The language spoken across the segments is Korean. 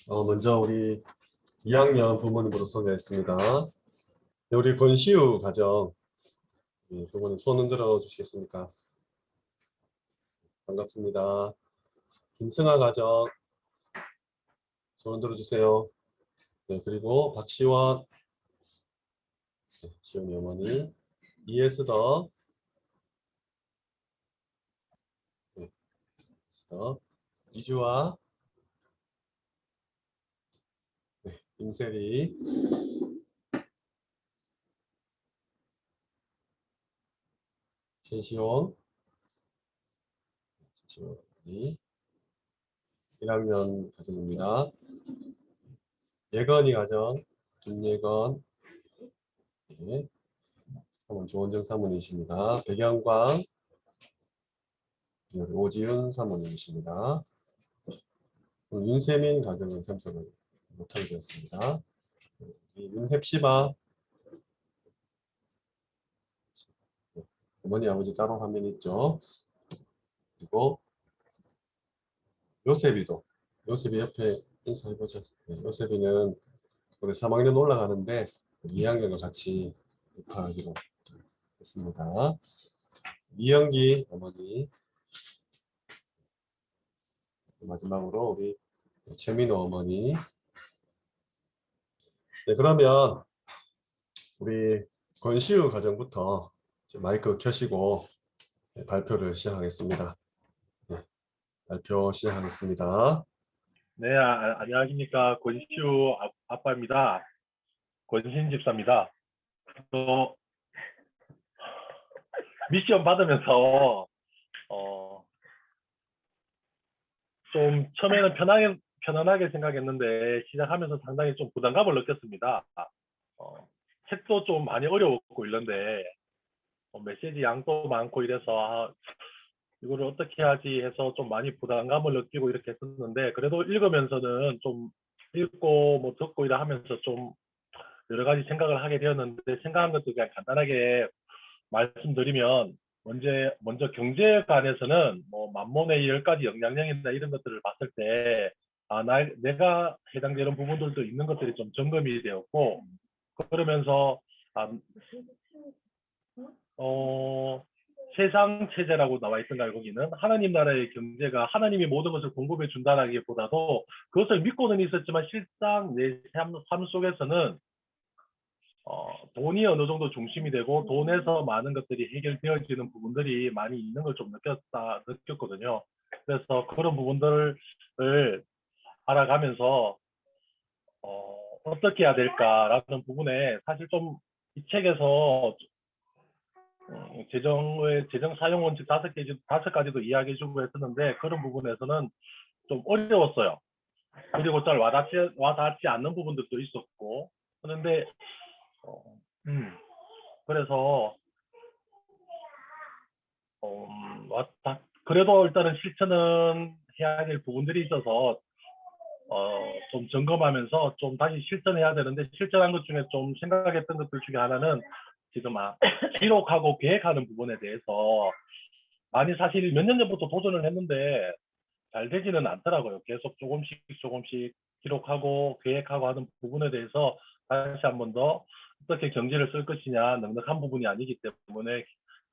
먼저 우리 2학년 부모님으로 소개했습니다. 우리 권시우 가정, 부모님 손 흔들어 주시겠습니까? 반갑습니다. 김승아 가정, 손 흔들어 주세요. 네, 그리고 박시원, 시원이 어머니, 이에스더, 네, 에스더, 이주아, 네, 임세리, 최시원, 최시원이 1학년 가정입니다. 예건이 가정, 김예건, 네, 사모님 조원정 사모님이십니다. 백영광, 오지훈 사모님이십니다. 윤세민 가정은 참석을 못하게 되었습니다. 윤heb시바, 어머니 아버지 따로 화면 있죠. 그리고 요셉이도, 요셉이 옆에 인사해보죠. 네, 요셉이는 올해 3학년 올라가는데 2학년과 같이 입학하기로 했습니다. 이영기 어머니, 마지막으로 우리 최민호 어머니. 네, 그러면 우리 권시우 가정부터 마이크 켜시고 발표를 시작하겠습니다. 네, 발표 시작하겠습니다. 네, 안녕하십니까. 권시우 아빠입니다. 권신 집사입니다. 또 미션 받으면서 좀 처음에는 편안하게 생각했는데 시작하면서 상당히 좀 부담감을 느꼈습니다. 책도 좀 많이 어려웠고 이런데 메시지 양도 많고 이래서 이거를 어떻게 하지 해서 좀 많이 부담감을 느끼고 이렇게 했었는데, 그래도 읽으면서는 좀 읽고 뭐 듣고 이래 하면서 좀 여러 가지 생각을 하게 되었는데, 생각한 것도 그냥 간단하게 말씀드리면, 먼저 경제관에서는 뭐 만몬의 10가지 영향력이나 이런 것들을 봤을 때 내가 해당되는 부분들도 있는 것들이 좀 점검이 되었고, 그러면서 세상 체제라고 나와 있던가요? 거기는 하나님 나라의 경제가 하나님이 모든 것을 공급해 준다라기보다도 그것을 믿고는 있었지만 실상 내 삶 속에서는 돈이 어느 정도 중심이 되고 돈에서 많은 것들이 해결되어지는 부분들이 많이 있는 걸 좀 느꼈거든요. 그래서 그런 부분들을 알아가면서 어떻게 해야 될까라는 부분에 사실 좀 이 책에서 재정 사용 원칙 5가지도 이야기해주고 했었는데, 그런 부분에서는 좀 어려웠어요. 그리고 잘 와닿지 않는 부분들도 있었고, 그런데 그래서 그래도 일단은 실천은 해야 될 부분들이 있어서 좀 점검하면서 좀 다시 실천해야 되는데, 실천한 것 중에 좀 생각했던 것들 중에 하나는 지금 기록하고 계획하는 부분에 대해서 많이 사실 몇 년 전부터 도전을 했는데 잘 되지는 않더라고요. 계속 조금씩 기록하고 계획하고 하는 부분에 대해서 다시 한 번 더 어떻게 경제를 쓸 것이냐, 넉넉한 부분이 아니기 때문에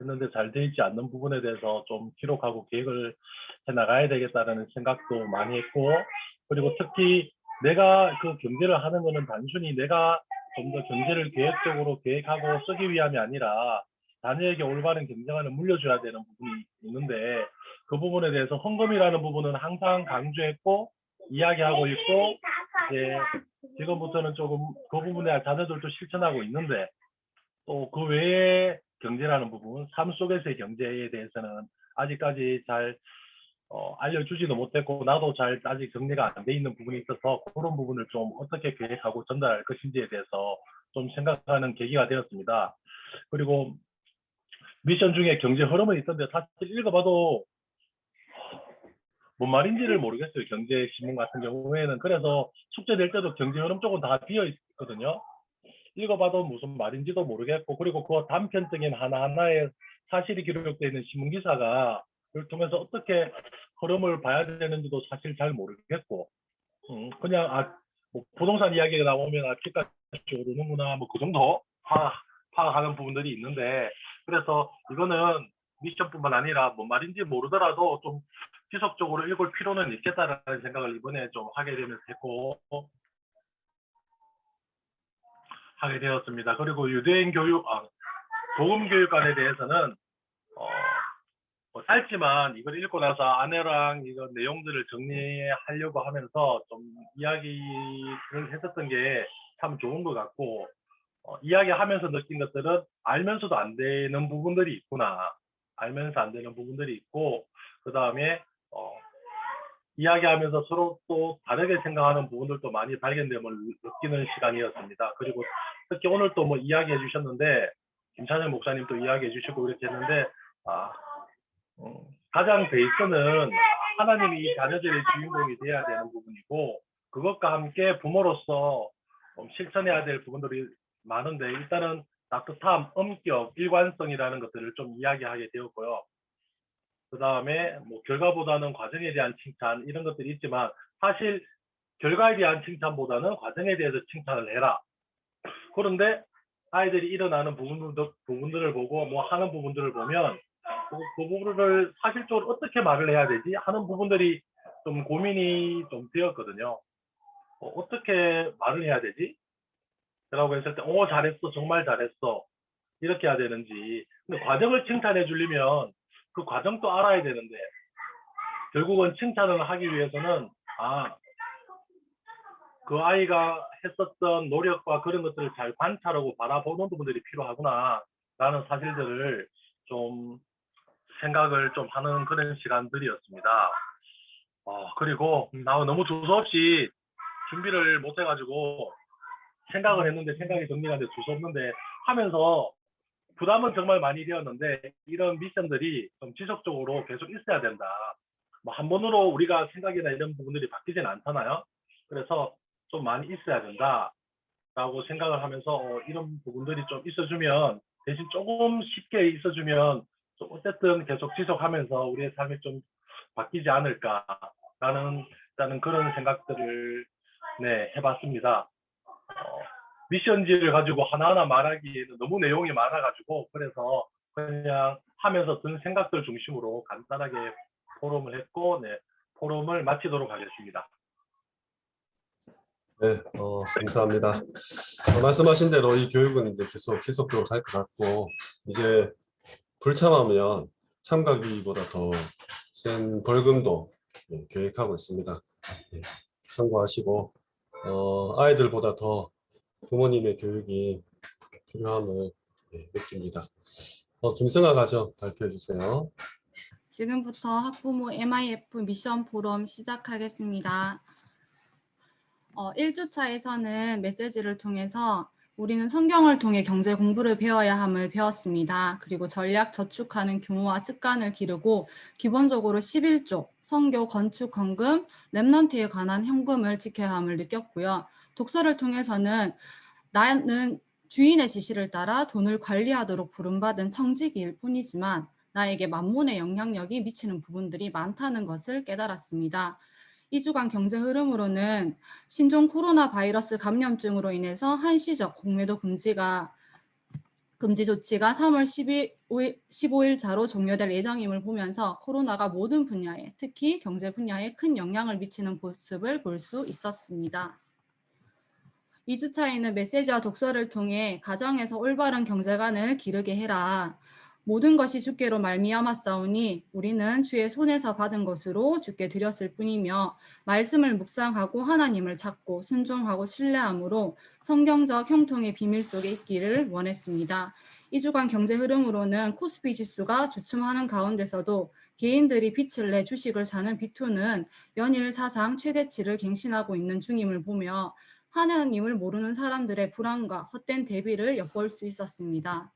했는데 잘 되지 않는 부분에 대해서 좀 기록하고 계획을 해나가야 되겠다는 생각도 많이 했고, 그리고 특히 내가 그 경제를 하는 거는 단순히 내가 좀 더 경제를 계획적으로 계획하고 쓰기 위함이 아니라 자녀에게 올바른 경제관을 물려줘야 되는 부분이 있는데, 그 부분에 대해서 헌금이라는 부분은 항상 강조했고 이야기하고 있고, 이제 지금부터는 조금 그 부분에 자녀들도 실천하고 있는데, 또 그 외에 경제라는 부분, 삶 속에서의 경제에 대해서는 아직까지 잘 알려주지도 못했고 나도 잘 아직 정리가 안 돼 있는 부분이 있어서, 그런 부분을 좀 어떻게 계획하고 전달할 것인지에 대해서 좀 생각하는 계기가 되었습니다. 그리고 미션 중에 경제 흐름은 있던데 사실 읽어봐도 뭔 말인지를 모르겠어요. 경제 신문 같은 경우에는. 그래서 숙제 낼 때도 경제 흐름 쪽은 다 비어 있거든요. 읽어봐도 무슨 말인지도 모르겠고, 그리고 그 단편적인 하나하나의 사실이 기록되어 있는 신문 기사가 그걸 통해서 어떻게 흐름을 봐야 되는지도 사실 잘 모르겠고, 그냥 뭐 부동산 이야기가 나오면 집값이 오르는구나 뭐 그 정도 파악하는 부분들이 있는데, 그래서 이거는 미션뿐만 아니라 뭔 말인지 모르더라도 좀 지속적으로 읽을 필요는 있겠다라는 생각을 이번에 좀 하게 되었습니다. 그리고 유대인 교육, 복음 교육관에 대해서는 뭐 짧지만 이걸 읽고 나서 아내랑 이런 내용들을 정리하려고 하면서 좀 이야기를 했었던 게 참 좋은 것 같고, 이야기하면서 느낀 것들은 알면서도 안 되는 부분들이 있구나. 알면서 안 되는 부분들이 있고, 그 다음에 이야기하면서 서로 또 다르게 생각하는 부분들도 많이 발견됨을 느끼는 시간이었습니다. 그리고 특히 오늘 또 뭐 이야기해 주셨는데, 김찬현 목사님도 이야기해 주시고 이렇게 했는데, 가장 베이스는 하나님이 이 자녀들의 주인공이 돼야 되는 부분이고, 그것과 함께 부모로서 실천해야 될 부분들이 많은데, 일단은 따뜻함, 엄격, 일관성이라는 것들을 좀 이야기하게 되었고요. 그 다음에 뭐 결과보다는 과정에 대한 칭찬, 이런 것들이 있지만 사실 결과에 대한 칭찬보다는 과정에 대해서 칭찬을 해라. 그런데 아이들이 일어나는 부분들을 보고 뭐 하는 부분들을 보면 그 부분을 사실적으로 어떻게 말을 해야 되지 하는 부분들이 좀 고민이 좀 되었거든요. 어떻게 말을 해야 되지? 라고 했을 때 잘했어, 정말 잘했어, 이렇게 해야 되는지. 근데 과정을 칭찬해 주려면 그 과정도 알아야 되는데, 결국은 칭찬을 하기 위해서는 그 아이가 했었던 노력과 그런 것들을 잘 관찰하고 바라보는 부분들이 필요하구나 라는 사실들을 좀 생각을 좀 하는 그런 시간들이었습니다. 그리고 너무 두서없이 준비를 못 해가지고 생각을 했는데 생각이 정리가 돼 두서없는데 하면서 부담은 정말 많이 되었는데, 이런 미션들이 좀 지속적으로 계속 있어야 된다. 뭐 한 번으로 우리가 생각이나 이런 부분들이 바뀌진 않잖아요. 그래서 좀 많이 있어야 된다라고 생각을 하면서 이런 부분들이 좀 있어주면, 대신 조금 쉽게 있어주면 좀 어쨌든 계속 지속하면서 우리의 삶이 좀 바뀌지 않을까라는 그런 생각들을 해봤습니다. 미션지를 가지고 하나하나 말하기에는 너무 내용이 많아가지고, 그래서 그냥 하면서 든 생각들 중심으로 간단하게 포럼을 했고, 포럼을 마치도록 하겠습니다. 네, 감사합니다. 말씀하신 대로 이 교육은 이제 계속 지속적으로 갈 것 같고, 이제 불참하면 참가비보다 더 센 벌금도 계획하고 있습니다. 참고하시고, 아이들보다 더 부모님의 교육이 필요함을 느낍니다. 김승아 가정 발표해 주세요. 지금부터 학부모 MIF 미션 포럼 시작하겠습니다. 1주차에서는 메시지를 통해서 우리는 성경을 통해 경제 공부를 배워야 함을 배웠습니다. 그리고 전략 저축하는 규모와 습관을 기르고 기본적으로 11조, 선교, 건축, 헌금, 랩넌트에 관한 현금을 지켜야 함을 느꼈고요. 독서를 통해서는 나는 주인의 지시를 따라 돈을 관리하도록 부름받은 청지기일 뿐이지만 나에게 만몬의 영향력이 미치는 부분들이 많다는 것을 깨달았습니다. 2주간 경제 흐름으로는 신종 코로나 바이러스 감염증으로 인해서 한시적 공매도 금지 조치가 3월 15일자로 종료될 예정임을 보면서 코로나가 모든 분야에, 특히 경제 분야에 큰 영향을 미치는 모습을 볼 수 있었습니다. 2주차에는 메시지와 독서를 통해 가정에서 올바른 경제관을 기르게 해라. 모든 것이 주께로 말미암았사오니 우리는 주의 손에서 받은 것으로 주께 드렸을 뿐이며, 말씀을 묵상하고 하나님을 찾고 순종하고 신뢰함으로 성경적 형통의 비밀 속에 있기를 원했습니다. 2주간 경제 흐름으로는 코스피 지수가 주춤하는 가운데서도 개인들이 빚을 내 주식을 사는 B2는 연일 사상 최대치를 갱신하고 있는 중임을 보며 하나님을 모르는 사람들의 불안과 헛된 대비를 엿볼 수 있었습니다.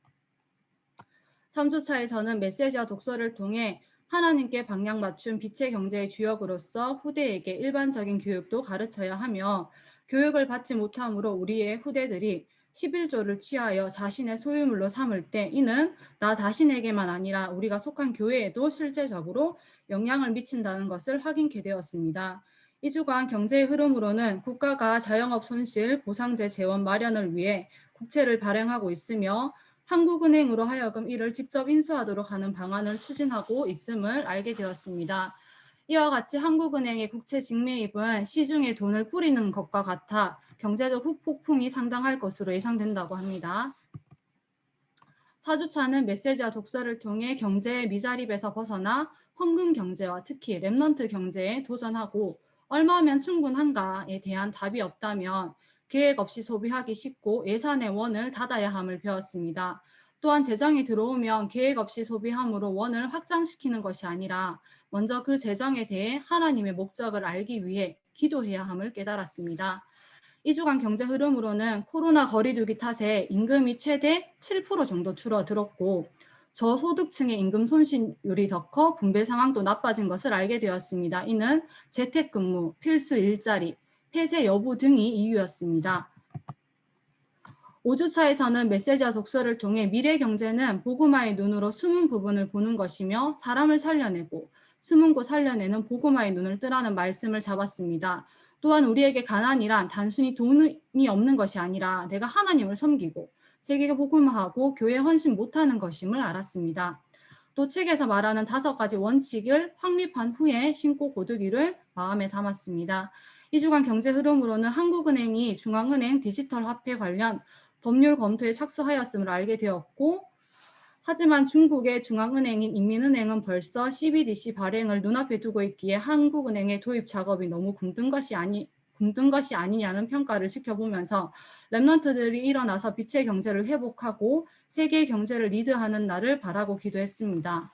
3주차에서는 메시지와 독서를 통해 하나님께 방향 맞춘 빛의 경제의 주역으로서 후대에게 일반적인 교육도 가르쳐야 하며, 교육을 받지 못함으로 우리의 후대들이 11조를 취하여 자신의 소유물로 삼을 때 이는 나 자신에게만 아니라 우리가 속한 교회에도 실제적으로 영향을 미친다는 것을 확인케 되었습니다. 이 주간 경제의 흐름으로는 국가가 자영업 손실 보상제 재원 마련을 위해 국채를 발행하고 있으며 한국은행으로 하여금 이를 직접 인수하도록 하는 방안을 추진하고 있음을 알게 되었습니다. 이와 같이 한국은행의 국채 직매입은 시중에 돈을 뿌리는 것과 같아 경제적 후폭풍이 상당할 것으로 예상된다고 합니다. 4주차는 메시지와 독서를 통해 경제의 미자립에서 벗어나 황금 경제와 특히 랩넌트 경제에 도전하고 얼마면 충분한가에 대한 답이 없다면 계획 없이 소비하기 쉽고 예산의 원을 닫아야 함을 배웠습니다. 또한 재정이 들어오면 계획 없이 소비함으로 원을 확장시키는 것이 아니라 먼저 그 재정에 대해 하나님의 목적을 알기 위해 기도해야 함을 깨달았습니다. 2주간 경제 흐름으로는 코로나 거리두기 탓에 임금이 최대 7% 정도 줄어들었고 저소득층의 임금 손실률이 더 커 분배 상황도 나빠진 것을 알게 되었습니다. 이는 재택근무, 필수 일자리, 폐쇄 여부 등이 이유였습니다. 5주차에서는 메시지와 독서를 통해 미래 경제는 복음화의 눈으로 숨은 부분을 보는 것이며 사람을 살려내고 숨은 곳 살려내는 복음화의 눈을 뜨라는 말씀을 잡았습니다. 또한 우리에게 가난이란 단순히 돈이 없는 것이 아니라 내가 하나님을 섬기고 세계가 복음화하고 교회에 헌신 못하는 것임을 알았습니다. 또 책에서 말하는 5가지 원칙을 확립한 후에 신고 고르기를 마음에 담았습니다. 이 주간 경제 흐름으로는 한국은행이 중앙은행 디지털 화폐 관련 법률 검토에 착수하였음을 알게 되었고 하지만 중국의 중앙은행인 인민은행은 벌써 CBDC 발행을 눈앞에 두고 있기에 한국은행의 도입 작업이 너무 궁든 것이 아니냐는 평가를 지켜보면서 랩넌트들이 일어나서 빛의 경제를 회복하고 세계의 경제를 리드하는 날을 바라고 기도했습니다.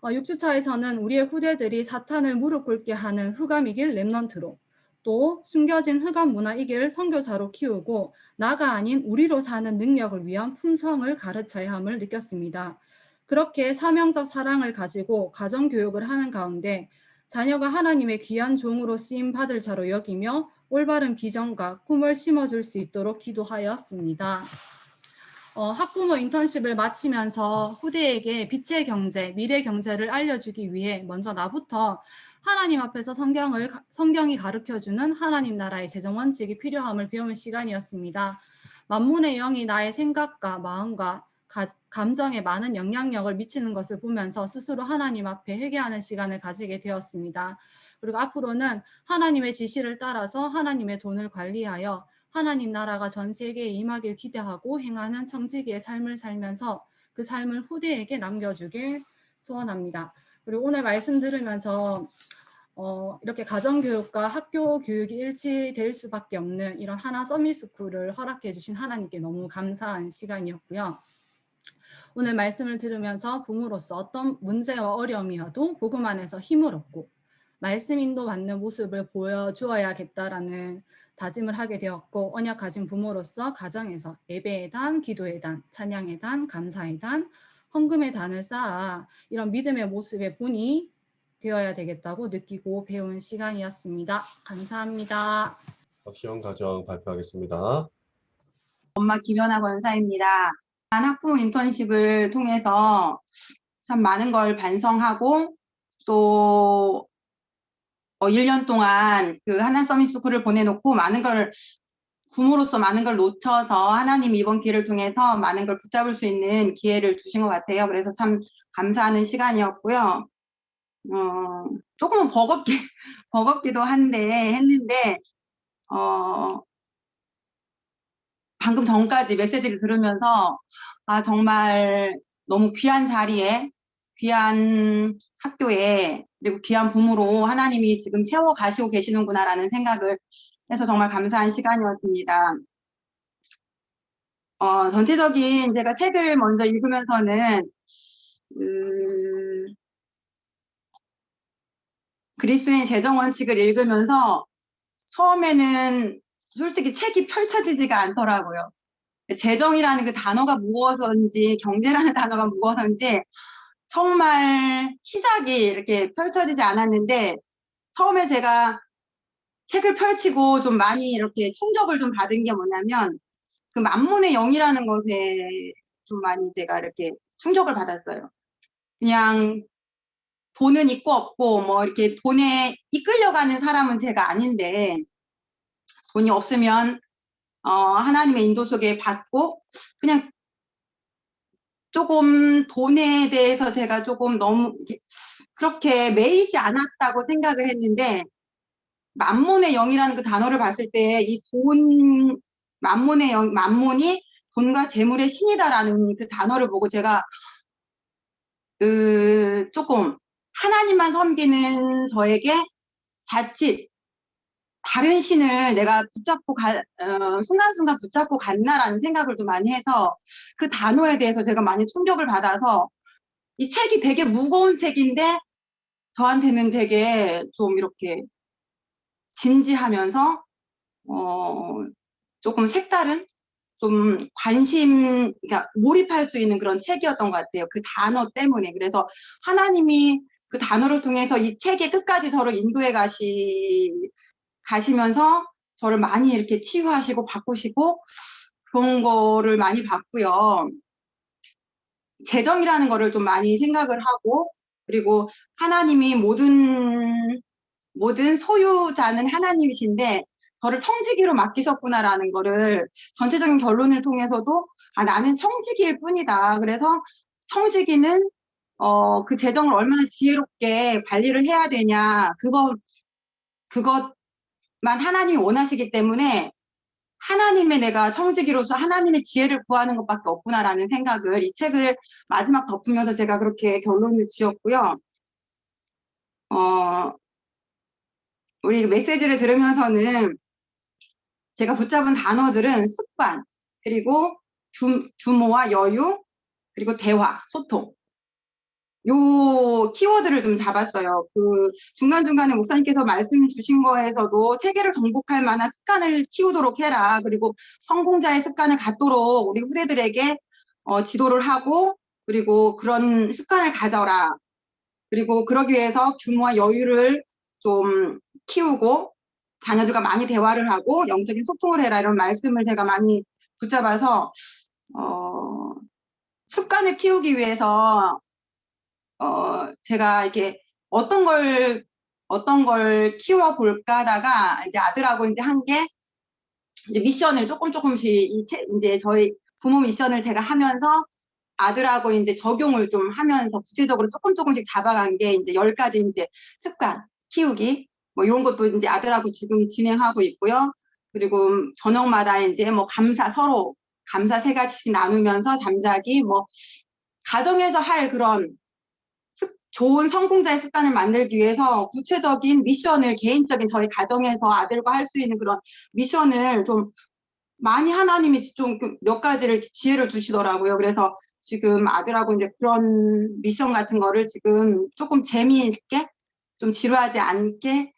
6주차에서는 우리의 후대들이 사탄을 무릎 꿇게 하는 흑암이길 랩넌트로 또 숨겨진 흑암 문화이길 선교사로 키우고 나가 아닌 우리로 사는 능력을 위한 품성을 가르쳐야 함을 느꼈습니다. 그렇게 사명적 사랑을 가지고 가정교육을 하는 가운데 자녀가 하나님의 귀한 종으로 쓰임받을 자로 여기며 올바른 비전과 꿈을 심어줄 수 있도록 기도하였습니다. 학부모 인턴십을 마치면서 후대에게 빛의 경제, 미래 경제를 알려주기 위해 먼저 나부터 하나님 앞에서 성경이 가르쳐주는 하나님 나라의 재정 원칙이 필요함을 배우는 시간이었습니다. 만문의 영이 나의 생각과 마음과 감정에 많은 영향력을 미치는 것을 보면서 스스로 하나님 앞에 회개하는 시간을 가지게 되었습니다. 그리고 앞으로는 하나님의 지시를 따라서 하나님의 돈을 관리하여 하나님 나라가 전 세계에 임하길 기대하고 행하는 청지기의 삶을 살면서 그 삶을 후대에게 남겨주길 소원합니다. 그리고 오늘 말씀 들으면서 이렇게 가정교육과 학교 교육이 일치될 수밖에 없는 이런 하나 서밋스쿨을 허락해 주신 하나님께 너무 감사한 시간이었고요. 오늘 말씀을 들으면서 부모로서 어떤 문제와 어려움이 와도 복음 안에서 힘을 얻고 말씀 인도받는 모습을 보여주어야겠다라는 다짐을 하게 되었고 언약 가진 부모로서 가정에서 예배의 단, 기도의 단, 찬양의 단, 감사의 단, 헌금의 단을 쌓아 이런 믿음의 모습의 본이 되어야 되겠다고 느끼고 배운 시간이었습니다. 감사합니다. 시험 과정 발표하겠습니다. 엄마 김연아 권사입니다. 학부모 인턴십을 통해서 참 많은 걸 반성하고 또 1년 동안 그 하나 서밋스쿨을 보내놓고 많은 걸 부모로서 많은 걸 놓쳐서 하나님 이번 기회를 통해서 많은 걸 붙잡을 수 있는 기회를 주신 것 같아요. 그래서 참 감사하는 시간이었고요. 조금은 버겁기도 했는데 방금 전까지 메시지를 들으면서 정말 너무 귀한 자리에 귀한 학교에 그리고 귀한 부모로 하나님이 지금 채워 가시고 계시는구나라는 생각을 해서 정말 감사한 시간이었습니다. 전체적인 제가 책을 먼저 읽으면서는 그리스도의 재정 원칙을 읽으면서 처음에는 솔직히 책이 펼쳐지지가 않더라고요. 재정이라는 그 단어가 무거워서인지 경제라는 단어가 무거워서인지 정말 시작이 이렇게 펼쳐지지 않았는데 처음에 제가 책을 펼치고 좀 많이 이렇게 충격을 좀 받은 게 뭐냐면 그 만문의 영이라는 것에 좀 많이 제가 이렇게 충격을 받았어요. 그냥 돈은 있고 없고 뭐 이렇게 돈에 이끌려가는 사람은 제가 아닌데 돈이 없으면 하나님의 인도 속에 받고 그냥 조금 돈에 대해서 제가 조금 너무 이렇게 그렇게 매이지 않았다고 생각을 했는데 만몬의 영이라는 그 단어를 봤을 때 이 돈, 만몬의 영, 만몬이 돈과 재물의 신이다라는 그 단어를 보고 제가 조금 하나님만 섬기는 저에게 자칫 다른 신을 내가 순간순간 붙잡고 갔나라는 생각을 좀 많이 해서 그 단어에 대해서 제가 많이 충격을 받아서 이 책이 되게 무거운 책인데 저한테는 되게 좀 이렇게 진지하면서 조금 색다른 좀 그러니까 몰입할 수 있는 그런 책이었던 것 같아요. 그 단어 때문에. 그래서 하나님이 그 단어를 통해서 이 책의 끝까지 저를 인도해 가시면서 저를 많이 이렇게 치유하시고 바꾸시고 그런 거를 많이 봤고요. 재정이라는 거를 좀 많이 생각을 하고 그리고 하나님이 모든 소유자는 하나님이신데 저를 청지기로 맡기셨구나라는 거를 전체적인 결론을 통해서도 나는 청지기일 뿐이다. 그래서 청지기는 그 재정을 얼마나 지혜롭게 관리를 해야 되냐 그것만 하나님이 원하시기 때문에 하나님의 내가 청지기로서 하나님의 지혜를 구하는 것밖에 없구나라는 생각을 이 책을 마지막 덮으면서 제가 그렇게 결론을 지었고요. 우리 메시지를 들으면서는 제가 붙잡은 단어들은 습관, 그리고 규모와 여유, 그리고 대화, 소통. 요 키워드를 좀 잡았어요. 그 중간중간에 목사님께서 말씀 주신 거에서도 세계를 정복할 만한 습관을 키우도록 해라. 그리고 성공자의 습관을 갖도록 우리 후대들에게 지도를 하고 그리고 그런 습관을 가져라. 그리고 그러기 위해서 규모와 여유를 좀 키우고 자녀들과 많이 대화를 하고 영적인 소통을 해라 이런 말씀을 제가 많이 붙잡아서 습관을 키우기 위해서 제가 이렇게 어떤 걸 키워볼까 하다가 이제 아들하고 이제 한 게 이제 미션을 조금씩 이제 저희 부모 미션을 제가 하면서 아들하고 이제 적용을 좀 하면서 구체적으로 조금씩 잡아간 게 이제 10가지 이제 습관 키우기 뭐 이런 것도 이제 아들하고 지금 진행하고 있고요. 그리고 저녁마다 이제 뭐 서로 감사 3가지씩 나누면서 잠자기 뭐 가정에서 할 그런 좋은 성공자의 습관을 만들기 위해서 구체적인 미션을 개인적인 저희 가정에서 아들과 할 수 있는 그런 미션을 좀 많이 하나님이 좀 몇 가지를 지혜를 주시더라고요. 그래서 지금 아들하고 이제 그런 미션 같은 거를 지금 조금 재미있게 좀 지루하지 않게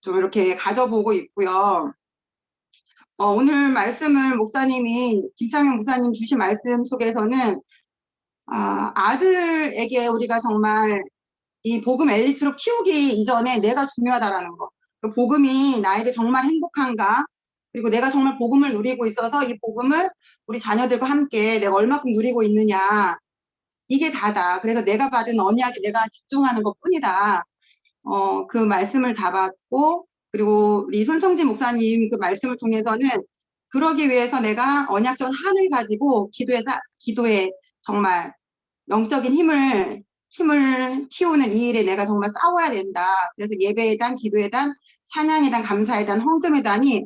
좀 이렇게 가져보고 있고요. 오늘 말씀을 김창현 목사님 주신 말씀 속에서는 아들에게 우리가 정말 이 복음 엘리트로 키우기 이전에 내가 중요하다라는 거. 그 복음이 나에게 정말 행복한가? 그리고 내가 정말 복음을 누리고 있어서 이 복음을 우리 자녀들과 함께 내가 얼마큼 누리고 있느냐. 이게 다다. 그래서 내가 받은 언약에 내가 집중하는 것 뿐이다. 그 말씀을 잡았고, 그리고 우리 손성진 목사님 그 말씀을 통해서는 그러기 위해서 내가 언약적 한을 가지고 기도에 정말 영적인 힘을 키우는 이 일에 내가 정말 싸워야 된다. 그래서 예배의 단, 기도의 단, 찬양의 단, 감사의 단, 헌금의 단이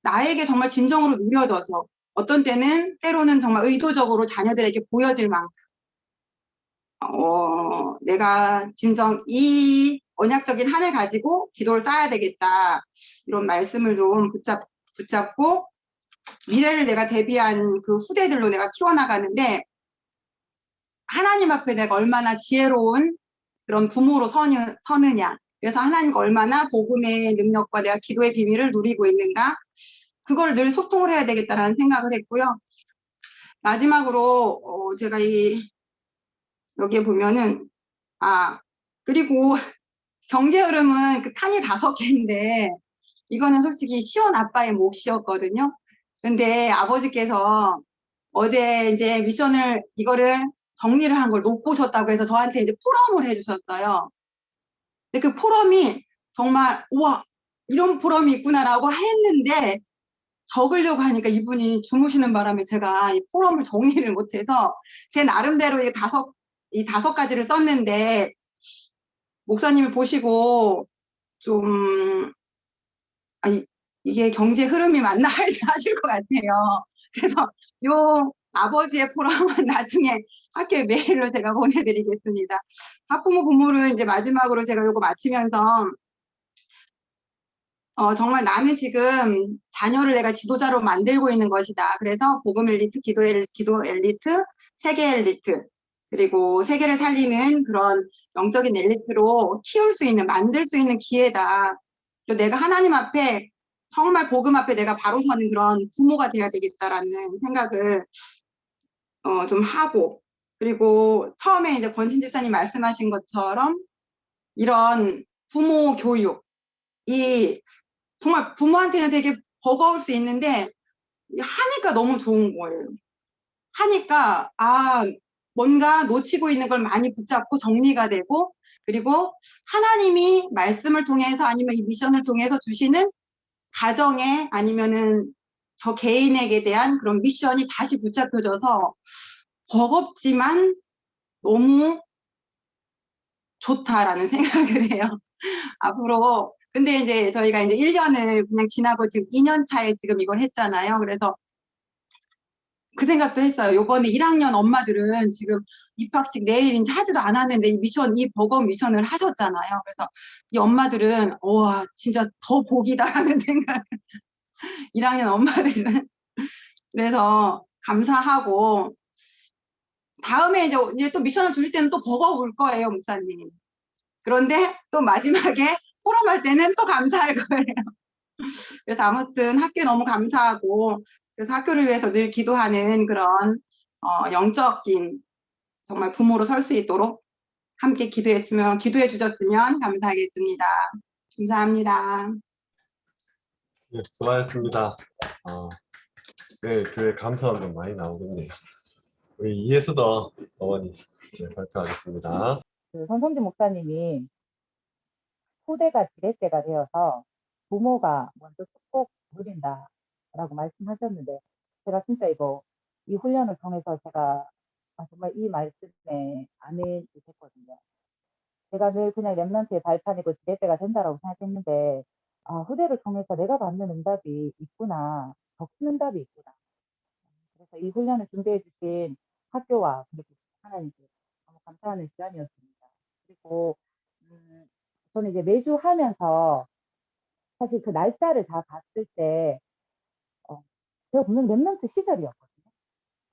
나에게 정말 진정으로 누려져서 어떤 때로는 정말 의도적으로 자녀들에게 보여질 만큼 내가 이 언약적인 한을 가지고 기도를 쌓아야 되겠다. 이런 말씀을 좀 붙잡고 미래를 내가 대비한 그 후대들로 내가 키워나가는데 하나님 앞에 내가 얼마나 지혜로운 그런 부모로 서느냐. 그래서 하나님과 얼마나 복음의 능력과 내가 기도의 비밀을 누리고 있는가. 그걸 늘 소통을 해야 되겠다라는 생각을 했고요. 마지막으로 제가 여기에 보면은 그리고 경제 흐름은 그 칸이 5개인데 이거는 솔직히 시온 아빠의 몫이었거든요. 근데 아버지께서 어제 이제 이거를 정리를 한 걸 못 보셨다고 해서 저한테 이제 포럼을 해주셨어요. 근데 그 포럼이 정말 우와 이런 포럼이 있구나라고 했는데 적으려고 하니까 이분이 주무시는 바람에 제가 이 포럼을 정리를 못해서 제 나름대로 이 다섯 가지를 썼는데 목사님이 보시고 좀 이게 경제 흐름이 맞나 하실 것 같아요. 그래서 요 아버지의 포럼은 나중에 학교에 메일로 제가 보내드리겠습니다. 학부모 부모를 이제 마지막으로 제가 요거 마치면서 정말 나는 지금 자녀를 내가 지도자로 만들고 있는 것이다. 그래서 복음 엘리트, 기도 엘리트, 세계 엘리트, 그리고 세계를 살리는 그런 영적인 엘리트로 키울 수 있는, 만들 수 있는 기회다. 그리고 내가 하나님 앞에 정말 복음 앞에 내가 바로 서는 그런 부모가 돼야 되겠다라는 생각을 좀 하고, 그리고 처음에 이제 권신 집사님 말씀하신 것처럼 이런 부모 교육이 정말 부모한테는 되게 버거울 수 있는데 하니까 너무 좋은 거예요. 하니까 뭔가 놓치고 있는 걸 많이 붙잡고 정리가 되고, 그리고 하나님이 말씀을 통해서 아니면 이 미션을 통해서 주시는 가정에 아니면은 저 개인에게 대한 그런 미션이 다시 붙잡혀져서 버겁지만 너무 좋다라는 생각을 해요. 앞으로 근데 이제 저희가 이제 1년을 그냥 지나고 지금 2년 차에 지금 이걸 했잖아요. 그래서 그 생각도 했어요. 요번에 1학년 엄마들은 지금 입학식 내일 이제 하지도 않았는데 이 버거운 미션을 하셨잖아요. 그래서 이 엄마들은 와 진짜 더 복이다라는 생각. 1학년 엄마들은 그래서 감사하고 다음에 이제 또 미션을 주실 때는 또 버거울 거예요, 목사님. 그런데 또 마지막에 포럼할 때는 또 감사할 거예요. 그래서 아무튼 학교에 너무 감사하고, 그래서 학교를 위해서 늘 기도하는 그런 영적인 정말 부모로 설 수 있도록 함께 기도해 주셨으면 감사하겠습니다. 감사합니다. 네, 수고하셨습니다. 네, 교회 감사원금 많이 나오겠네요. 우리 이해수더 어머니 발표하겠습니다. 그 손성진 목사님이 후대가 지렛대가 되어서 부모가 먼저 축복 누린다라고 말씀하셨는데 제가 진짜 이 훈련을 통해서 제가 정말 이 말씀에 아멘이 됐거든요. 제가 늘 그냥 렘넌트의 발판이고 지렛대가 된다라고 생각했는데 후대를 통해서 내가 받는 응답이 있구나, 더 큰 응답이 있구나. 그래서 이 훈련을 준비해 주신 학교와 그리고 하나님께 너무 감사하는 시간이었습니다. 그리고 저는 이제 매주 하면서 사실 그 날짜를 다 봤을 때 제가 분명 랩런트 시절이었거든요.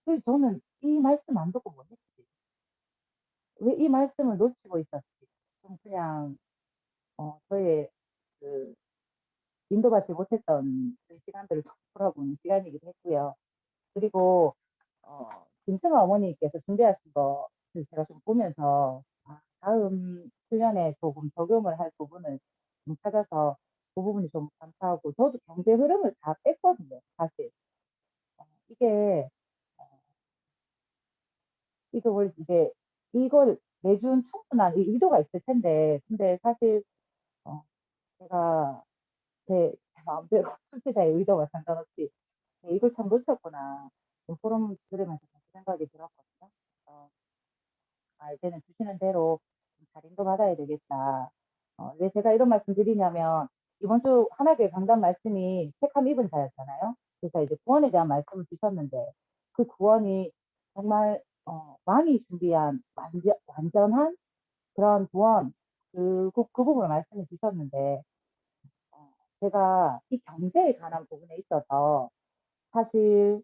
그래서 저는 이 말씀 안 듣고 뭐 했지? 왜 이 말씀을 놓치고 있었지? 좀 그냥 저의 그 인도받지 못했던 그 시간들을 좀 돌아보는 시간이기도 했고요. 그리고 김승아 어머니께서 준비하신 것을 제가 좀 보면서 다음 훈련에 조금 적용을 할 부분을 좀 찾아서 그 부분이 좀 감사하고 저도 경제 흐름을 다 뺐거든요. 사실 이게 이걸 이제 이걸 내준 충분한 의도가 있을 텐데 근데 사실 제가 제 마음대로 출제자의 의도와 상관없이 이걸 참 놓쳤구나. 포럼 들으면서 그 생각이 들었거든요. 이제는 주시는 대로 잘 인도받아야 되겠다. 왜 제가 이런 말씀 드리냐면 이번 주 하나교회 강단 말씀이 택함 입은 자였잖아요. 그래서 이제 구원에 대한 말씀을 주셨는데 그 구원이 정말 왕이 준비한 완전한 그런 구원 그 부분을 말씀해 주셨는데 제가 이 경제에 관한 부분에 있어서 사실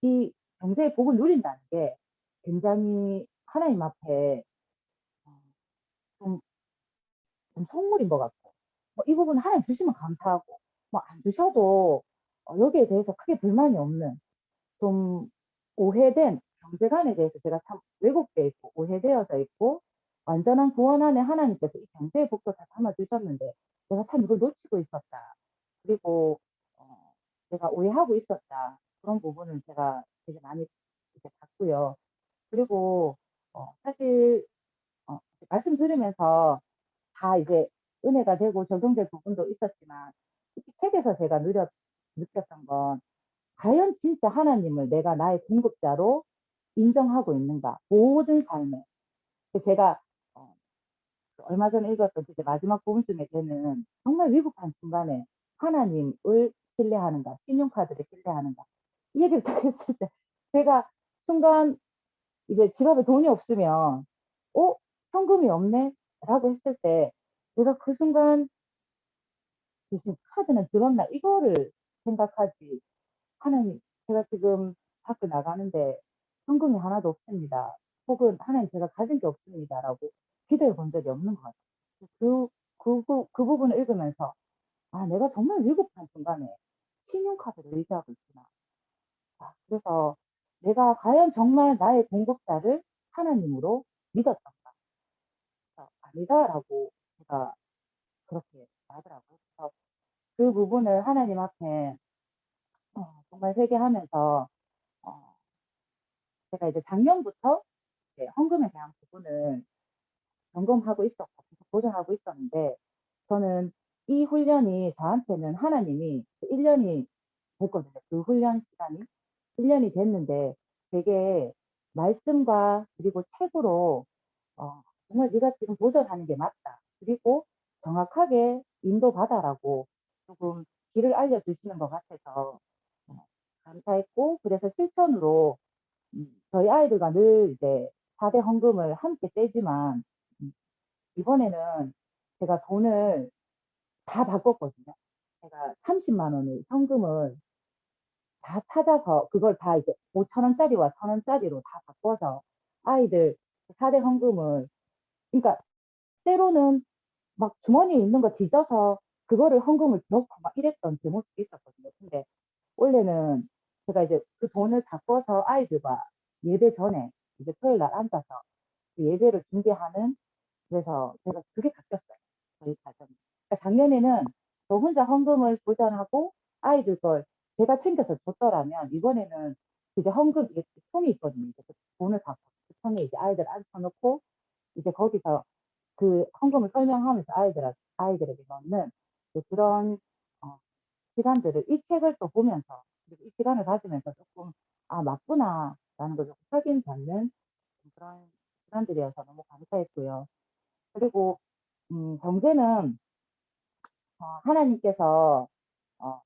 이 경제의 복을 누린다는 게 굉장히 하나님 앞에 좀, 좀 속물인 것 같고 이 부분 하나님 주시면 감사하고 뭐 안 주셔도 여기에 대해서 크게 불만이 없는 좀 오해된 경제관에 대해서 제가 참 왜곡되어 있고 오해되어져 있고 완전한 구원 안에 하나님께서 이 경제의 복도 다 담아주셨는데 내가 참 이걸 놓치고 있었다. 그리고 내가 오해하고 있었다. 그런 부분을 제가 되게 많이 이제 봤고요. 그리고 사실 말씀 들으면서 다 이제 은혜가 되고 적용될 부분도 있었지만 특히 책에서 제가 느꼈던 건 과연 진짜 하나님을 내가 나의 공급자로 인정하고 있는가 모든 삶에. 제가 얼마 전에 읽었던 이제 마지막 부분쯤에 되는 정말 위급한 순간에 하나님을 신뢰하는가, 신용카드를 신뢰하는가. 이 얘기를 딱 했을 때 제가 순간 이제 집 앞에 돈이 없으면, 현금이 없네? 라고 했을 때 내가 그 순간 무슨 카드는 들었나? 이거를 생각하지. 하나님, 제가 지금 밖에 나가는데 현금이 하나도 없습니다. 혹은 하나님 제가 가진 게 없습니다. 라고 기도해 본 적이 없는 것 같아요. 그 부분을 읽으면서, 아, 내가 정말 위급한 순간에 신용카드를 의지하고 있구나. 그래서 내가 과연 정말 나의 공급자를 하나님으로 믿었던가. 그래서 아니다라고 제가 그렇게 하더라고요. 그래서 그 부분을 하나님 앞에 정말 회개하면서 어, 제가 이제 작년부터 이제 헌금에 대한 부분을 점검하고 있었고 계속 보존하고 있었는데 저는 이 훈련이 저한테는 하나님이 1년이 됐거든요. 그 훈련 시간이 1년이 됐는데 되게 말씀과 그리고 책으로 정말 네가 지금 도전하는 게 맞다. 그리고 정확하게 인도받아라고 조금 길을 알려주시는 것 같아서 감사했고 그래서 실천으로 저희 아이들과 늘 이제 4대 헌금을 함께 떼지만 음, 이번에는 제가 돈을 다 바꿨거든요. 제가 30만 원을 현금을 다 찾아서 그걸 다 이제 5천 원짜리와 1천 원짜리로 다 바꿔서 아이들 4대 헌금을 그러니까 때로는 막 주머니에 있는 거 뒤져서 그거를 헌금을 넣고 막 이랬던 제 모습이 있었거든요. 근데 원래는 제가 이제 그 돈을 바꿔서 아이들과 예배 전에 이제 토요일 날 앉아서 그 예배를 준비하는 그래서 제가 그게 바뀌었어요. 저희 가정이. 그러니까 작년에는 저 혼자 헌금을 도전하고 아이들 걸 제가 챙겨서 줬더라면 이번에는 이제 헌금 이게 통이 있거든요. 이제 그 돈을 받고 그 통에 이제 아이들 앉혀놓고 이제 거기서 그 헌금을 설명하면서 아이들에게 넣는 그런 어, 시간들을 이 책을 또 보면서 그리고 이 시간을 가지면서 조금 아 맞구나라는 걸 조금 확인받는 그런 시간들이어서 너무 감사했고요. 그리고 경제는 하나님께서 어,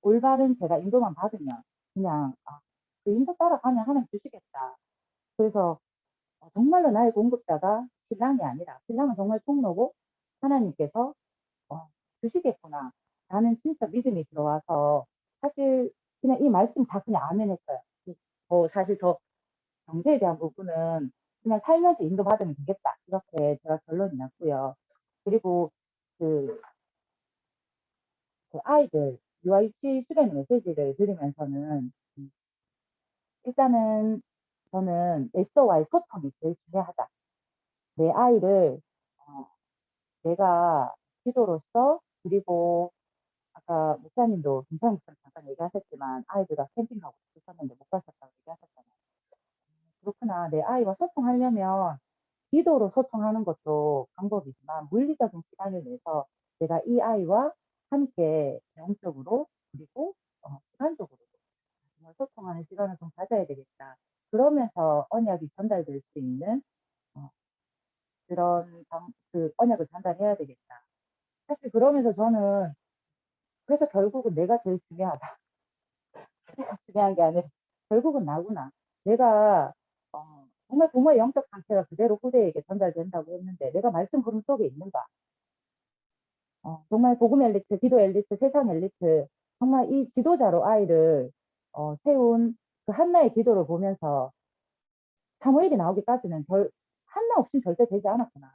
올바른 제가 인도만 받으면 그냥 그 인도 따라가면 하나님 주시겠다. 그래서 정말로 나의 공급자가 신랑이 아니라 신랑은 정말 통로고 하나님께서 주시겠구나. 나는 진짜 믿음이 들어와서 사실 그냥 이 말씀 다 그냥 아멘 했어요. 사실 더 경제에 대한 부분은 그냥 살면서 인도받으면 되겠다. 이렇게 제가 결론이 났고요. 그리고 그, 그 아이들 유아유치 수련 메시지를 들으면서는 일단은 저는 에스더와의 소통이 제일 중요하다. 내 아이를 내가 기도로서 그리고 아까 목사님도 김찬 목사님 잠깐 얘기하셨지만 아이들과 캠핑 가고 싶으셨는데 못 가셨다고 얘기하셨잖아요. 그렇구나. 내 아이와 소통하려면 기도로 소통하는 것도 방법이지만 물리적인 시간을 내서 내가 이 아이와 함께 영적으로 그리고 시간적으로도 정말 소통하는 시간을 좀 가져야 되겠다. 그러면서 언약이 전달될 수 있는 그 언약을 전달해야 되겠다. 사실 그러면서 저는 그래서 결국은 내가 제일 중요하다. 내가 중요한 게 아니라 결국은 나구나. 내가 정말 부모의 영적 상태가 그대로 후대에게 전달된다고 했는데 내가 말씀 구름 속에 있는가? 정말 복음 엘리트, 기도 엘리트, 세상 엘리트 정말 이 지도자로 아이를 세운 그 한나의 기도를 보면서 사무엘이 나오기까지는 한나 없이는 절대 되지 않았구나.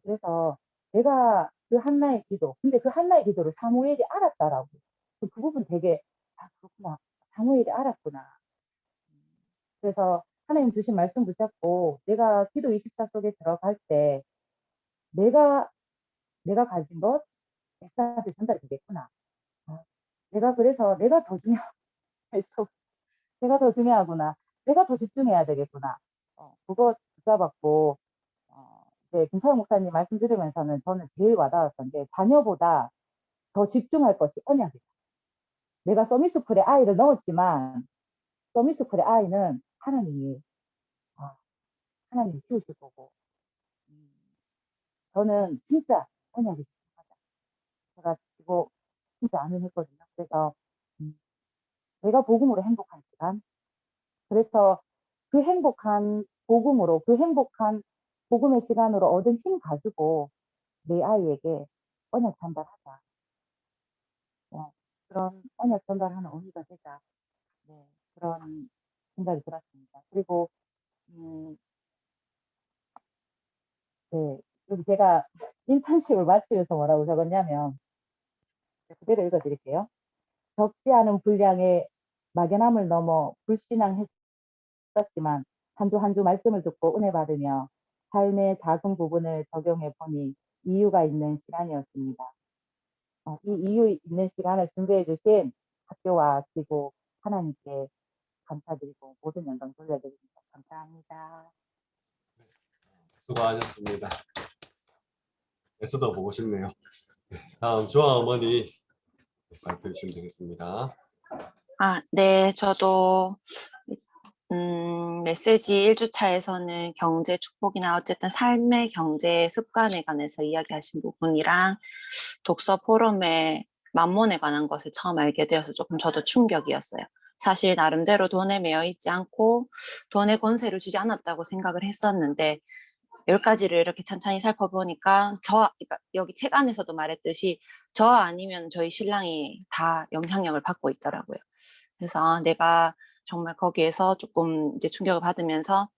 그래서 내가 그 한나의 기도, 근데 그 한나의 기도를 사무엘이 알았다라고. 그 부분 되게, 그렇구나. 사무엘이 알았구나. 그래서 하나님 주신 말씀 붙잡고 내가 기도 24 속에 들어갈 때 내가 가진 것 에스더한테 전달이 되겠구나. 내가 그래서 내가 더 중요하구나. 내가 더 집중해야 되겠구나. 그거 붙잡았고, 이제 김창호 목사님 말씀 들으면서는 저는 제일 와닿았던 게 자녀보다 더 집중할 것이 언약이다. 내가 서미스쿨에 아이를 넣었지만 서미스쿨의 아이는 하나님이 하나님이 키우실 거고, 저는 진짜 언약이 중요하다. 제가 이거 진짜 아멘했거든요. 그래서 내가 복음으로 행복한 시간. 그래서 그 행복한 복음으로, 그 행복한 복음의 시간으로 얻은 힘 가지고 내 아이에게 언약 전달하자. 그런 언약 전달하는 어미가 되자. 네, 그런 생각이 들었습니다. 그리고 네, 여기 제가 인턴십을 마치면서 뭐라고 적었냐면 그대로 읽어드릴게요. 적지 않은 분량의 막연함을 넘어 불신앙했었지만 한 주 한 주 말씀을 듣고 은혜 받으며 삶의 작은 부분을 적용해 보니 이유가 있는 시간이었습니다. 이 이유 있는 시간을 준비해 주신 학교와 그리고 하나님께 감사드리고 모든 영광 돌려드립니다. 감사합니다. 수고하셨습니다. 에스더 보고 싶네요. 다음 조아 어머니 발표해 주시면 되겠습니다. 네, 저도 메시지 1주차에서는 경제 축복이나 어쨌든 삶의 경제 습관에 관해서 이야기하신 부분이랑 독서 포럼의 만몬에 관한 것을 처음 알게 되어서 조금 저도 충격이었어요. 사실 나름대로 돈에 매여 있지 않고 돈의 권세를 주지 않았다고 생각을 했었는데 10가지를 이렇게 찬찬히 살펴보니까 그러니까 여기 책 안에서도 말했듯이 저 아니면 저희 신랑이 다 영향력을 받고 있더라고요. 그래서 내가 정말 거기에서 조금 이제 충격을 받으면서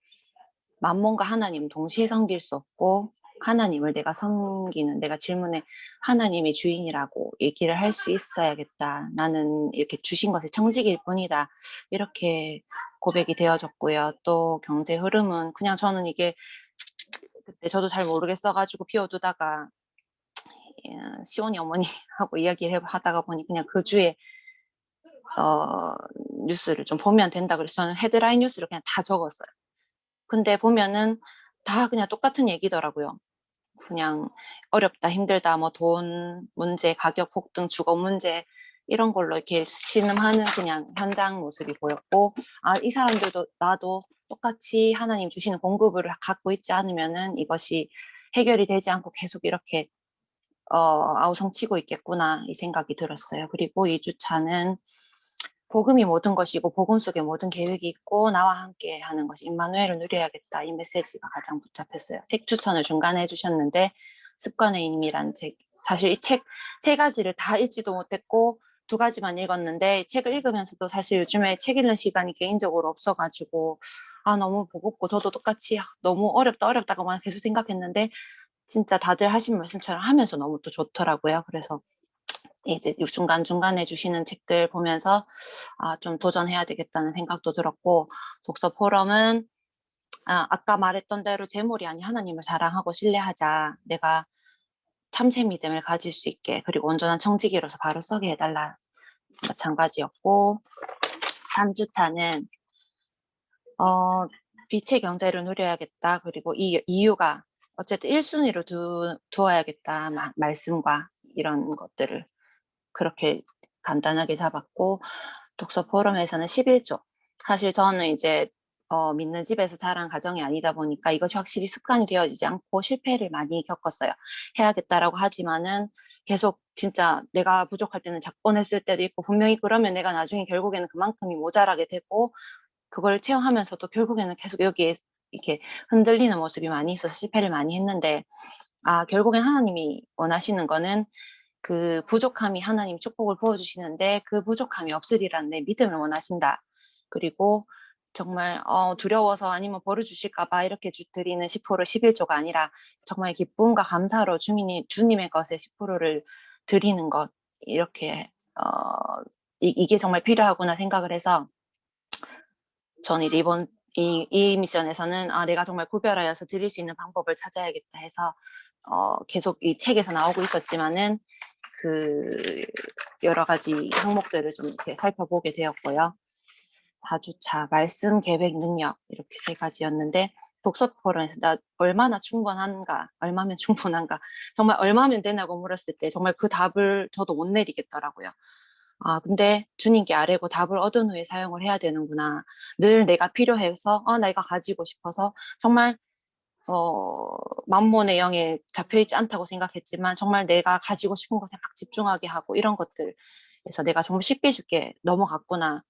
만몬과 하나님 동시에 섬길 수 없고 하나님을 내가 섬기는 내가 질문에 하나님이 주인이라고 얘기를 할 수 있어야겠다. 나는 이렇게 주신 것의 청직일 뿐이다. 이렇게 고백이 되어졌고요. 또 경제 흐름은 그냥 저는 이게 그때 저도 잘 모르겠어가지고 비워두다가 시온이 어머니하고 이야기를 하다가 보니 그냥 그 주에 뉴스를 좀 보면 된다 그래서 저는 헤드라인 뉴스를 그냥 다 적었어요. 근데 보면은 다 그냥 똑같은 얘기더라고요. 그냥 어렵다, 힘들다, 뭐 돈 문제, 가격 폭등, 주거 문제 이런 걸로 이렇게 신음하는 그냥 현장 모습이 보였고, 이 사람들도 나도 똑같이 하나님 주시는 공급을 갖고 있지 않으면은 이것이 해결이 되지 않고 계속 이렇게 아우성치고 있겠구나 이 생각이 들었어요. 그리고 2주차는 복음이 모든 것이고 복음 속에 모든 계획이 있고 나와 함께 하는 것이 임마누엘을 누려야겠다 이 메시지가 가장 붙잡혔어요. 책 추천을 중간에 해주셨는데 습관의 힘이라는 책, 사실 이 책 3가지를 다 읽지도 못했고 2가지만 읽었는데 책을 읽으면서도 사실 요즘에 책 읽는 시간이 개인적으로 없어가지고 너무 버겁고 저도 똑같이 너무 어렵다고만 계속 생각했는데 진짜 다들 하신 말씀처럼 하면서 너무 또 좋더라고요. 그래서 이제 중간중간에 주시는 책들 보면서 좀 도전해야 되겠다는 생각도 들었고, 독서 포럼은 아까 말했던 대로 제몰이 아닌 하나님을 사랑하고 신뢰하자. 내가 참새 믿음을 가질 수 있게, 그리고 온전한 청지기로서 바로 서게 해달라. 마찬가지였고, 3주차는 빛의 경제를 누려야겠다. 그리고 이 이유가 어쨌든 1순위로 두어야겠다. 말씀과 이런 것들을 그렇게 간단하게 잡았고, 독서 포럼에서는 11조. 사실 저는 이제 믿는 집에서 자란 가정이 아니다 보니까 이것이 확실히 습관이 되어지지 않고 실패를 많이 겪었어요. 해야겠다라고 하지만은 계속 진짜 내가 부족할 때는 작권했을 때도 있고 분명히 그러면 내가 나중에 결국에는 그만큼이 모자라게 되고 그걸 체험하면서도 결국에는 계속 여기에 이렇게 흔들리는 모습이 많이 있어서 실패를 많이 했는데 결국엔 하나님이 원하시는 거는 그 부족함이 하나님 축복을 부어주시는데 그 부족함이 없으리라는 내 믿음을 원하신다. 그리고 정말 두려워서 아니면 벌을 주실까 봐 이렇게 드리는 10% 11조가 아니라 정말 기쁨과 감사로 주님의 것에 10%를 드리는 것 이렇게 이게 정말 필요하구나 생각을 해서 저는 이제 이번 이 미션에서는 내가 정말 구별하여서 드릴 수 있는 방법을 찾아야겠다 해서 계속 이 책에서 나오고 있었지만은 그 여러 가지 항목들을 좀 이렇게 살펴보게 되었고요. 4주차, 말씀 계획 능력 이렇게 3가지였는데 독서 포럼에서 나 얼마나 충분한가, 얼마면 충분한가, 정말 얼마면 되냐고 물었을 때 정말 그 답을 저도 못 내리겠더라고요. 아, 근데 주님께 아뢰고 답을 얻은 후에 사용을 해야 되는구나. 늘 내가 필요해서, 내가 가지고 싶어서 정말 만몬의 영에 잡혀있지 않다고 생각했지만 정말 내가 가지고 싶은 것에 막 집중하게 하고 이런 것들에서 내가 정말 쉽게 넘어갔구나.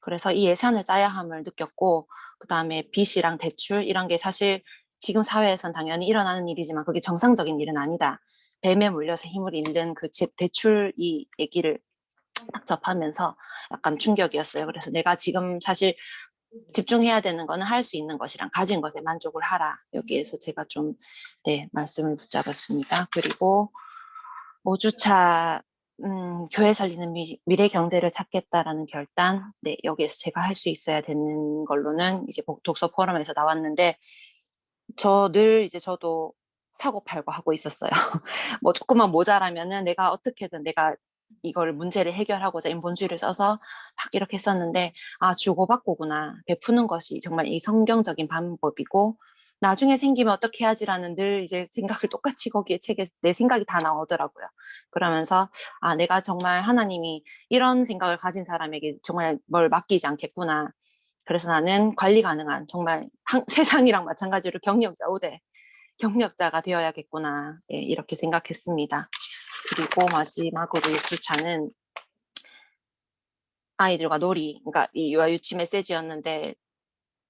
그래서 이 예산을 짜야 함을 느꼈고, 그 다음에 빚이랑 대출 이런 게 사실 지금 사회에선 당연히 일어나는 일이지만 그게 정상적인 일은 아니다. 뱀에 물려서 힘을 잃는 그 대출 이 얘기를 딱 접하면서 약간 충격이었어요. 그래서 내가 지금 사실 집중해야 되는 거는 할 수 있는 것이랑 가진 것에 만족을 하라. 여기에서 제가 좀, 네, 말씀을 붙잡았습니다. 그리고 5주차, 교회 살리는 미래 경제를 찾겠다라는 결단. 네, 여기에서 제가 할 수 있어야 되는 걸로는 이제 독서 포럼에서 나왔는데, 저도 사고 팔고 하고 있었어요. 뭐 조금만 모자라면은 내가 어떻게든 내가 이걸 문제를 해결하고자 인본주의를 써서 막 이렇게 했었는데, 주고받고구나. 베푸는 것이 정말 이 성경적인 방법이고, 나중에 생기면 어떻게 하지라는 늘 이제 생각을 똑같이 거기에 책에 내 생각이 다 나오더라고요. 그러면서, 내가 정말 하나님이 이런 생각을 가진 사람에게 정말 뭘 맡기지 않겠구나. 그래서 나는 관리 가능한 정말 세상이랑 마찬가지로 경력자 5대 경력자가 되어야겠구나. 예, 이렇게 생각했습니다. 그리고 마지막으로 6주차는 아이들과 놀이, 그러니까 이 유아유치 메시지였는데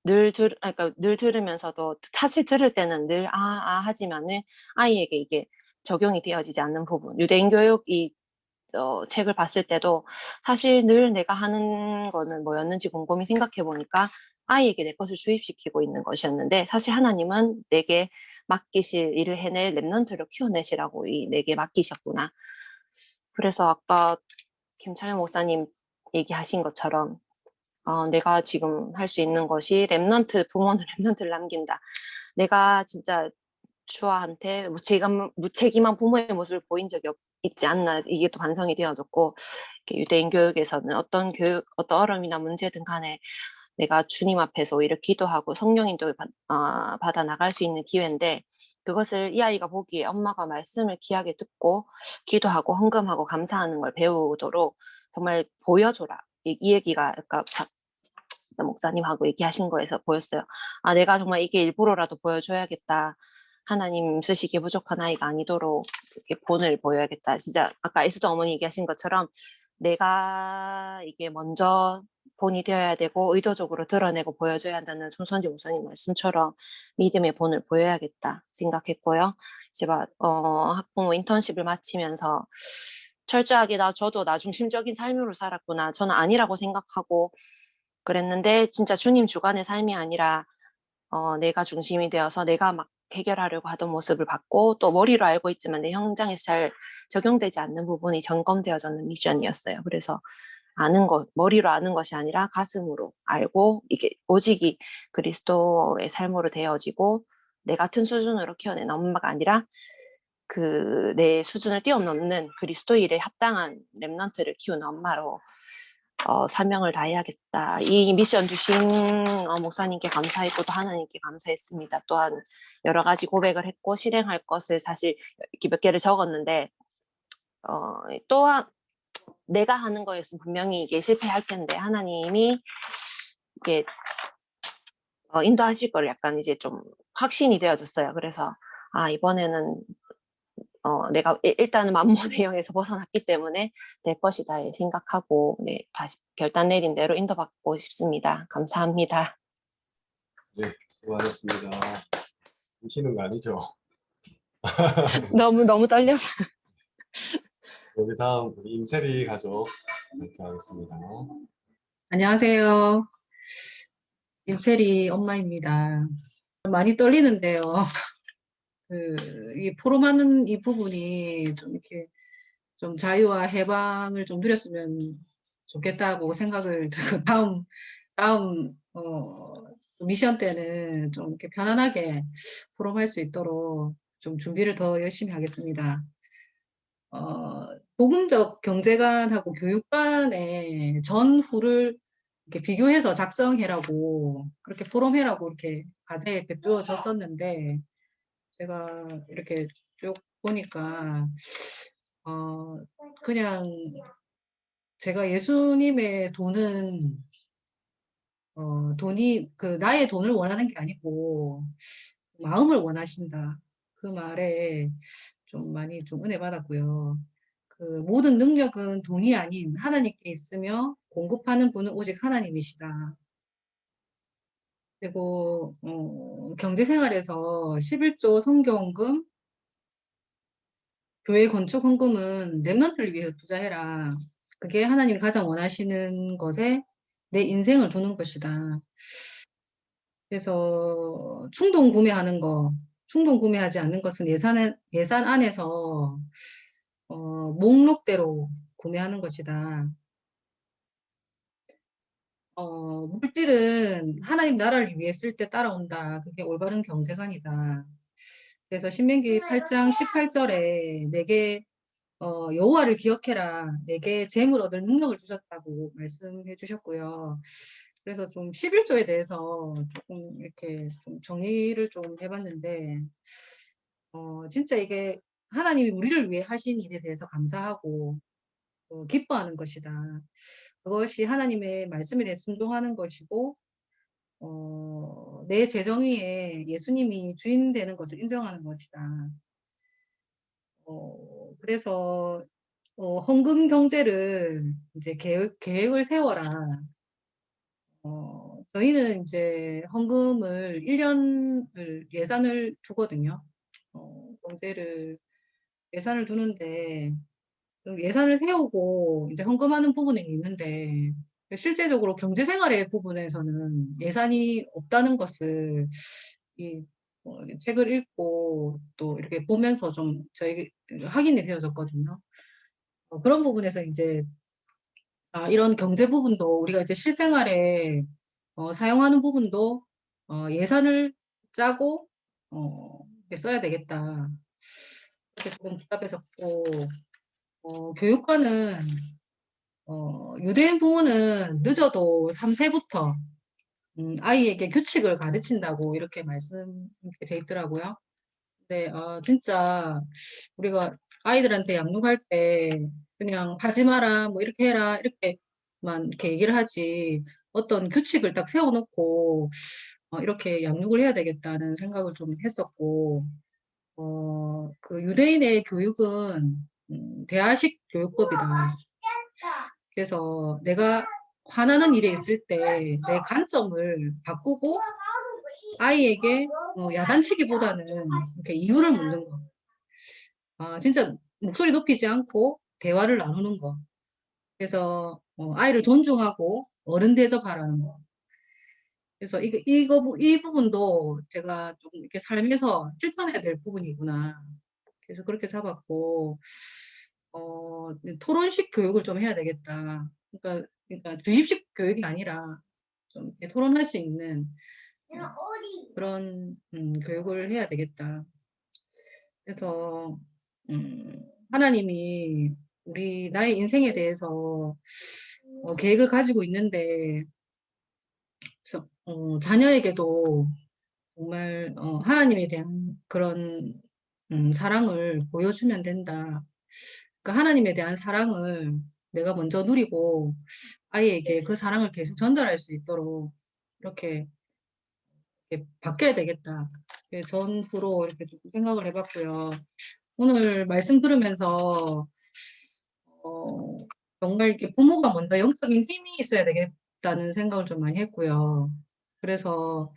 그러니까 늘 들으면서도 사실 들을 때는 늘 하지만은 아이에게 이게 적용이 되어지지 않는 부분. 유대인 교육 책을 봤을 때도 사실 늘 내가 하는 거는 뭐였는지 곰곰이 생각해 보니까 아이에게 내 것을 주입시키고 있는 것이었는데, 사실 하나님은 내게 맡기실 일을 해낼 렘넌트를 키워내시라고 내게 맡기셨구나. 그래서 아까 김창현 목사님 얘기하신 것처럼 내가 지금 할 수 있는 것이 부모는 렘넌트를 남긴다. 내가 진짜 주아한테 무책임한 부모의 모습을 보인 적이 있지 않나, 이게 또 반성이 되어졌고, 유대인 교육에서는 어떤 어려움이나 문제든 간에 내가 주님 앞에서 오히려 기도하고 성령 인도를 받아 나갈 수 있는 기회인데, 그것을 이 아이가 보기에 엄마가 말씀을 귀하게 듣고 기도하고 헌금하고 감사하는 걸 배우도록 정말 보여줘라. 이 얘기가 아까 목사님하고 얘기하신 거에서 보였어요. 내가 정말 이게 일부러라도 보여줘야겠다. 하나님 쓰시기에 부족한 아이가 아니도록 이렇게 본을 보여야겠다. 진짜 아까 에스더 어머니 얘기하신 것처럼 내가 이게 먼저 본이 되어야 되고 의도적으로 드러내고 보여줘야 한다는 손선지 목사님 말씀처럼 믿음의 본을 보여야겠다 생각했고요. 이제 학부모 인턴십을 마치면서 철저하게 저도 나 중심적인 삶으로 살았구나. 저는 아니라고 생각하고 그랬는데, 진짜 주님 주관의 삶이 아니라 내가 중심이 되어서 내가 막 해결하려고 하던 모습을 봤고, 또 머리로 알고 있지만 내 현장에서 잘 적용되지 않는 부분이 점검되어졌는 미션이었어요. 그래서 머리로 아는 것이 아니라 가슴으로 알고, 이게 오직이 그리스도의 삶으로 되어지고, 내 같은 수준으로 키워낸 엄마가 아니라 내 수준을 뛰어넘는 그리스도 일에 합당한 렘넌트를 키우는 엄마로 사명을 다해야겠다. 이 미션 주신 목사님께 감사했고 또 하나님께 감사했습니다. 또한 여러 가지 고백을 했고 실행할 것을 사실 이렇게 몇 개를 적었는데, 또한 내가 하는 거였으면 분명히 이게 실패할 텐데 하나님이 이게 인도하실 거를 약간 이제 좀 확신이 되어졌어요. 그래서 이번에는 내가 일단은 만몬의 영에서 벗어났기 때문에 될 것이다 생각하고, 네, 다시 결단 내린 대로 인도받고 싶습니다. 감사합니다. 네, 수고하셨습니다. 우시는 거 아니죠? 너무 떨려서. 여기 다음 우리 임세리 가족 발표하겠습니다. 안녕하세요. 임세리 엄마입니다. 많이 떨리는데요. 이 포럼하는 이 부분이 좀 이렇게 좀 자유와 해방을 좀 누렸으면 좋겠다고 생각을 들고 다음 미션 때는 좀 이렇게 편안하게 포럼할 수 있도록 좀 준비를 더 열심히 하겠습니다. 복음적 경제관하고 교육관의 전후를 이렇게 비교해서 작성해라고 그렇게 포럼해라고 이렇게 과제에 이렇게 주어졌었는데 제가 이렇게 쭉 보니까 그냥 제가 예수님의 돈은 돈이 그 나의 돈을 원하는 게 아니고 마음을 원하신다. 그 말에 좀 많이 좀 은혜 받았고요. 그 모든 능력은 돈이 아닌 하나님께 있으며 공급하는 분은 오직 하나님이시다. 그리고 경제생활에서 11조 성교헌금, 교회 건축 헌금은 렘넌트를 위해서 투자해라. 그게 하나님이 가장 원하시는 것에 내 인생을 두는 것이다. 그래서 충동 구매하는 거, 충동 구매하지 않는 것은 예산 안에서 목록대로 구매하는 것이다. 물질은 하나님 나라를 위해 쓸 때 따라온다. 그게 올바른 경제관이다. 그래서 신명기 8장 18절에 내게 여호와를 기억해라. 내게 재물 얻을 능력을 주셨다고 말씀해 주셨고요. 그래서 좀 11조에 대해서 조금 이렇게 좀 정리를 좀 해봤는데 진짜 이게 하나님이 우리를 위해 하신 일에 대해서 감사하고 기뻐하는 것이다. 그것이 하나님의 말씀에 대해 순종하는 것이고 내 재정 위에 예수님이 주인 되는 것을 인정하는 것이다. 그래서 헌금 경제를 이제 계획을 세워라. 저희는 이제 헌금을 1년을 예산을 두거든요. 예산을 두는데 예산을 세우고 이제 헌금하는 부분이 있는데 실제적으로 경제생활의 부분에서는 예산이 없다는 것을 이 책을 읽고 또 이렇게 보면서 좀 저에게 확인이 되어졌거든요. 그런 부분에서 이제 이런 경제 부분도 우리가 이제 실생활에 사용하는 부분도 예산을 짜고 이렇게 써야 되겠다. 이렇게 조금 복잡해졌고 교육과는 유대인 부모는 늦어도 3세부터 아이에게 규칙을 가르친다고 이렇게 돼 있더라고요. 근데 진짜 우리가 아이들한테 양육할 때 그냥 하지 마라, 뭐 이렇게 해라, 이렇게만 이렇게 얘기를 하지 어떤 규칙을 딱 세워놓고 이렇게 양육을 해야 되겠다는 생각을 좀 했었고 그 유대인의 교육은 대하식 교육법이다. 그래서 내가 화나는 일에 있을 때 내 관점을 바꾸고 아이에게 야단치기보다는 이렇게 이유를 묻는 거. 진짜 목소리 높이지 않고 대화를 나누는 거. 그래서 아이를 존중하고 어른 대접하라는 거. 그래서 이 부분도 제가 좀 이렇게 삶에서 실천해야 될 부분이구나. 그래서 그렇게 잡았고, 토론식 교육을 좀 해야 되겠다. 그러니까 주입식 교육이 아니라 좀 이렇게 토론할 수 있는 그런 교육을 해야 되겠다. 그래서 하나님이 나의 인생에 대해서 계획을 가지고 있는데 자녀에게도 정말 하나님에 대한 그런 사랑을 보여주면 된다. 그러니까 하나님에 대한 사랑을 내가 먼저 누리고 아이에게 그 사랑을 계속 전달할 수 있도록 이렇게 바뀌어야 되겠다. 전후로 이렇게 좀 생각을 해봤고요. 오늘 말씀 들으면서 정말 이렇게 부모가 먼저 영적인 힘이 있어야 되겠다는 생각을 좀 많이 했고요. 그래서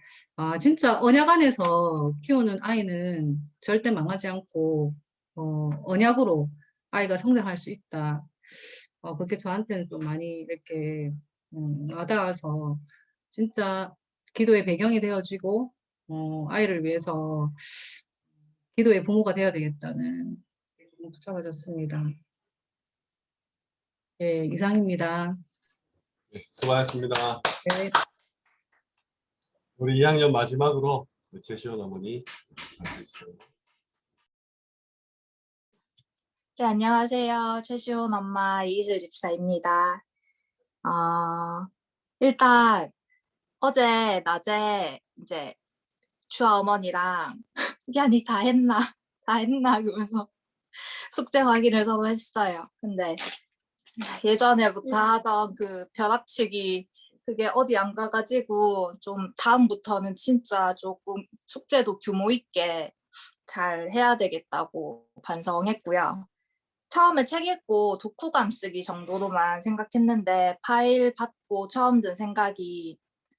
진짜 언약 안에서 키우는 아이는 절대 망하지 않고 언약으로 아이가 성장할 수 있다. 그게 저한테는 좀 많이 이렇게 와닿아서 진짜 기도의 배경이 되어지고 아이를 위해서 기도의 부모가 되어야 되겠다는 좀 붙잡아졌습니다. 예, 이상입니다. 네, 수고하셨습니다. 네. 우리 2학년 마지막으로 최시원 어머니 말씀해 주세요. 네, 안녕하세요. 최시원 엄마 이희슬 집사입니다. 일단 어제 낮에 이제 주아 어머니랑 미안이 다 했나 다 했나 그러면서 숙제 확인을 서로 했어요. 근데 예전에부터 하던 그 벼락치기 그게 어디 안 가가지고 좀 다음부터는 진짜 조금 숙제도 규모 있게 잘 해야 되겠다고 반성했고요. 처음에 책 읽고 독후감 쓰기 정도로만 생각했는데 파일 받고 처음 든 생각이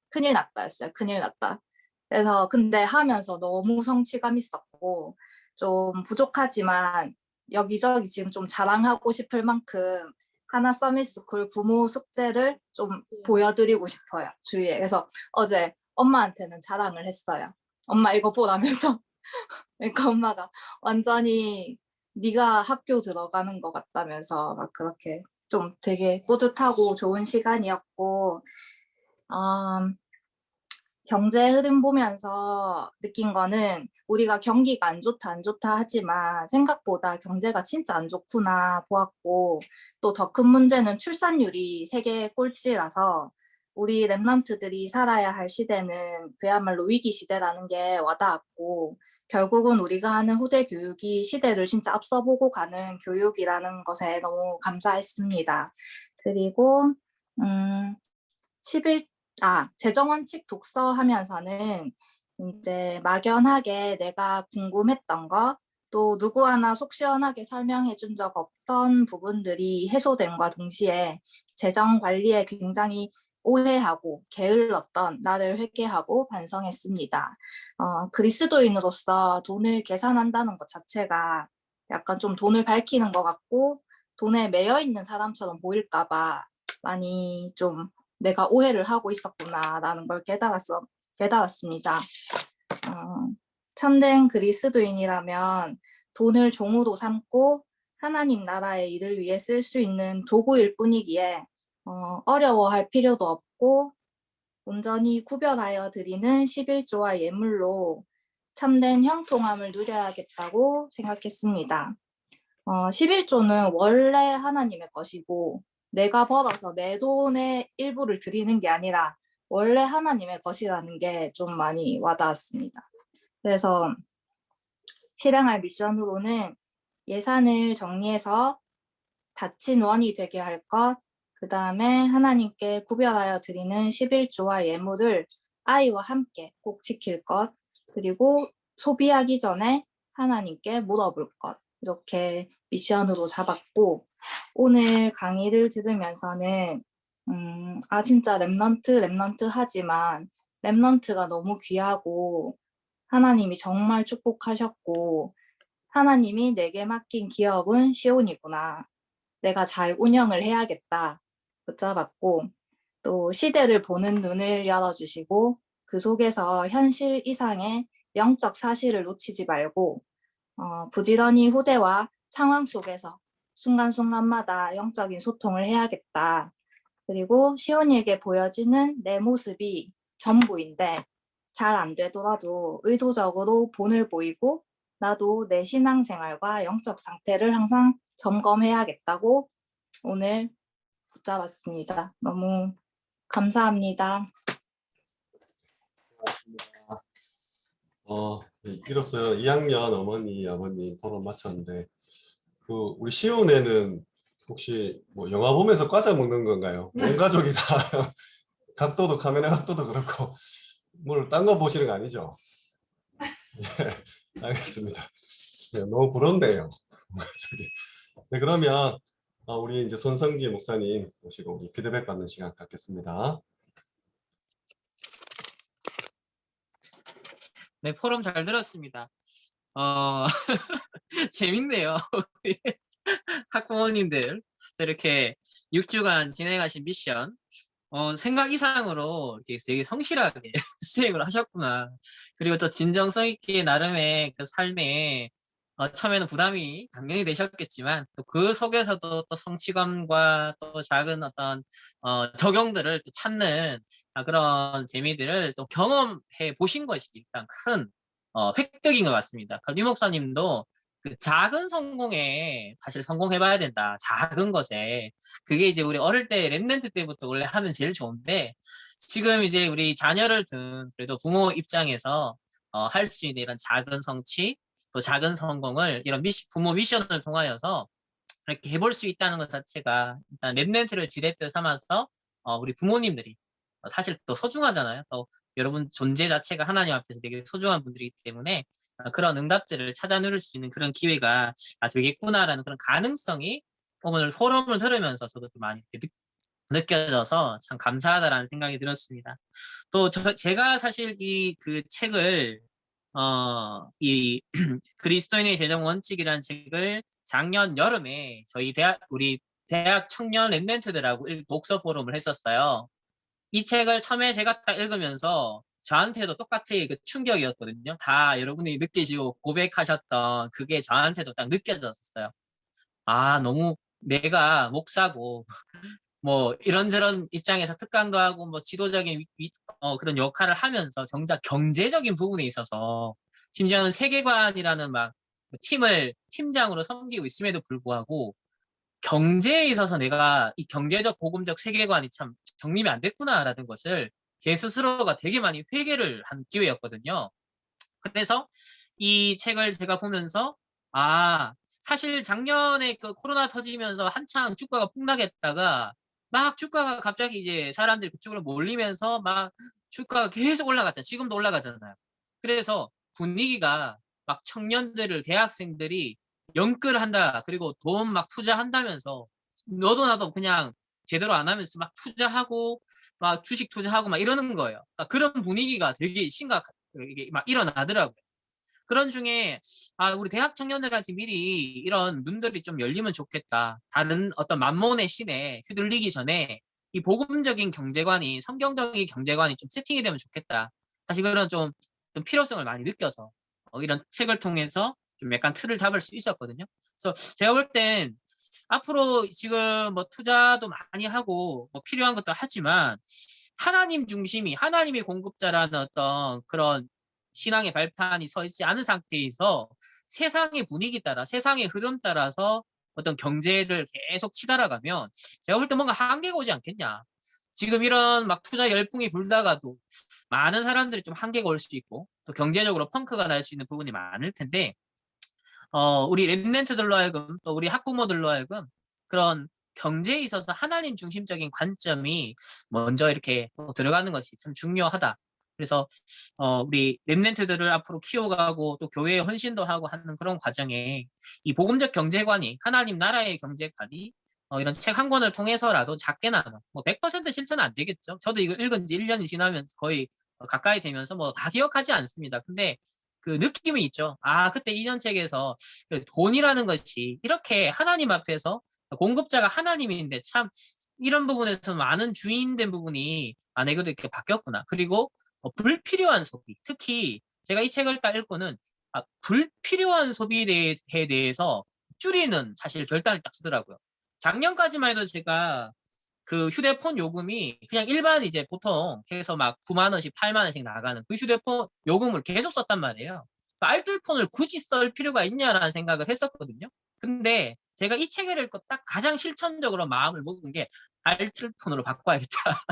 큰일 났다였어요. 큰일 났다. 그래서 근데 하면서 너무 성취감 있었고 좀 부족하지만 여기저기 지금 좀 자랑하고 싶을 만큼 하나 서밋스쿨 부모 숙제를 좀 보여드리고 싶어요. 주위에. 그래서 어제 엄마한테는 자랑을 했어요. 엄마 이거 보라면서. 그러니까 엄마가 완전히 네가 학교 들어가는 것 같다면서 막 그렇게 좀 되게 뿌듯하고 좋은 시간이었고 경제 흐름 보면서 느낀 거는 우리가 경기가 안 좋다 하지만 생각보다 경제가 진짜 안 좋구나 보았고 또 더 큰 문제는 출산율이 세계 꼴찌라서 우리 랩런트들이 살아야 할 시대는 그야말로 위기 시대라는 게 와닿았고 결국은 우리가 하는 후대 교육이 시대를 진짜 앞서보고 가는 교육이라는 것에 너무 감사했습니다. 그리고 11 재정원칙 독서하면서는 이제 막연하게 내가 궁금했던 거, 또 누구 하나 속 시원하게 설명해 준 적 없던 부분들이 해소됨과 동시에 재정 관리에 굉장히 오해하고 게을렀던 나를 회개하고 반성했습니다. 그리스도인으로서 돈을 계산한다는 것 자체가 약간 좀 돈을 밝히는 것 같고 돈에 매여 있는 사람처럼 보일까 봐 많이 좀 내가 오해를 하고 있었구나라는 걸 깨달았습니다. 참된 그리스도인이라면 돈을 종으로 삼고 하나님 나라의 일을 위해 쓸 수 있는 도구일 뿐이기에 어려워할 필요도 없고 온전히 구별하여 드리는 11조와 예물로 참된 형통함을 누려야겠다고 생각했습니다. 11조는 원래 하나님의 것이고 내가 벌어서 내 돈의 일부를 드리는 게 아니라 원래 하나님의 것이라는 게 좀 많이 와닿았습니다. 그래서 실행할 미션으로는 예산을 정리해서 닫힌 원이 되게 할 것, 그 다음에 하나님께 구별하여 드리는 11조와 예물을 아이와 함께 꼭 지킬 것, 그리고 소비하기 전에 하나님께 물어볼 것, 이렇게 미션으로 잡았고 오늘 강의를 들으면서는 진짜 랩넌트 하지만 랩넌트가 너무 귀하고 하나님이 정말 축복하셨고 하나님이 내게 맡긴 기업은 시온이구나. 내가 잘 운영을 해야겠다. 붙잡았고 또 시대를 보는 눈을 열어주시고 그 속에서 현실 이상의 영적 사실을 놓치지 말고 부지런히 후대와 상황 속에서 순간순간마다 영적인 소통을 해야겠다. 그리고 시온이에게 보여지는 내 모습이 전부인데 잘 안 되더라도 의도적으로 본을 보이고 나도 내 신앙생활과 영적 상태를 항상 점검해야겠다고 오늘 붙잡았습니다. 너무 감사합니다. 고맙습니다. 이로써 2학년 어머니, 아버님 토론 마쳤는데, 우리 시온에는 혹시 뭐 영화 보면서 과자 먹는 건가요? 온 가족이 다 각도도 카메라 각도도 그렇고 뭘 딴 거 보시는 거 아니죠? 네, 알겠습니다. 네, 너무 부럽네요. 네, 그러면 우리 이제 손성기 목사님 모시고 우리 피드백 받는 시간 갖겠습니다. 네, 포럼 잘 들었습니다. 재밌네요. 학부모님들 이렇게 6주간 진행하신 미션 생각 이상으로 이렇게 되게 성실하게 수행을 하셨구나. 그리고 또 진정성 있게 나름의 그 삶에 처음에는 부담이 당연히 되셨겠지만 또 그 속에서도 또 성취감과 또 작은 어떤 적용들을 또 찾는 그런 재미들을 또 경험해 보신 것이 일단 큰 획득인 것 같습니다. 리 목사님도 그 작은 성공에 사실 성공해봐야 된다. 작은 것에. 그게 이제 우리 어릴 때 랩런트 때부터 원래 하면 제일 좋은데 지금 이제 우리 자녀를 둔 그래도 부모 입장에서 할 수 있는 이런 작은 성취 또 작은 성공을 이런 부모 미션을 통하여서 그렇게 해볼 수 있다는 것 자체가 일단 랩런트를 지렛대 삼아서 우리 부모님들이 사실 또 소중하잖아요. 또 여러분 존재 자체가 하나님 앞에서 되게 소중한 분들이기 때문에 그런 응답들을 찾아 누릴 수 있는 그런 기회가 되겠구나라는 그런 가능성이 오늘 포럼을 들으면서 저도 좀 많이 이렇게 느껴져서 참 감사하다라는 생각이 들었습니다. 또 제가 사실 그 책을 이 그리스도인의 재정 원칙이라는 책을 작년 여름에 우리 대학 청년 랩런트들하고 독서 포럼을 했었어요. 이 책을 처음에 제가 딱 읽으면서 저한테도 똑같이 그 충격이었거든요. 다 여러분이 느끼시고 고백하셨던 그게 저한테도 딱 느껴졌었어요. 아, 너무 내가 목사고 뭐 이런저런 입장에서 특강도 하고 뭐 지도적인 그런 역할을 하면서 정작 경제적인 부분에 있어서 심지어는 세계관이라는 막 팀장으로 섬기고 있음에도 불구하고 경제에 있어서 내가 이 경제적 복음적 세계관이 참 정립이 안 됐구나라는 것을 제 스스로가 되게 많이 회개를 한 기회였거든요. 그래서 이 책을 제가 보면서 사실 작년에 그 코로나 터지면서 한창 주가가 폭락했다가 막 주가가 갑자기 이제 사람들이 그쪽으로 몰리면서 막 주가가 계속 올라갔다. 지금도 올라가잖아요. 그래서 분위기가 막 청년들을 대학생들이 연끌한다. 그리고 돈 막 투자한다면서 너도 나도 그냥 제대로 안 하면서 막 투자하고 막 주식 투자하고 막 이러는 거예요. 그러니까 그런 분위기가 되게 이게 막 일어나더라고요. 그런 중에 우리 대학 청년들한테 미리 이런 눈들이 좀 열리면 좋겠다. 다른 어떤 만몬의 신에 휘둘리기 전에 이 복음적인 경제관이 성경적인 경제관이 좀 세팅이 되면 좋겠다. 사실 그런 좀 필요성을 많이 느껴서 이런 책을 통해서 좀 약간 틀을 잡을 수 있었거든요. 그래서 제가 볼 땐 앞으로 지금 뭐 투자도 많이 하고 뭐 필요한 것도 하지만 하나님 중심이 하나님이 공급자라는 어떤 그런 신앙의 발판이 서 있지 않은 상태에서 세상의 분위기 따라 세상의 흐름 따라서 어떤 경제를 계속 치달아가면 제가 볼 때 뭔가 한계가 오지 않겠냐. 지금 이런 막 투자 열풍이 불다가도 많은 사람들이 좀 한계가 올 수 있고 또 경제적으로 펑크가 날 수 있는 부분이 많을 텐데 우리 랩런트들로 하여금 또 우리 학부모들로 하여금 그런 경제에 있어서 하나님 중심적인 관점이 먼저 이렇게 들어가는 것이 참 중요하다. 그래서 우리 랩런트들을 앞으로 키워가고 또 교회에 헌신도 하고 하는 그런 과정에 이 복음적 경제관이 하나님 나라의 경제관이 이런 책 한 권을 통해서라도 작게나마 뭐 100% 실천은 안 되겠죠. 저도 이거 읽은 지 1년이 지나면 거의 가까이 되면서 뭐 다 기억하지 않습니다. 근데 그 느낌이 있죠. 그때 2년 책에서 돈이라는 것이 이렇게 하나님 앞에서 공급자가 하나님인데 참 이런 부분에서 많은 주인된 부분이 내게도 이렇게 바뀌었구나. 그리고 불필요한 소비, 특히 제가 이 책을 딱 읽고는 불필요한 소비에 대해서 줄이는 사실 결단을 딱 쓰더라고요. 작년까지만 해도 제가 그 휴대폰 요금이 그냥 일반 이제 보통 해서 막 9만 원씩 8만 원씩 나가는 그 휴대폰 요금을 계속 썼단 말이에요. 알뜰폰을 굳이 쓸 필요가 있냐라는 생각을 했었거든요. 근데 제가 이 책을 읽고 딱 가장 실천적으로 마음을 먹은 게 알뜰폰으로 바꿔야겠다.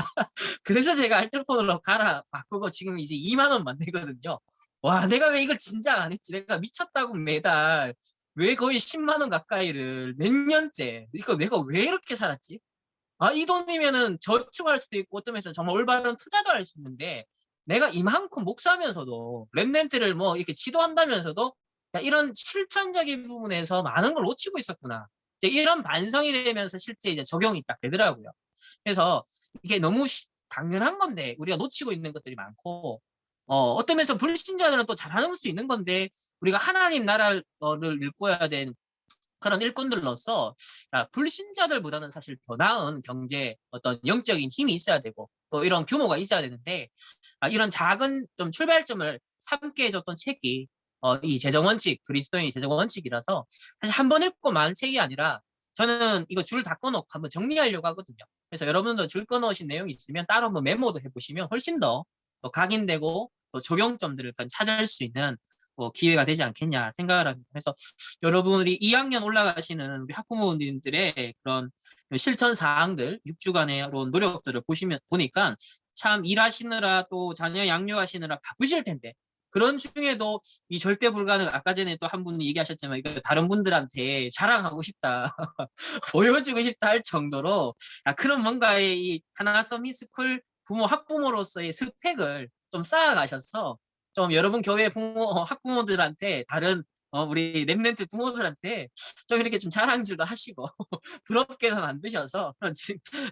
그래서 제가 알뜰폰으로 바꾸고 지금 이제 2만 원만 내거든요. 와, 내가 왜 이걸 진작 안 했지? 내가 미쳤다고 매달 왜 거의 10만 원 가까이를 몇 년째 이거 내가 왜 이렇게 살았지? 이 돈이면은 저축할 수도 있고 어떤 면에서 정말 올바른 투자도 할 수 있는데 내가 이만큼 목사면서도 랩런트를 뭐 이렇게 지도한다면서도 이런 실천적인 부분에서 많은 걸 놓치고 있었구나. 이제 이런 반성이 되면서 실제 이제 적용이 딱 되더라고요. 그래서 이게 너무 당연한 건데 우리가 놓치고 있는 것들이 많고 어떤 면에서 불신자들은 또 잘하는 수 있는 건데 우리가 하나님 나라를 일궈야 되는 그런 일꾼들로서 불신자들보다는 사실 더 나은 경제 어떤 영적인 힘이 있어야 되고 또 이런 규모가 있어야 되는데 이런 작은 좀 출발점을 삼게 해줬던 책이 이 재정원칙 그리스도인의 재정원칙이라서 사실 한 번 읽고 마는 책이 아니라 저는 이거 줄 다 꺼놓고 한번 정리하려고 하거든요. 그래서 여러분도 줄 꺼놓으신 내용이 있으면 따로 한번 메모도 해보시면 훨씬 더 각인되고 또 적용점들을 약간 찾을 수 있는 기회가 되지 않겠냐 생각을 합니다. 그래서 여러분이 2학년 올라가시는 우리 학부모님들의 그런 실천 사항들, 6주간의 그런 노력들을 보니까 참 일하시느라 또 자녀 양육하시느라 바쁘실 텐데 그런 중에도 이 절대 불가능 아까 전에 또 한 분이 얘기하셨지만 이거 다른 분들한테 자랑하고 싶다 보여주고 싶다 할 정도로 그런 뭔가의 이 하나 서밋스쿨 부모 학부모로서의 스펙을 좀 쌓아가셔서 좀 여러분 교회 학부모들한테 다른 우리 랩런트 부모들한테 좀 이렇게 좀 자랑질도 하시고 부럽게도 만드셔서 그런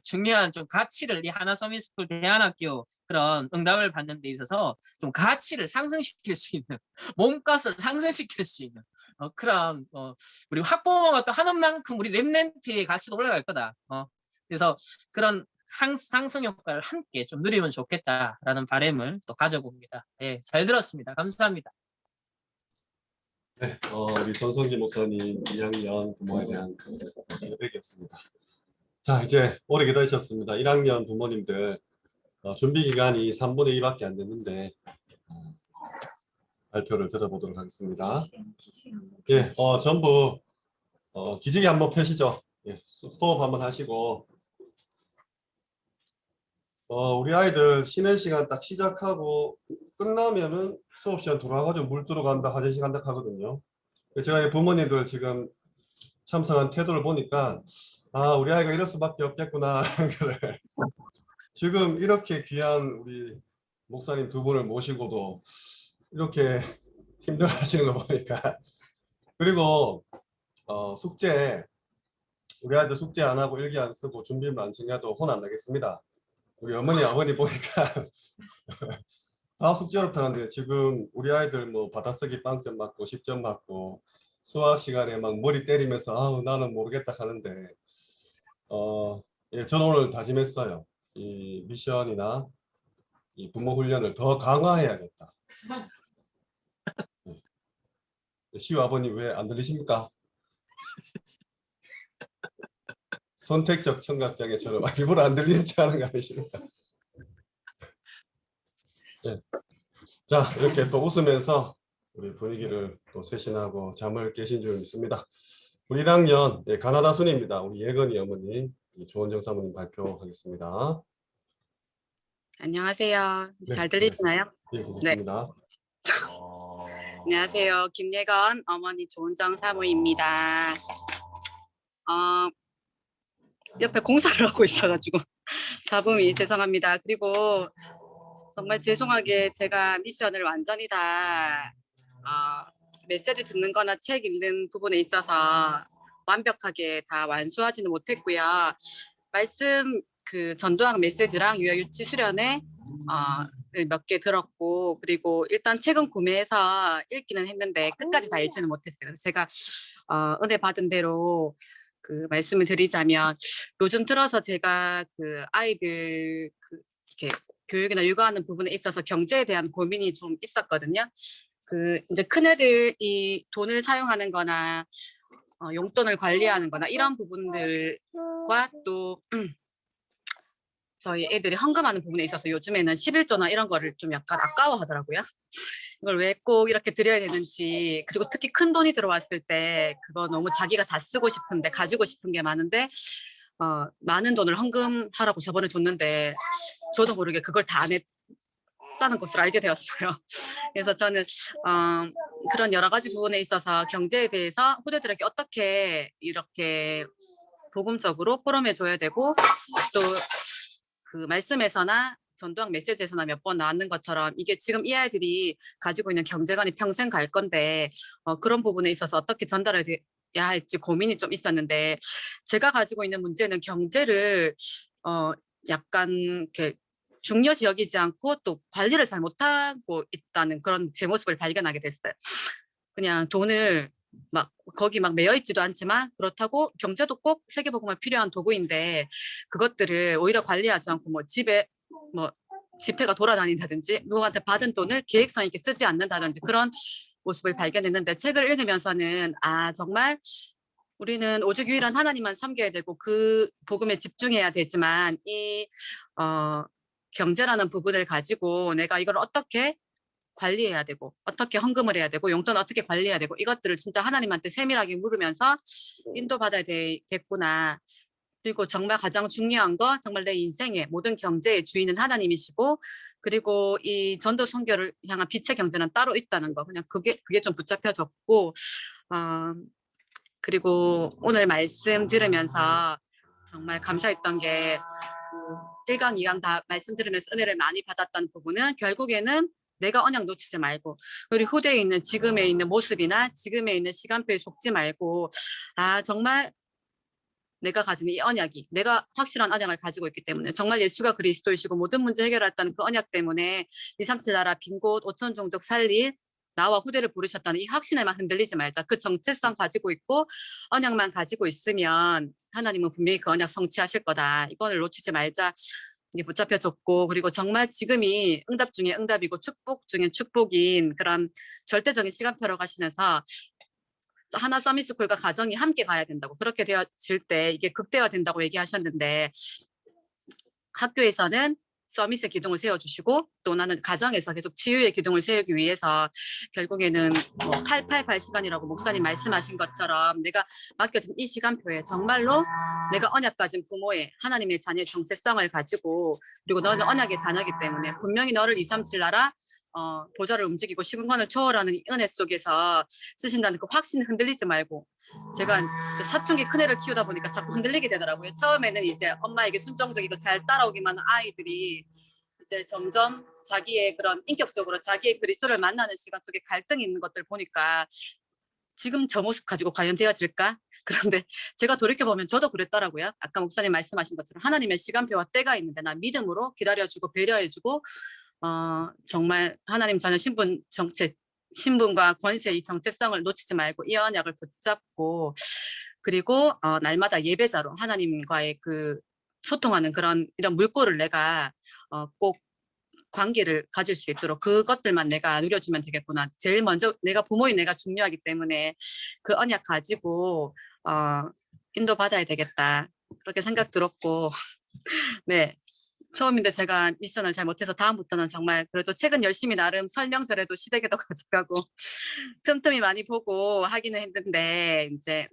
중요한 좀 가치를 이 하나 서밋스쿨 대안학교 그런 응답을 받는 데 있어서 좀 가치를 상승시킬 수 있는 몸값을 상승시킬 수 있는 그런 우리 학부모가 또 하는 만큼 우리 랩런트의 가치도 올라갈 거다. 그래서 그런 상승 효과를 함께 좀 누리면 좋겠다라는 바람을 또 가져봅니다. 예, 잘 들었습니다. 감사합니다. 네, 우리 전성기 목사님 2학년 부모에 대한 피드백이었습니다. 자, 이제 오래 기다리셨습니다. 1학년 부모님들 준비 기간이 3분의 2밖에 안 됐는데 발표를 들어보도록 하겠습니다. 예, 전부 기지개 한번 펴시죠. 예, 호흡 한번 하시고 우리 아이들 쉬는 시간 딱 시작하고 끝나면은 수업 시간 돌아가지고 물 들어간다, 화장실 간다 하거든요. 제가 이 부모님들 지금 참석한 태도를 보니까 우리 아이가 이럴 수밖에 없겠구나 하는 거를 지금 이렇게 귀한 우리 목사님 두 분을 모시고도 이렇게 힘들어 하시는 거 보니까 그리고 숙제 우리 아이들 숙제 안 하고 일기 안 쓰고 준비물 안 챙겨도 혼 안 나겠습니다. 우리 어머니 아버니 보니까 다 숙제로 타는데 지금 우리 아이들 뭐 받아쓰기 빵점 맞고 10점 맞고 수학 시간에 막 머리 때리면서 나는 모르겠다 하는데 예, 저는 오늘 다짐했어요. 이 미션이나 이 부모 훈련을 더 강화해야겠다. 시우 아버님 왜 안 들리십니까? 선택적 청각장애처럼 일부러 안 들리는 척 하는 거 아니십니까? 네. 자, 이렇게 또 웃으면서 우리 분위기를 또 쇄신하고 잠을 깨신 줄 믿습니다. 우리 1학년 가나다 순입니다. 우리 예건이 어머니 조원정 사모님 발표하겠습니다. 안녕하세요. 네, 잘 들리시나요? 예, 괜찮습니다. 안녕하세요. 김예건 어머니 조은정 사모입니다. 옆에 공사를 하고 있어가지고 잡음이 죄송합니다. 그리고 정말 죄송하게 제가 미션을 완전히 다 메시지 듣는 거나 책 읽는 부분에 있어서 완벽하게 다 완수하지는 못했고요. 말씀 그 전도학 메시지랑 유아유치 수련회 몇 개 들었고 그리고 일단 책은 구매해서 읽기는 했는데 끝까지 다 읽지는 못했어요. 제가 은혜 받은 대로 그 말씀을 드리자면 요즘 들어서 제가 그 아이들 그 이렇게 교육이나 육아하는 부분에 있어서 경제에 대한 고민이 좀 있었거든요. 그 이제 큰 애들이 돈을 사용하는 거나 용돈을 관리하는 거나 이런 부분들과 또 저희 애들이 헌금하는 부분에 있어서 요즘에는 11조나 이런 거를 좀 약간 아까워하더라고요. 이걸 왜 꼭 이렇게 드려야 되는지 그리고 특히 큰 돈이 들어왔을 때 그거 너무 자기가 다 쓰고 싶은데 가지고 싶은 게 많은데 많은 돈을 헌금하라고 저번에 줬는데 저도 모르게 그걸 다 안 했다는 것을 알게 되었어요. 그래서 저는 그런 여러 가지 부분에 있어서 경제에 대해서 후대들에게 어떻게 이렇게 복음적으로 포럼해 줘야 되고 또 그 말씀에서나 전도학 메시지에서나 몇 번 나왔는 것처럼 이게 지금 이 아이들이 가지고 있는 경제관이 평생 갈 건데 그런 부분에 있어서 어떻게 전달해야 할지 고민이 좀 있었는데 제가 가지고 있는 문제는 경제를 약간 이렇게 중요시 여기지 않고 또 관리를 잘 못하고 있다는 그런 제 모습을 발견하게 됐어요. 그냥 돈을 막 거기 막 매여 있지도 않지만 그렇다고 경제도 꼭 세계복음화 필요한 도구인데 그것들을 오히려 관리하지 않고 뭐 집에 뭐 지폐가 돌아다닌다든지 누구한테 받은 돈을 계획성 있게 쓰지 않는다든지 그런 모습을 발견했는데 책을 읽으면서는 정말 우리는 오직 유일한 하나님만 섬겨야 되고 그 복음에 집중해야 되지만 이 경제라는 부분을 가지고 내가 이걸 어떻게 관리해야 되고 어떻게 헌금을 해야 되고 용돈을 어떻게 관리해야 되고 이것들을 진짜 하나님한테 세밀하게 물으면서 인도받아야 되겠구나. 그리고 정말 가장 중요한 거 정말 내 인생의 모든 경제의 주인은 하나님이시고 그리고 이 전도 선교를 향한 빛의 경제는 따로 있다는 거 그냥 그게 좀 붙잡혀졌고 그리고 오늘 말씀 들으면서 정말 감사했던 게 1강, 2강 다 말씀 들으면서 은혜를 많이 받았던 부분은 결국에는 내가 언약 놓치지 말고 우리 후대에 있는 지금에 있는 모습이나 지금에 있는 시간표에 속지 말고 정말 내가 가진 이 언약이 내가 확실한 언약을 가지고 있기 때문에 정말 예수가 그리스도이시고 모든 문제 해결했다는 그 언약 때문에 237 나라 빈 곳 5천 종족 살릴 나와 후대를 부르셨다는 이 확신에만 흔들리지 말자. 그 정체성 가지고 있고 언약만 가지고 있으면 하나님은 분명히 그 언약 성취하실 거다. 이거를 놓치지 말자. 이게 붙잡혀졌고 그리고 정말 지금이 응답 중에 응답이고 축복 중에 축복인 그런 절대적인 시간표로 가시면서 하나 서밋스쿨과 가정이 함께 가야 된다고 그렇게 되어질 때 이게 극대화된다고 얘기하셨는데 학교에서는 서밋의 기둥을 세워주시고 또 나는 가정에서 계속 치유의 기둥을 세우기 위해서 결국에는 888 시간이라고 목사님 말씀하신 것처럼 내가 맡겨진 이 시간표에 정말로 내가 언약 가진 부모의 하나님의 자녀의 정체성을 가지고 그리고 너는 언약의 자녀이기 때문에 분명히 너를 237 나라 보좌를 움직이고 시공간을 초월하는 이 은혜 속에서 쓰신다는 그 확신 흔들리지 말고 제가 사춘기 큰애를 키우다 보니까 자꾸 흔들리게 되더라고요. 처음에는 이제 엄마에게 순종적이고 잘 따라오기만 한 아이들이 이제 점점 자기의 그런 인격적으로 자기의 그리스도를 만나는 시간 속에 갈등이 있는 것들 보니까 지금 저 모습 가지고 과연 되어질까? 그런데 제가 돌이켜보면 저도 그랬더라고요. 아까 목사님 말씀하신 것처럼 하나님의 시간표와 때가 있는데 나 믿음으로 기다려주고 배려해주고 정말 하나님 자녀 신분과 권세 이 정체성을 놓치지 말고 이 언약을 붙잡고 그리고 날마다 예배자로 하나님과의 그 소통하는 이런 물꼬를 내가 꼭 관계를 가질 수 있도록 그것들만 내가 누려주면 되겠구나. 제일 먼저 내가 부모인 내가 중요하기 때문에 그 언약 가지고 인도받아야 되겠다. 그렇게 생각 들었고 네. 처음인데 제가 미션을 잘 못해서 다음부터는 정말 그래도 책은 열심히 나름 설명서라도 시댁에도 가져가고 틈틈이 많이 보고 하기는 했는데 이제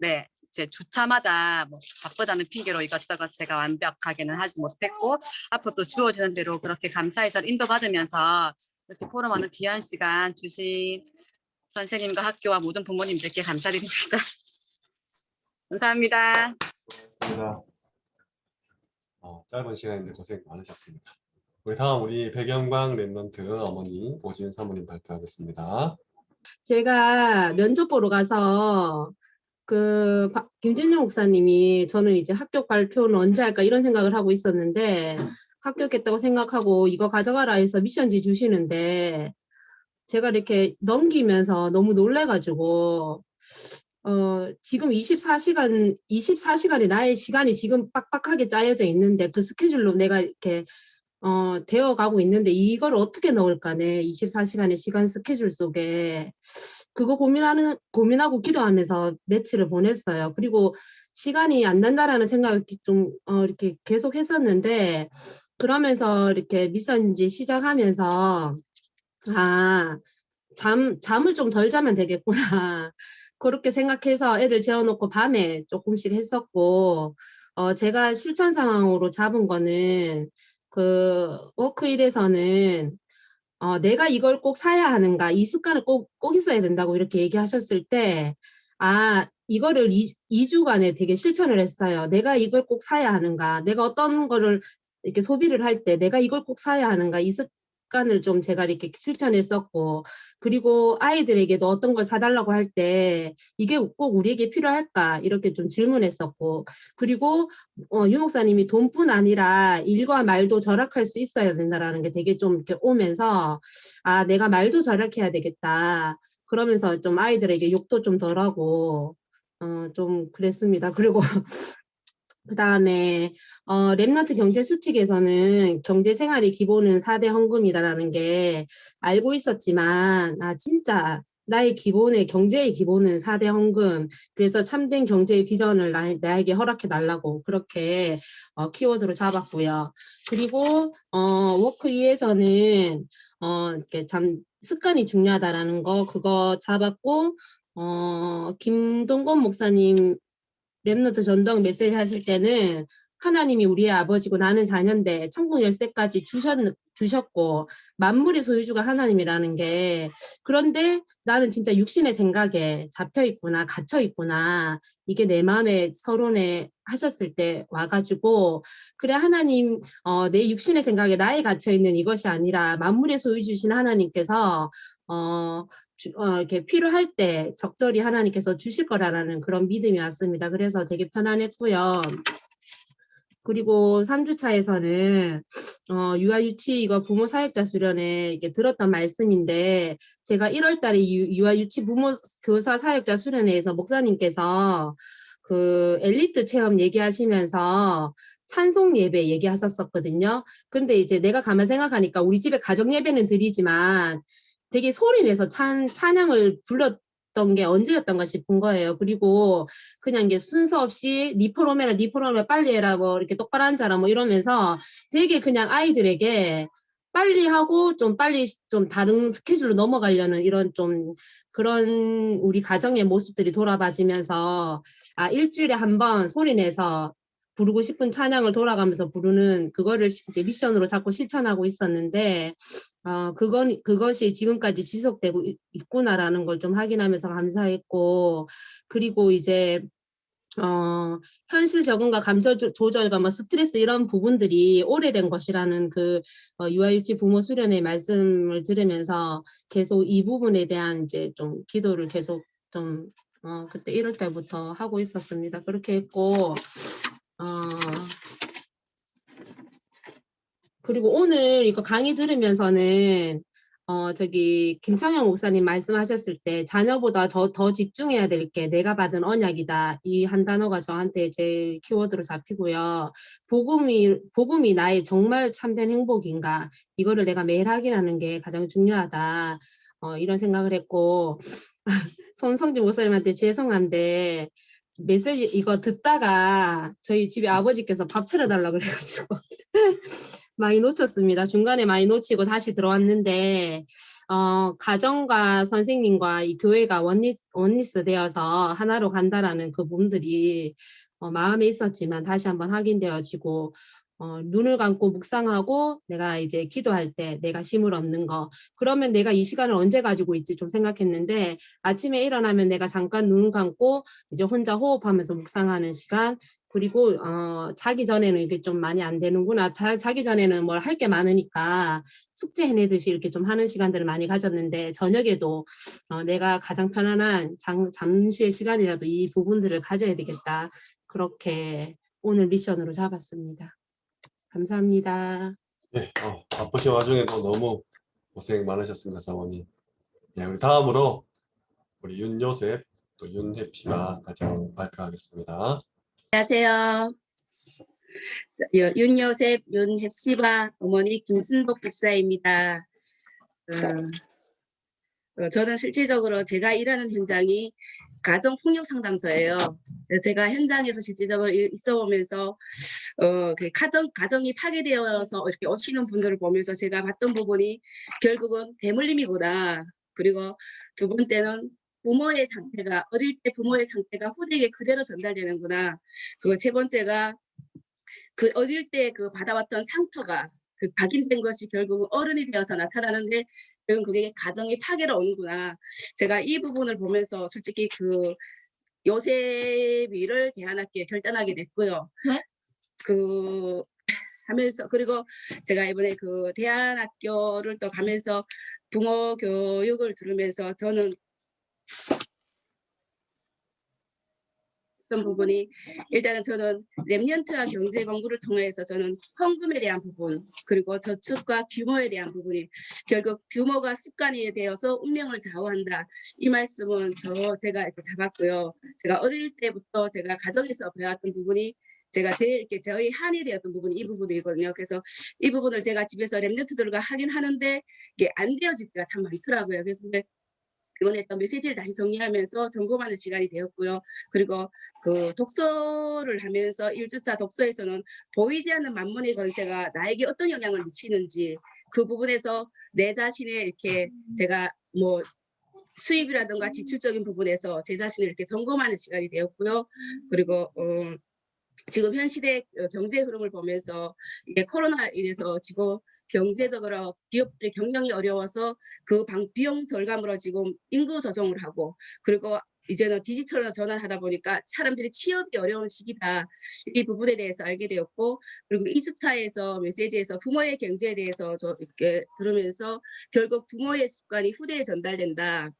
주차마다 뭐 바쁘다는 핑계로 이것저것 제가 완벽하게는 하지 못했고 앞으로 또 주어지는 대로 그렇게 감사해서 인도받으면서 이렇게 포럼하는 귀한 시간 주신 선생님과 학교와 모든 부모님들께 감사드립니다. 감사합니다. 고맙습니다. 짧은 시간인데 고생 많으셨습니다. 우리 백영광 랩런트 어머니 오지은 사모님 발표하겠습니다. 제가 면접 보러 가서 김진영 목사님이 저는 이제 합격 발표는 언제 할까 이런 생각을 하고 있었는데 합격했다고 생각하고 이거 가져가라 해서 미션지 주시는데 제가 이렇게 넘기면서 너무 놀래가지고 지금 24시간이 나의 시간이 지금 빡빡하게 짜여져 있는데 그 스케줄로 내가 이렇게 되어 가고 있는데 이걸 어떻게 넣을까 내 24시간의 시간 스케줄 속에 그거 고민하고 기도하면서 며칠을 보냈어요. 그리고 시간이 안 난다라는 생각을 좀 이렇게 계속 했었는데 그러면서 이렇게 미션지 시작하면서 잠을 좀 덜 자면 되겠구나. 그렇게 생각해서 애들 재워놓고 밤에 조금씩 했었고, 제가 실천 상황으로 잡은 거는 워크힐에서는 내가 이걸 꼭 사야 하는가, 이 습관을 꼭 있어야 된다고 이렇게 얘기하셨을 때, 이거를 2주간에 되게 실천을 했어요. 내가 이걸 꼭 사야 하는가, 내가 어떤 거를 이렇게 소비를 할 때 내가 이걸 꼭 사야 하는가, 이 습관을 좀 제가 이렇게 실천했었고, 그리고 아이들에게도 어떤 걸 사달라고 할 때 이게 꼭 우리에게 필요할까 이렇게 좀 질문했었고, 그리고 유 목사님이 돈뿐 아니라 일과 말도 절약할 수 있어야 된다라는 게 되게 좀 이렇게 오면서 내가 말도 절약해야 되겠다 그러면서 좀 아이들에게 욕도 좀 덜하고 좀 그랬습니다. 그리고 그다음에 랩넌트 경제 수칙에서는 경제 생활의 기본은 4대 헌금이다라는 게 알고 있었지만 진짜 나의 기본의 경제의 기본은 4대 헌금. 그래서 참된 경제의 비전을 나에게 허락해 달라고 그렇게 키워드로 잡았고요. 그리고 워크 2에서는 이렇게 참 습관이 중요하다라는 거 그거 잡았고 김동건 목사님 렘넌트 전도학 메시지 하실 때는 하나님이 우리의 아버지고 나는 자녀인데 천국 열쇠까지 주셨고 만물의 소유주가 하나님이라는 게 그런데 나는 진짜 육신의 생각에 잡혀 있구나 갇혀 있구나 이게 내 마음에 서론에 하셨을 때 와가지고 그래 하나님 내 육신의 생각에 나에 갇혀 있는 이것이 아니라 만물의 소유주신 하나님께서 이렇게 필요할 때 적절히 하나님께서 주실 거라는 그런 믿음이 왔습니다. 그래서 되게 편안했고요. 그리고 3주차에서는 유아유치 이거 부모 사역자 수련회 이게 들었던 말씀인데 제가 1월 달에 유아유치 부모 교사 사역자 수련회에서 목사님께서 그 엘리트 체험 얘기하시면서 찬송 예배 얘기하셨었거든요. 근데 이제 내가 가만 생각하니까 우리 집에 가정 예배는 드리지만 되게 소리 내서 찬양을 불렀던 게 언제였던가 싶은 거예요. 그리고 그냥 이게 순서 없이 니 프로메라 빨리 해라 뭐 이렇게 똑바로 앉아라 뭐 이러면서 되게 그냥 아이들에게 빨리 하고 좀 빨리 좀 다른 스케줄로 넘어가려는 이런 좀 그런 우리 가정의 모습들이 돌아봐지면서 일주일에 한 번 소리 내서 부르고 싶은 찬양을 돌아가면서 부르는 그거를 이제 미션으로 자꾸 실천하고 있었는데 그것이 지금까지 지속되고 있구나라는 걸 좀 확인하면서 감사했고 그리고 이제 현실 적응과 감정 조절과 뭐 스트레스 이런 부분들이 오래된 것이라는 그 유아유치 부모 수련회 말씀을 들으면서 계속 이 부분에 대한 이제 좀 기도를 계속 좀 그때 1월 달부터 하고 있었습니다. 그렇게 했고 그리고 오늘 이거 강의 들으면서는 저기 김창영 목사님 말씀하셨을 때 자녀보다 더 집중해야 될 게 내가 받은 언약이다. 이 한 단어가 저한테 제일 키워드로 잡히고요. 복음이 나의 정말 참된 행복인가. 이거를 내가 매일 확인하는 게 가장 중요하다. 이런 생각을 했고 손성진 목사님한테 죄송한데 메시지 이거 듣다가 저희 집에 아버지께서 밥 차려달라고 그래가지고 많이 놓쳤습니다. 중간에 많이 놓치고 다시 들어왔는데 가정과 선생님과 이 교회가 원리스 되어서 하나로 간다라는 그 부분들이 마음에 있었지만 다시 한번 확인되어지고 눈을 감고 묵상하고 내가 이제 기도할 때 내가 힘을 얻는 거 그러면 내가 이 시간을 언제 가지고 있지 좀 생각했는데 아침에 일어나면 내가 잠깐 눈 감고 이제 혼자 호흡하면서 묵상하는 시간 그리고 자기 전에는 이게 좀 많이 안 되는구나. 자기 전에는 뭘 할 게 많으니까 숙제 해내듯이 이렇게 좀 하는 시간들을 많이 가졌는데 저녁에도 내가 가장 편안한 잠시의 시간이라도 이 부분들을 가져야 되겠다. 그렇게 오늘 미션으로 잡았습니다. 감사합니다. 네, 바쁘신 와중에도 너무 고생 많으셨습니다, 사모님. 네, 우리 다음으로 우리 윤요셉 또 윤혜피가 같이 발표하겠습니다. 안녕하세요. 윤요셉, 윤혜씨와 어머니 김순복 집사입니다. 저는 실질적으로 제가 일하는 현장이 가정폭력상담소예요. 제가 현장에서 실질적으로 있어보면서 그 가정이 파괴되어서 이렇게 오시는 분들을 보면서 제가 봤던 부분이 결국은 대물림이구나. 그리고 두 번째는 부모의 상태가 어릴 때 부모의 상태가 후대에게 그대로 전달되는구나. 그리고 세 번째가 그 어릴 때 그 받아왔던 상처가 그 각인된 것이 결국 어른이 되어서 나타나는데 그게 가정의 파괴로 오는구나. 제가 이 부분을 보면서 솔직히 그 요셉이를 대안학교에 결단하게 됐고요. 네? 그 하면서 그리고 제가 이번에 그 대안학교를 또 가면서 부모 교육을 들으면서 저는 어떤 부분이 일단은 저는 랩런트와 경제 공부를 통해서 저는 헌금에 대한 부분 그리고 저축과 규모에 대한 부분이 결국 규모가 습관이 되어서 운명을 좌우한다. 이 말씀은 제가 이렇게 잡았고요. 제가 어릴 때부터 제가 가정에서 배웠던 부분이 제가 제일 이렇게 저희 한이 되었던 부분이 이 부분이거든요. 그래서 이 부분을 제가 집에서 랩런트들과 하긴 하는데 이게 안 되어질 때가 참 많더라고요. 그래서 이번에 또 메시지를 다시 정리하면서 점검하는 시간이 되었고요. 그리고 그 독서를 하면서 1주차 독서에서는 보이지 않는 만문의 권세가 나에게 어떤 영향을 미치는지 그 부분에서 내 자신의 이렇게 제가 뭐 수입이라든가 지출적인 부분에서 제 자신을 이렇게 점검하는 시간이 되었고요. 그리고 지금 현 시대 경제 흐름을 보면서 이게 코로나 인해서 지금 경제적으로 기업들의 경영이 어려워서 그 비용 절감으로 지금 인구 조정을 하고, 그리고 이제는 디지털로 전환하다 보니까 사람들이 취업이 어려운 시기다. 이 부분에 대해서 알게 되었고, 그리고 2주차에서 메시지에서 부모의 경제에 대해서 이렇게 들으면서 결국 부모의 습관이 후대에 전달된다.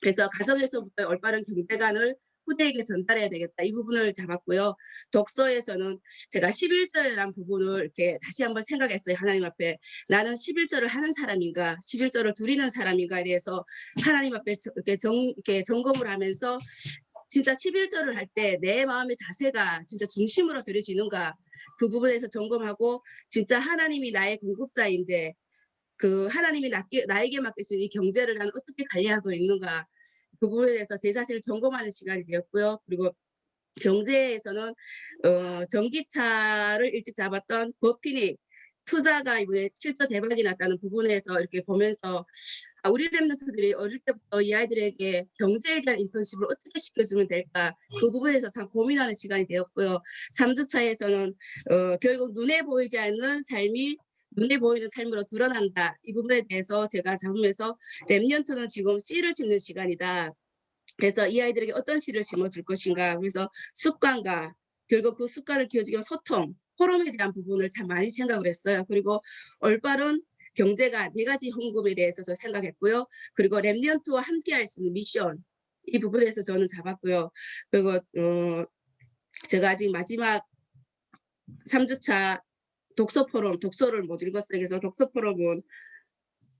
그래서 가정에서부터 올바른 경제관을 후대에게 전달해야 되겠다. 이 부분을 잡았고요. 독서에서는 제가 11절이라는 부분을 이렇게 다시 한번 생각했어요. 하나님 앞에 나는 11절을 하는 사람인가, 11절을 드리는 사람인가에 대해서 하나님 앞에 이렇게 점검을 하면서 진짜 11절을 할 때 내 마음의 자세가 진짜 중심으로 들여지는가, 그 부분에서 점검하고 진짜 하나님이 나의 공급자인데 그 하나님이 나에게 맡기신 이 경제를 나는 어떻게 관리하고 있는가, 그 부분에 대해서 제 자신을 점검하는 시간이 되었고요. 그리고 경제에서는 전기차를 일찍 잡았던 버핀이 투자가 이번에 실적 대박이 났다는 부분에서 이렇게 보면서 우리 랩런트들이 어릴 때부터 이 아이들에게 경제에 대한 인턴십을 어떻게 시켜주면 될까, 그 부분에서 참 고민하는 시간이 되었고요. 3주차에서는 결국 눈에 보이지 않는 삶이 눈에 보이는 삶으로 드러난다. 이 부분에 대해서 제가 잡으면서 랩런트는 지금 씨를 심는 시간이다. 그래서 이 아이들에게 어떤 씨를 심어줄 것인가. 그래서 습관과 결국 그 습관을 키워주기 위한 소통, 포럼에 대한 부분을 참 많이 생각을 했어요. 그리고 올바른 경제가 4가지 헌금에 대해서 저 생각했고요. 그리고 랩런트와 함께 할 수 있는 미션, 이 부분에서 저는 잡았고요. 그리고 제가 아직 마지막 3주차 독서 포럼, 독서를 못 읽었어요. 그래서 독서 포럼은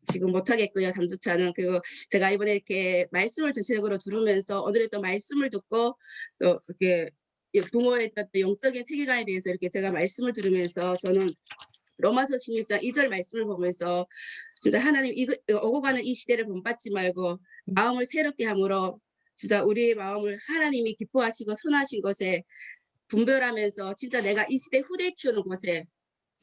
지금 못하겠고요. 3주차는. 그리고 제가 이번에 이렇게 말씀을 전체적으로 들으면서 오늘의 또 말씀을 듣고 또 이렇게 부모의 또 영적인 세계관에 대해서 이렇게 제가 말씀을 들으면서 저는 로마서 16장 2절 말씀을 보면서 진짜 하나님 오고 가는 이 시대를 본받지 말고 마음을 새롭게 함으로 진짜 우리의 마음을 하나님이 기뻐하시고 선하신 것에 분별하면서 진짜 내가 이 시대 후대 키우는 곳에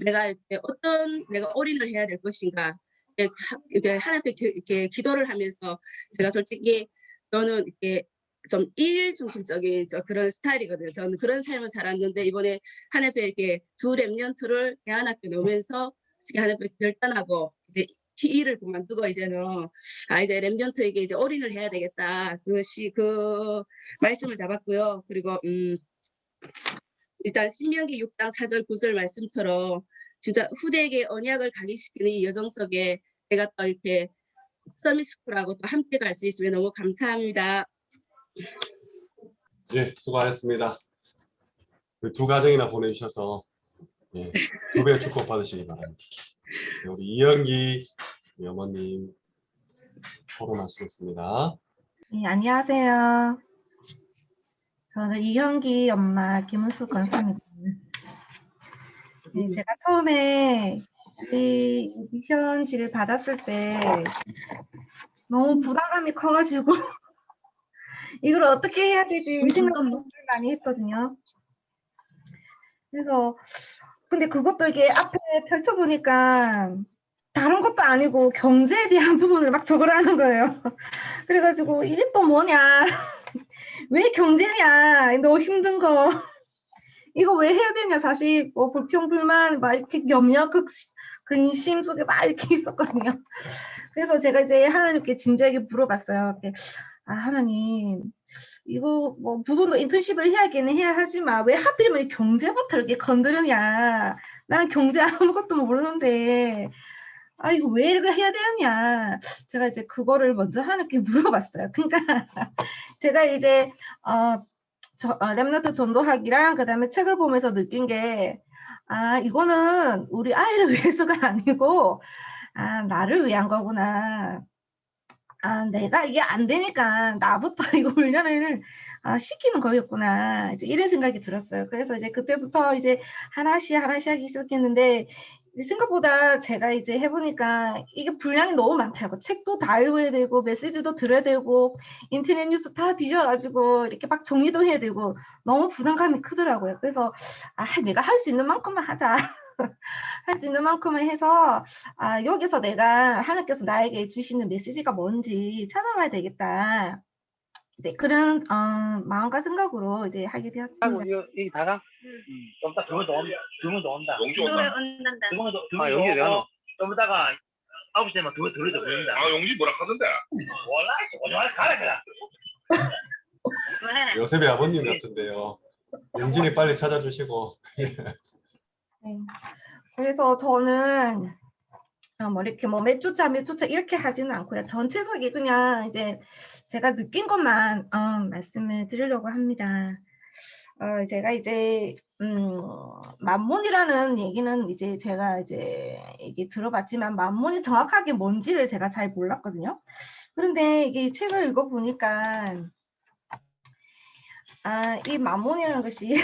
내가 내가 올인을 해야 될 것인가, 하나님 앞에 이렇게 기도를 하면서 제가 솔직히 저는 이렇게 좀 일 중심적인 그런 스타일이거든요. 저는 그런 삶을 살았는데 이번에 하나님 앞에 이렇게 두 랩런트를 대안학교 놓으면서 하나님 앞에 결단하고 이제 일을 그만두고 이제는 이제 랩런트에게 이제 올인을 해야 되겠다. 그것이 그 말씀을 잡았고요. 그리고 일단 신명기 6장 4절 9절 말씀처럼 진짜 후대에게 언약을 각인시키는 이 여정 속에 제가 또 이렇게 서밋스쿨하고 또 함께 갈 수 있으면 너무 감사합니다. 예, 수고하셨습니다. 두 가정이나 보내주셔서 2배 축복 받으시기 바랍니다. 우리 이영기 어머님 토론하시겠습니다. 네, 안녕하세요. 저는 이현기 엄마 김은숙 권사입니다. 네, 제가 처음에 이 미션지를 받았을 때 너무 부담감이 커가지고 이걸 어떻게 해야 되지 생각을 많이 했거든요. 그래서 근데 그것도 이게 앞에 펼쳐보니까 다른 것도 아니고 경제에 대한 부분을 막 적으라는 거예요. 그래가지고 이게 또 뭐냐, 왜 경제냐, 너무 힘든 거 이거 왜 해야 되냐, 사실 뭐 불평 불만 막 이렇게 염려 근심 속에 막 이렇게 있었거든요. 그래서 제가 이제 하나님께 진지하게 물어봤어요. 하나님, 이거 뭐 부분도 인턴십을 해야겠는 해야 하지만 왜 하필이면 경제부터 이렇게 건드느냐, 나는 경제 아무것도 모르는데 이거 왜 이렇게 해야 되느냐. 제가 이제 그거를 먼저 하나님께 물어봤어요. 그러니까 제가 이제 랩런트 전도학이랑 그다음에 책을 보면서 느낀 게 이거는 우리 아이를 위해서가 아니고 나를 위한 거구나. 내가 이게 안 되니까 나부터 이거 훈련을 시키는 거였구나. 이제 이런 생각이 들었어요. 그래서 이제 그때부터 이제 하나씩 하기 시작했는데 생각보다 제가 이제 해보니까 이게 분량이 너무 많더라고. 책도 다 읽어야 되고 메시지도 들어야 되고 인터넷 뉴스 다 뒤져가지고 이렇게 막 정리도 해야 되고 너무 부담감이 크더라고요. 그래서 내가 할 수 있는 만큼만 하자. 할 수 있는 만큼은 해서 여기서 내가 하나님께서 나에게 주시는 메시지가 뭔지 찾아봐야 되겠다. 이제 그런 마음과 생각으로 이제 하게 되었습니다. 이 다가? 좀 이따 드문 더 온다. 용주 온다. 용주 왜 왔노? 좀 이따가 9시 되면 드문 더 보인다. 용주 뭐라 하던데. 몰라, 가라 그라. 요셉의 아버님 같은데요. 용진이 빨리 찾아주시고. 네. 그래서 저는 뭐 이렇게 몇 주차 이렇게 하지는 않고요. 전체적인 그냥 이제 제가 느낀 것만 말씀을 드리려고 합니다. 제가 이제 만몬이라는 얘기는 이제 제가 이제 얘기 들어봤지만 만몬이 정확하게 뭔지를 제가 잘 몰랐거든요. 그런데 이게 책을 읽어보니까 이 만몬이라는 것이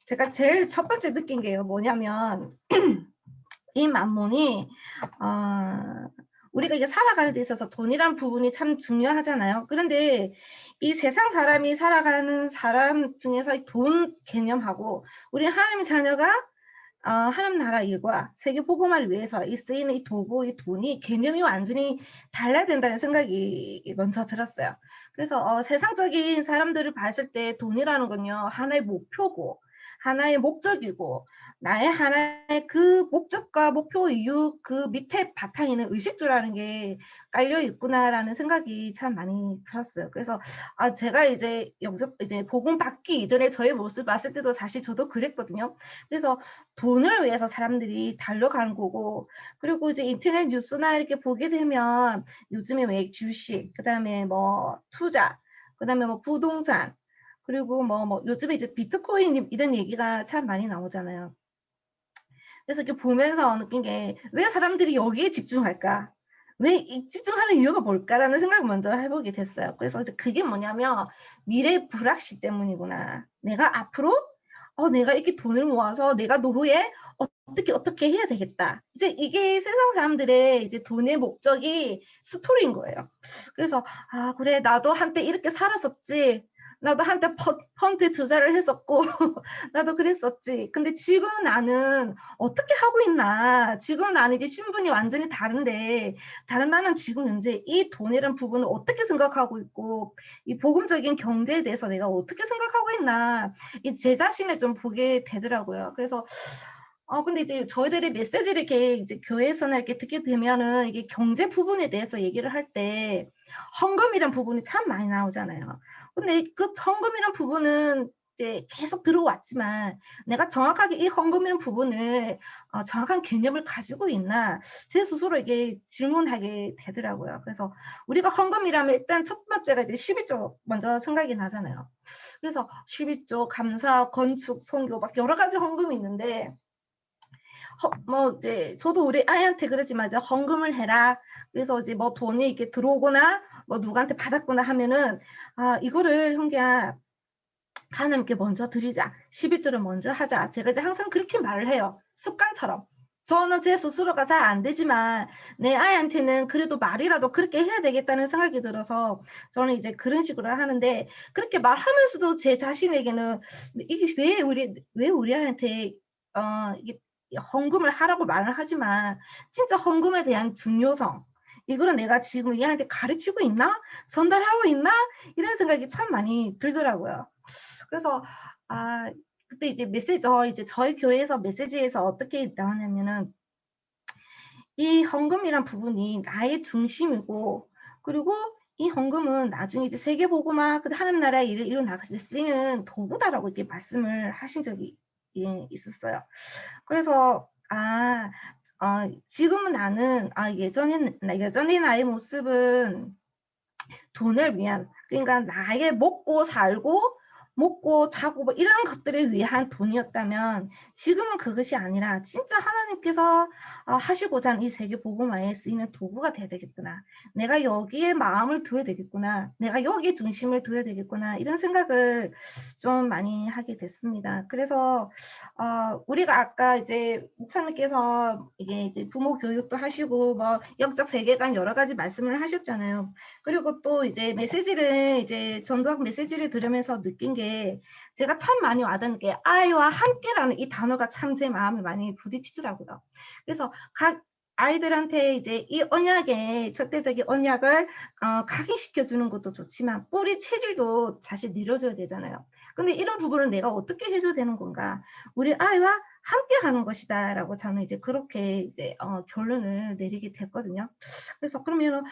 제가 제일 첫 번째 느낀 게요. 뭐냐면 이 만몬이 우리가 이제 살아가는 데 있어서 돈이란 부분이 참 중요하잖아요. 그런데 이 세상 사람이 살아가는 사람 중에서 돈 개념하고 우리 하나님 자녀가 하나님 나라 일과 세계 복음화를 위해서 이 쓰이는 이 도구, 이 돈이 개념이 완전히 달라야 된다는 생각이 먼저 들었어요. 그래서 세상적인 사람들을 봤을 때 돈이라는 건요 하나의 목표고 하나의 목적이고 나의 하나의 그 목적과 목표 이유 그 밑에 바탕에는 의식주라는 게 깔려 있구나라는 생각이 참 많이 들었어요. 그래서 제가 이제 복음 받기 이전에 저의 모습 봤을 때도 사실 저도 그랬거든요. 그래서 돈을 위해서 사람들이 달려가는 거고 그리고 이제 인터넷 뉴스나 이렇게 보게 되면 요즘에 왜 주식, 그다음에 뭐 투자, 그다음에 뭐 부동산 그리고 뭐 요즘에 이제 비트코인 이런 얘기가 참 많이 나오잖아요. 그래서 이렇게 보면서 느낀 게 왜 사람들이 여기에 집중할까? 왜 집중하는 이유가 뭘까라는 생각을 먼저 해보게 됐어요. 그래서 이제 그게 뭐냐면 미래 불확실 때문이구나. 내가 앞으로 내가 이렇게 돈을 모아서 내가 노후에 어떻게 해야 되겠다. 이제 이게 세상 사람들의 이제 돈의 목적이 스토리인 거예요. 그래서 그래 나도 한때 이렇게 살았었지. 나도 한때 펀드에 투자를 했었고 나도 그랬었지. 근데 지금 나는 어떻게 하고 있나. 지금 나는 이제 신분이 완전히 다른데 다른 나는 지금 현재 이 돈이란 부분을 어떻게 생각하고 있고 이 복음적인 경제에 대해서 내가 어떻게 생각하고 있나. 제 자신을 좀 보게 되더라고요. 그래서 근데 이제 저희들이 메시지를 이렇게 이제 교회에서나 이렇게 듣게 되면은 이게 경제 부분에 대해서 얘기를 할 때 헌금이란 부분이 참 많이 나오잖아요. 근데 그 헌금이란 부분은 이제 계속 들어왔지만 내가 정확하게 이 헌금이란 부분을 정확한 개념을 가지고 있나 제 스스로 이게 질문하게 되더라고요. 그래서 우리가 헌금이라면 일단 첫 번째가 이제 11조 먼저 생각이 나잖아요. 그래서 11조, 감사, 건축, 선교 막 여러 가지 헌금이 있는데 이제 저도 우리 아이한테 그러지만 이제 헌금을 해라. 그래서 이제 뭐 돈이 이렇게 들어오거나 뭐 누구한테 받았거나 하면은 이거를 형제야 하나님께 먼저 드리자. 11조를 먼저 하자. 제가 이제 항상 그렇게 말을 해요. 습관처럼. 저는 제 스스로가 잘 안 되지만 내 아이한테는 그래도 말이라도 그렇게 해야 되겠다는 생각이 들어서 저는 이제 그런 식으로 하는데 그렇게 말하면서도 제 자신에게는 이게 왜 우리 아이한테 이게 헌금을 하라고 말을 하지만 진짜 헌금에 대한 중요성 이거는 내가 지금 얘한테 가르치고 있나? 전달하고 있나? 이런 생각이 참 많이 들더라고요. 그래서 그때 이제 이제 저희 교회에서 메시지에서 어떻게 나왔냐면은 이 헌금이란 부분이 나의 중심이고 그리고 이 헌금은 나중에 이제 세계 복음화 하나님 나라의 일을 이루 나갈 때 쓰이는 도구다라고 이렇게 말씀을 하신 적이 있었어요. 그래서 지금은 나는 예전에 나의 모습은 돈을 위한 그러니까 나의 먹고 살고 먹고 자고 뭐 이런 것들을 위한 돈이었다면 지금은 그것이 아니라 진짜 하나님께서 하시고자 하는 이 세계 복음화에 쓰이는 도구가 돼야 되겠구나. 내가 여기에 마음을 둬야 되겠구나. 내가 여기에 중심을 둬야 되겠구나. 이런 생각을 좀 많이 하게 됐습니다. 그래서 우리가 아까 이제 목사님께서 이게 이제 부모 교육도 하시고 뭐 영적 세계관 여러 가지 말씀을 하셨잖아요. 그리고 또 이제 전도학 메시지를 들으면서 느낀 게 게 제가 참 많이 와닿는 게 아이와 함께라는 이 단어가 참 제 마음에 많이 부딪히더라고요. 그래서 각 아이들한테 이제 이 언약의 절대적인 언약을 각인시켜 주는 것도 좋지만 뿌리 체질도 사실 내려줘야 되잖아요. 근데 이런 부분을 내가 어떻게 해줘야 되는 건가? 우리 아이와 함께 하는 것이다라고 저는 이제 그렇게 이제 결론을 내리게 됐거든요. 그래서 그러면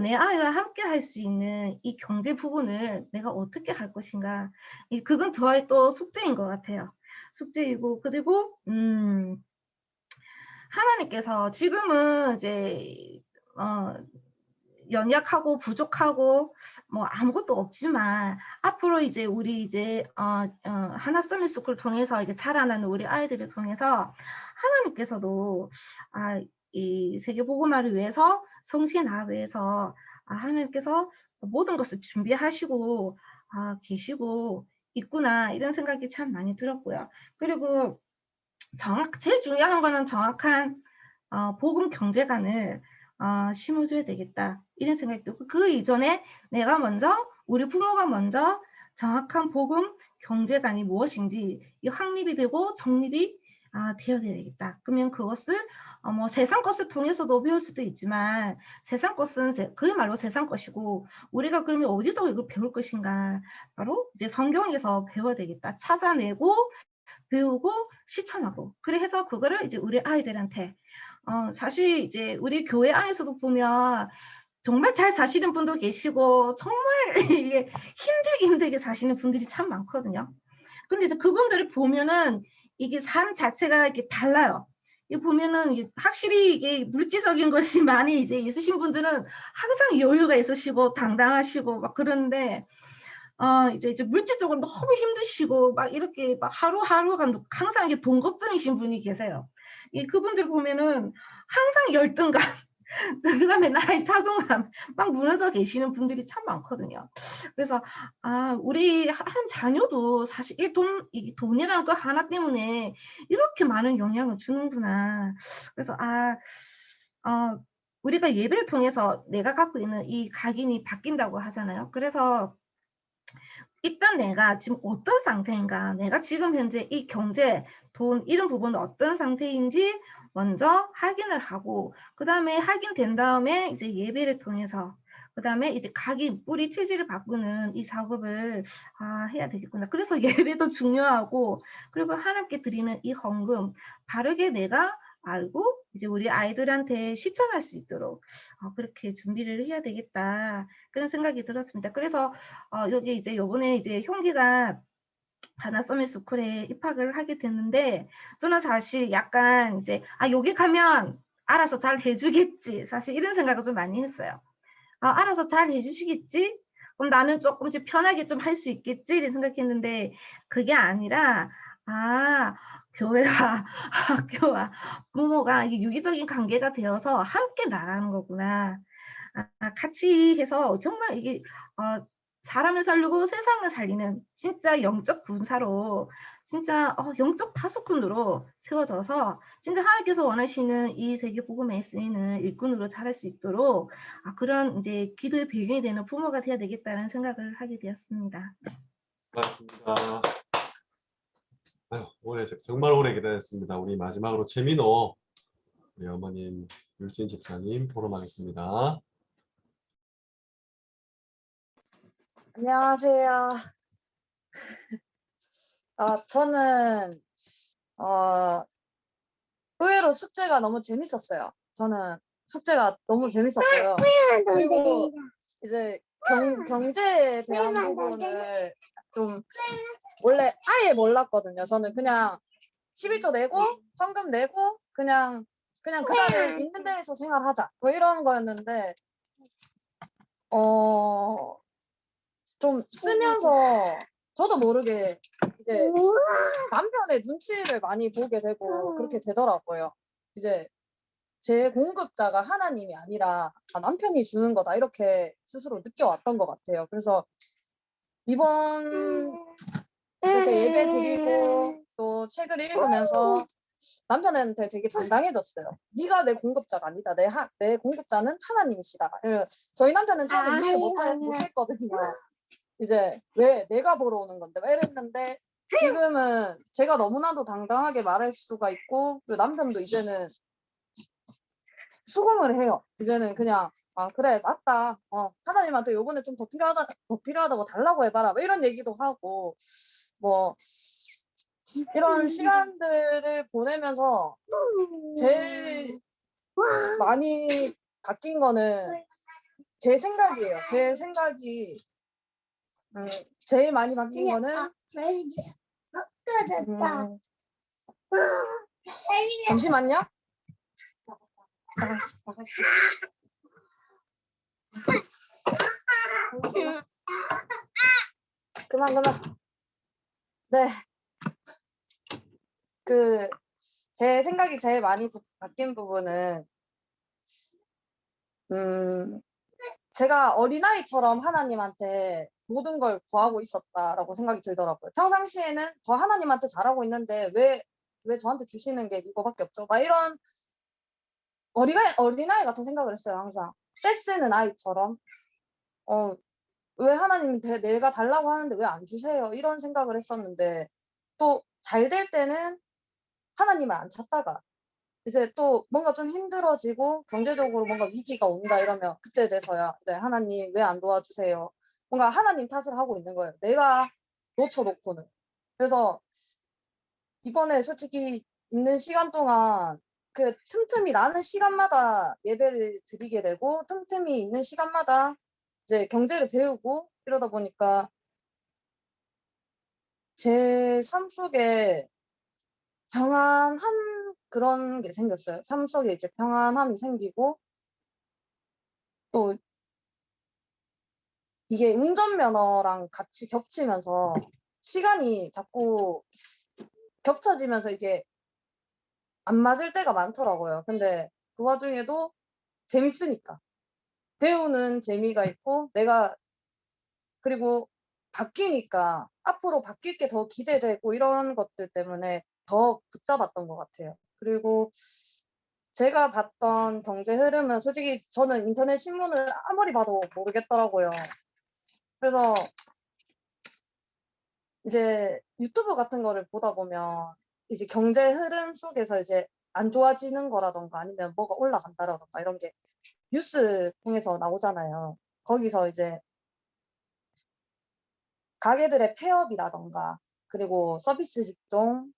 내 아이와 함께 할 수 있는 이 경제 부분을 내가 어떻게 할 것인가? 그건 저의 또 숙제인 것 같아요. 숙제이고 그리고 하나님께서 지금은 이제 연약하고 부족하고 뭐 아무것도 없지만 앞으로 이제 우리 이제 하나 서밋스쿨을 통해서 이제 자라나는 우리 아이들을 통해서 하나님께서도 이 세계복음화를 위해서 성신의 나라를 위해서 하나님께서 모든 것을 준비하시고 계시고 있구나 이런 생각이 참 많이 들었고요. 그리고 제일 중요한 거는 정확한 복음 경제관을 심어줘야 되겠다 이런 생각이 들고 그 이전에 내가 먼저 우리 부모가 먼저 정확한 복음 경제관이 무엇인지 이 확립이 되고 정립이 되어야 되겠다. 그러면 그것을 뭐 세상 것을 통해서도 배울 수도 있지만 세상 것은 그야말로 세상 것이고 우리가 그러면 어디서 이걸 배울 것인가? 바로 이제 성경에서 배워야 되겠다. 찾아내고 배우고 실천하고 그래서 그거를 이제 우리 아이들한테 사실 이제 우리 교회 안에서도 보면 정말 잘 사시는 분도 계시고 정말 이게 힘들게 사시는 분들이 참 많거든요. 근데 이제 그분들을 보면은 이게 삶 자체가 이렇게 달라요. 이 보면은 확실히 이게 물질적인 것이 많이 이제 있으신 분들은 항상 여유가 있으시고 당당하시고 막 그런데 이제 물질적으로 너무 힘드시고 막 이렇게 막 하루하루가 항상 이게 돈 걱정이신 분이 계세요. 그분들 보면은 항상 열등감, 그다음에 나의 자존감 막 무너져 계시는 분들이 참 많거든요. 그래서 우리 한 자녀도 사실 이 돈이라는 거 하나 때문에 이렇게 많은 영향을 주는구나. 그래서 우리가 예배를 통해서 내가 갖고 있는 이 각인이 바뀐다고 하잖아요. 그래서 일단 내가 지금 어떤 상태인가, 내가 지금 현재 이 경제, 돈 이런 부분은 어떤 상태인지 먼저 확인을 하고 그 다음에 확인된 다음에 이제 예배를 통해서 그 다음에 이제 각인, 뿌리 체질을 바꾸는 이 작업을 해야 되겠구나. 그래서 예배도 중요하고 그리고 하나님께 드리는 이 헌금 바르게 내가 알고 이제 우리 아이들한테 실천할 수 있도록 그렇게 준비를 해야 되겠다 그런 생각이 들었습니다. 그래서 여기 이제 요번에 이제 형기가 하나 서밋스쿨에 입학을 하게 됐는데 저는 사실 약간 이제 여기 가면 알아서 잘 해주겠지 사실 이런 생각을 좀 많이 했어요. 알아서 잘 해주시겠지? 그럼 나는 조금 이제 편하게 좀 할 수 있겠지? 이런 생각했는데 그게 아니라 교회와 학교와 부모가 이게 유기적인 관계가 되어서 함께 나가는 거구나. 같이 해서 정말 이게 사람을 살리고 세상을 살리는 진짜 영적 군사로 진짜 영적 파수꾼으로 세워져서 진짜 하나님께서 원하시는 이 세계 복음에 쓰이는 일꾼으로 자랄 수 있도록 그런 이제 기도의 배경이 되는 부모가 되어야 되겠다는 생각을 하게 되었습니다. 고맙습니다. 정말 오래 기다렸습니다. 우리 마지막으로 최민호 우리 어머님 율진 집사님 포럼하겠습니다. 안녕하세요. 저는 의외로 숙제가 너무 재밌었어요. 저는 숙제가 너무 재밌었고요. 그리고 이제 경제에 대한 부분을 좀 원래 아예 몰랐거든요. 저는 그냥 11조 내고 헌금 내고 그냥 그다음에 있는 데에서 생활하자 뭐 이런 거였는데 좀 쓰면서 저도 모르게 이제 남편의 눈치를 많이 보게 되고 그렇게 되더라고요. 이제 제 공급자가 하나님이 아니라 남편이 주는 거다 이렇게 스스로 느껴왔던 것 같아요. 그래서 이번 이렇게 예배 드리고 또 책을 읽으면서 남편한테 되게 당당해졌어요. 네가 내 공급자가 아니다. 내 공급자는 하나님이시다. 저희 남편은 처음에 이해를 못했거든요. 이제 왜 내가 보러 오는 건데 왜 이랬는데 지금은 제가 너무나도 당당하게 말할 수가 있고 그리고 남편도 이제는 수긍을 해요. 이제는 그냥 아 그래 맞다. 하나님한테 요번에 좀 더 필요하다고 달라고 해봐라. 뭐 이런 얘기도 하고 뭐 이런 시간들을 보내면서 제일 많이 바뀐 거는 제 생각이에요. 제 생각이 제일 많이 바뀐 거는 잠시만요. 나갔어. 그만. 네. 제 생각이 제일 많이 바뀐 부분은 제가 어린아이처럼 하나님한테 모든 걸 구하고 있었다라고 생각이 들더라고요. 평상시에는 저 하나님한테 잘하고 있는데 왜 저한테 주시는 게 이거밖에 없죠? 막 이런 어린아이 같은 생각을 했어요, 항상. 떼쓰는 아이처럼. 왜 하나님이 내가 달라고 하는데 왜 안 주세요? 이런 생각을 했었는데 또 잘 될 때는 하나님을 안 찾다가 이제 또 뭔가 좀 힘들어지고 경제적으로 뭔가 위기가 온다 이러면 그때 돼서야 이제 하나님 왜 안 도와주세요? 뭔가 하나님 탓을 하고 있는 거예요. 내가 놓쳐놓고는. 그래서 이번에 솔직히 있는 시간 동안 그 틈틈이 나는 시간마다 예배를 드리게 되고 틈틈이 있는 시간마다 이제 경제를 배우고 이러다 보니까 제 삶 속에 평안한 그런 게 생겼어요. 삶 속에 이제 평안함이 생기고 또 이게 운전면허랑 같이 겹치면서 시간이 자꾸 겹쳐지면서 이게 안 맞을 때가 많더라고요. 근데 그 와중에도 재밌으니까 배우는 재미가 있고 그리고 바뀌니까 앞으로 바뀔 게 더 기대되고 이런 것들 때문에 더 붙잡았던 것 같아요. 그리고 제가 봤던 경제 흐름은 솔직히 저는 인터넷 신문을 아무리 봐도 모르겠더라고요. 그래서 이제 유튜브 같은 거를 보다 보면 이제 경제 흐름 속에서 이제 안 좋아지는 거라던가 아니면 뭐가 올라간다라던가 이런 게 뉴스 통해서 나오잖아요. 거기서 이제 가게들의 폐업이라던가 그리고 서비스 직종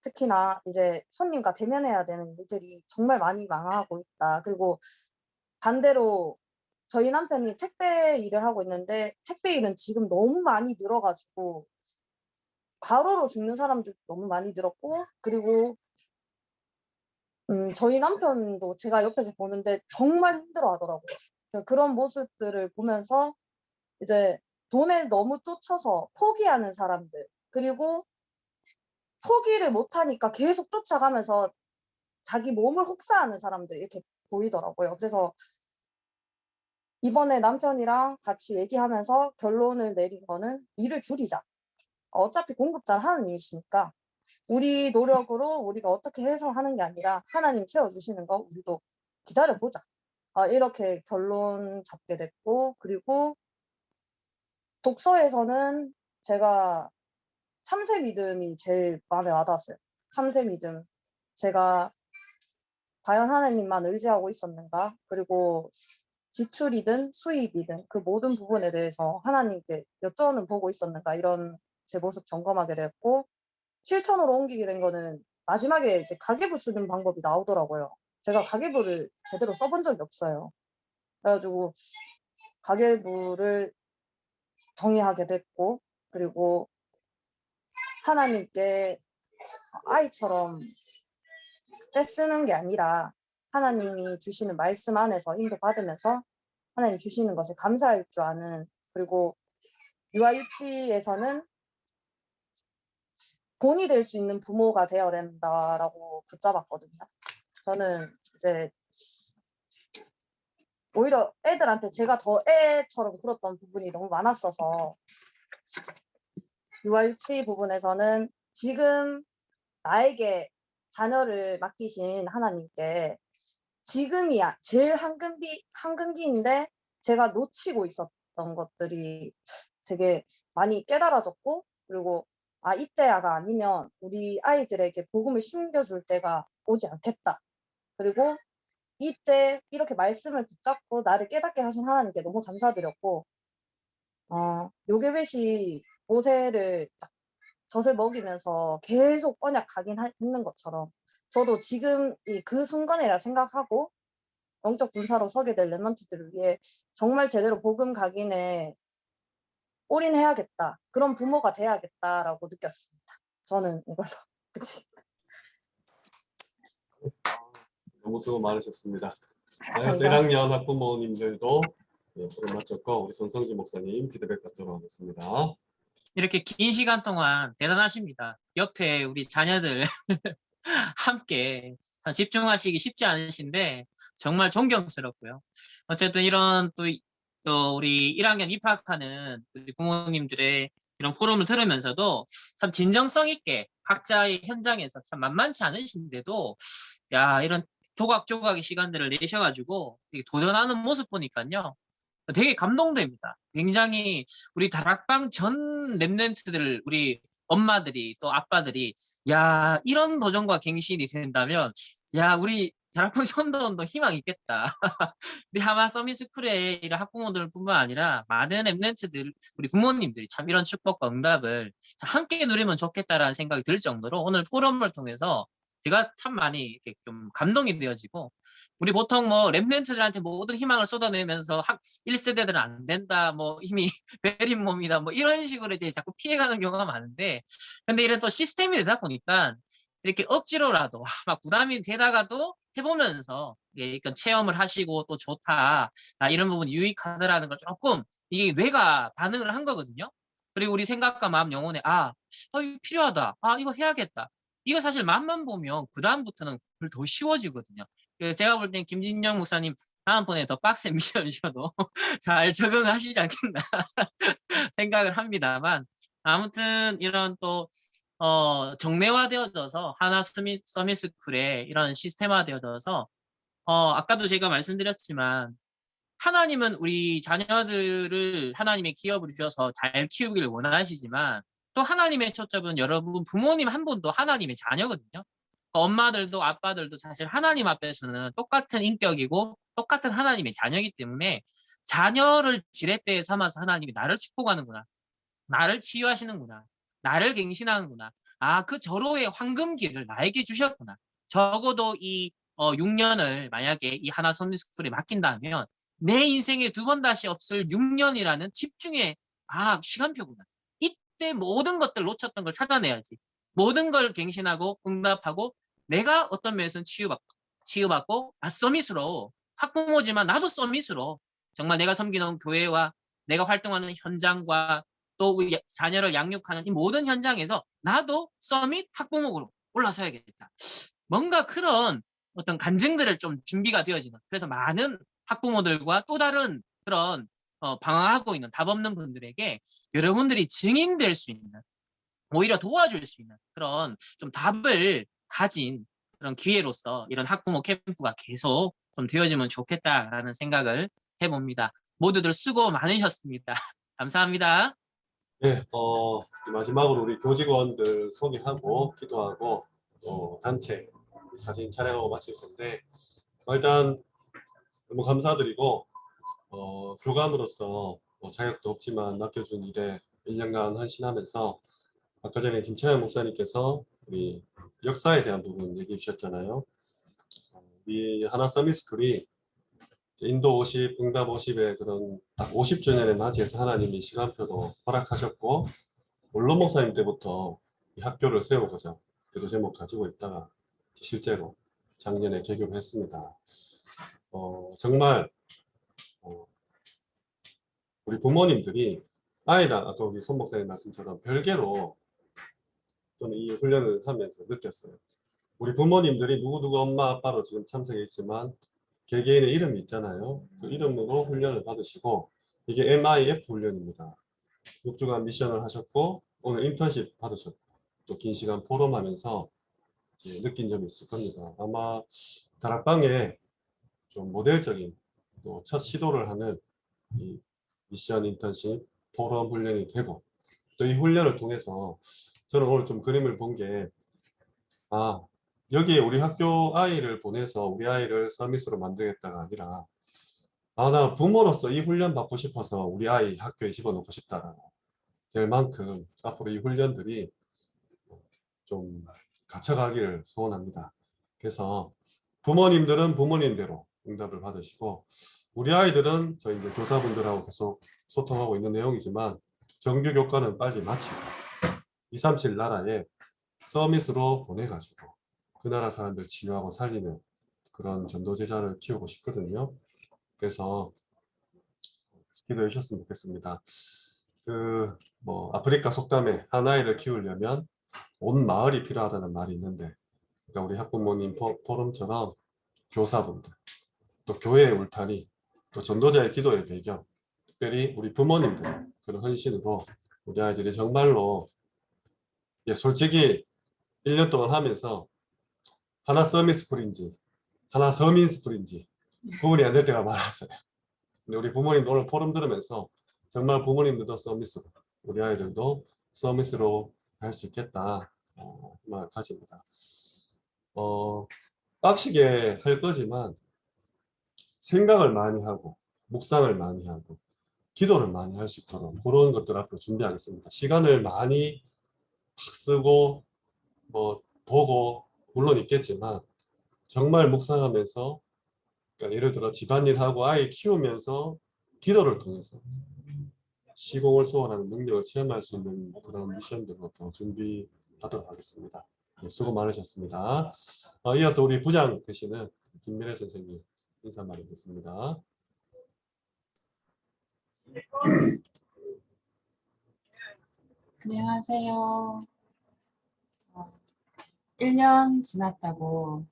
특히나 이제 손님과 대면해야 되는 일들이 정말 많이 망하고 있다. 그리고 반대로 저희 남편이 택배 일을 하고 있는데 택배 일은 지금 너무 많이 늘어가지고 과로로 죽는 사람들도 너무 많이 늘었고 그리고 저희 남편도 제가 옆에서 보는데 정말 힘들어 하더라고요. 그런 모습들을 보면서 이제 돈에 너무 쫓아서 포기하는 사람들 그리고 포기를 못하니까 계속 쫓아가면서 자기 몸을 혹사하는 사람들 이렇게 보이더라고요. 그래서 이번에 남편이랑 같이 얘기하면서 결론을 내린 거는 일을 줄이자. 어차피 공급자는 하나님이시니까 우리 노력으로 우리가 어떻게 해서 하는 게 아니라 하나님 채워주시는 거 우리도 기다려보자. 이렇게 결론 잡게 됐고 그리고 독서에서는 제가 참새 믿음이 제일 마음에 와닿았어요. 참새 믿음. 제가 과연 하나님만 의지하고 있었는가? 그리고 지출이든 수입이든 그 모든 부분에 대해서 하나님께 여쭤는 보고 있었는가? 이런 제 모습 점검하게 됐고 실천으로 옮기게 된 거는 마지막에 이제 가계부 쓰는 방법이 나오더라고요. 제가 가계부를 제대로 써본 적이 없어요. 그래가지고 가계부를 정의하게 됐고 그리고 하나님께 아이처럼 떼쓰는 게 아니라 하나님이 주시는 말씀 안에서 인도받으면서 하나님 주시는 것에 감사할 줄 아는 그리고 유아유치에서는 본이 될 수 있는 부모가 되어야 된다라고 붙잡았거든요. 저는 이제 오히려 애들한테 제가 더 애처럼 굴었던 부분이 너무 많았어서 유아유치 부분에서는 지금 나에게 자녀를 맡기신 하나님께 지금이야 제일 한금기인데 제가 놓치고 있었던 것들이 되게 많이 깨달아졌고, 그리고 아, 이때가 아니면 우리 아이들에게 복음을 심겨줄 때가 오지 않겠다. 그리고 이때 이렇게 말씀을 붙잡고 나를 깨닫게 하신 하나님께 너무 감사드렸고, 요괴벳이 모세를 딱 젖을 먹이면서 계속 언약하긴 했는 것처럼 저도 지금 그 순간이라 생각하고 영적 군사로 서게 될 렘넌트들을 위해 정말 제대로 복음 각인에 올인해야겠다. 그런 부모가 돼야겠다라고 느꼈습니다. 저는 이걸로 끝입니다. 너무 수고 많으셨습니다. 감사합니다. 1학년 학부모님들도 프로 마쳤고 우리 손성기 목사님 피드백 받도록 하겠습니다. 이렇게 긴 시간 동안 대단하십니다. 옆에 우리 자녀들 함께 집중하시기 쉽지 않으신데 정말 존경스럽고요. 어쨌든 이런 또 우리 1학년 입학하는 우리 부모님들의 이런 포럼을 들으면서도 참 진정성 있게 각자의 현장에서 참 만만치 않으신데도 야 이런 조각조각의 시간들을 내셔가지고 도전하는 모습 보니까요. 되게 감동됩니다. 굉장히 우리 다락방 전 랩런트들 우리 엄마들이 또 아빠들이 야 이런 도전과 갱신이 된다면 야 우리 다락방 전도원도 희망이 있겠다. 우리 하마 서밋스쿨의 이런 학부모들뿐만 아니라 많은 랩런트들 우리 부모님들이 참 이런 축복과 응답을 함께 누리면 좋겠다라는 생각이 들 정도로 오늘 포럼을 통해서 제가 참 많이 이렇게 좀 감동이 되어지고 우리 보통 뭐 랩런트들한테 모든 희망을 쏟아내면서 1세대들은 안 된다 뭐 이미 베린 몸이다 뭐 이런 식으로 이제 자꾸 피해가는 경우가 많은데 근데 이런 또 시스템이 되다 보니까 이렇게 억지로라도 막 부담이 되다가도 해보면서 그러니까 체험을 하시고 또 좋다 이런 부분 유익하더라는 걸 조금 이게 뇌가 반응을 한 거거든요. 그리고 우리 생각과 마음 영혼에 이거 필요하다 이거 해야겠다 이거 사실 맛만 보면 그 다음부터는 더 쉬워지거든요. 그래서 제가 볼 땐 김진영 목사님 다음번에 더 빡센 미션이셔도 잘 적응하시지 않겠나 생각을 합니다만 아무튼 이런 또 정례화되어져서 하나 서밋스쿨에 이런 시스템화되어져서 아까도 제가 말씀드렸지만 하나님은 우리 자녀들을 하나님의 기업으로 주셔서 잘 키우기를 원하시지만 또 하나님의 초점은 여러분 부모님 한 분도 하나님의 자녀거든요. 엄마들도 아빠들도 사실 하나님 앞에서는 똑같은 인격이고 똑같은 하나님의 자녀이기 때문에 자녀를 지렛대에 삼아서 하나님이 나를 축복하는구나. 나를 치유하시는구나. 나를 갱신하는구나. 그 절호의 황금기를 나에게 주셨구나. 적어도 이 6년을 만약에 이 하나 서밋스쿨에 맡긴다면 내 인생에 두 번 다시 없을 6년이라는 집중의 시간표구나. 이때 모든 것들 놓쳤던 걸 찾아내야지. 모든 걸 갱신하고 응답하고 내가 어떤 면에서는 치유받고 서밋으로 학부모지만 나도 서밋으로 정말 내가 섬기는 교회와 내가 활동하는 현장과 또 우리 자녀를 양육하는 이 모든 현장에서 나도 서밋 학부모로 올라서야겠다. 뭔가 그런 어떤 간증들을 좀 준비가 되어지는 그래서 많은 학부모들과 또 다른 그런 방황하고 있는 답 없는 분들에게 여러분들이 증인될 수 있는 오히려 도와줄 수 있는 그런 좀 답을 가진 그런 기회로서 이런 학부모 캠프가 계속 좀 되어지면 좋겠다라는 생각을 해봅니다. 모두들 수고 많으셨습니다. 감사합니다. 네, 마지막으로 우리 교직원들 소개하고 기도하고 단체 사진 촬영하고 마칠 건데 일단 너무 감사드리고 교감으로서 자격도 없지만 맡겨준 일에 1년간 헌신하면서 아까 전에 김채연 목사님께서 우리 역사에 대한 부분 얘기해 주셨잖아요. 이 하나 서밋스쿨이 인도 50, 응답 50의 그런 딱 50주년에 맞이해서 하나님이 시간표도 허락하셨고 원로 목사님 때부터 이 학교를 세우고자 기도 제목 가지고 있다가 실제로 작년에 개교를 했습니다. 정말 우리 부모님들이 아이랑 아까 우리 손 목사님 말씀처럼 별개로 저는 이 훈련을 하면서 느꼈어요. 우리 부모님들이 누구누구 엄마 아빠로 지금 참석했지만 개개인의 이름이 있잖아요. 그 이름으로 훈련을 받으시고 이게 MIF 훈련입니다. 6주간 미션을 하셨고 오늘 인턴십 받으셨고 또 긴 시간 포럼하면서 느낀 점이 있을 겁니다. 아마 다락방에 좀 모델적인 또 첫 시도를 하는 이 미션 인턴십 포럼 훈련이 되고, 또 이 훈련을 통해서 저는 오늘 좀 그림을 본 게, 여기에 우리 학교 아이를 보내서 우리 아이를 서밋으로 만들겠다가 아니라, 나 부모로서 이 훈련 받고 싶어서 우리 아이 학교에 집어넣고 싶다라고 될 만큼 앞으로 이 훈련들이 좀 갖춰가기를 소원합니다. 그래서 부모님들은 부모님대로 응답을 받으시고, 우리 아이들은 저희 이제 교사분들하고 계속 소통하고 있는 내용이지만, 정규 교과는 빨리 마치고 237 나라에 서밋으로 보내가지고 그 나라 사람들 치유하고 살리는 그런 전도제자를 키우고 싶거든요. 그래서 기도해 주셨으면 좋겠습니다. 아프리카 속담에 한 아이를 키우려면 온 마을이 필요하다는 말이 있는데, 그러니까 우리 학부모님 포럼처럼 교사분들, 또 교회의 울타리, 또 전도자의 기도의 배경, 특별히 우리 부모님들 그런 헌신으로 우리 아이들이 정말로, 솔직히 1년 동안 하면서 하나 서밋스쿨인지 하나 서민스쿨인지 구분이 안 될 때가 많았어요. 근데 우리 부모님도 오늘 포럼 들으면서 정말 부모님들도 서밋으로, 우리 아이들도 서밋으로 할 수 있겠다 말 가집니다. 빡시게 할 거지만 생각을 많이 하고 묵상을 많이 하고 기도를 많이 할 수 있도록 그런 것들 앞으로 준비하겠습니다. 시간을 많이 쓰고 보고 물론 있겠지만, 정말 묵상하면서, 그러니까 예를 들어 집안일하고 아이 키우면서 기도를 통해서 시공을 초월하는 능력을 체험할 수 있는 그런 미션들로 더 준비하도록 하겠습니다. 수고 많으셨습니다. 이어서 우리 부장 되시는 김미래 선생님 인사 마련됐습니다. 안녕하세요. 1년 지났다고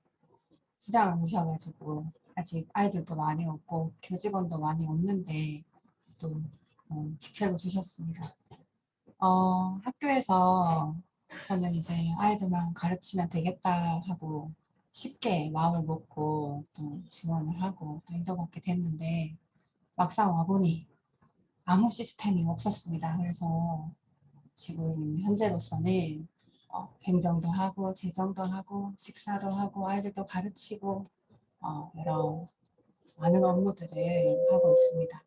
부장을 모셔가지고 아직 아이들도 많이 없고 교직원도 많이 없는데 또 직책을 주셨습니다. 학교에서 저는 이제 아이들만 가르치면 되겠다 하고 쉽게 마음을 먹고 또 지원을 하고 또 인도받게 됐는데, 막상 와보니 아무 시스템이 없었습니다. 그래서 지금 현재로서는 행정도 하고 재정도 하고 식사도 하고 아이들도 가르치고 여러 많은 업무들을 하고 있습니다.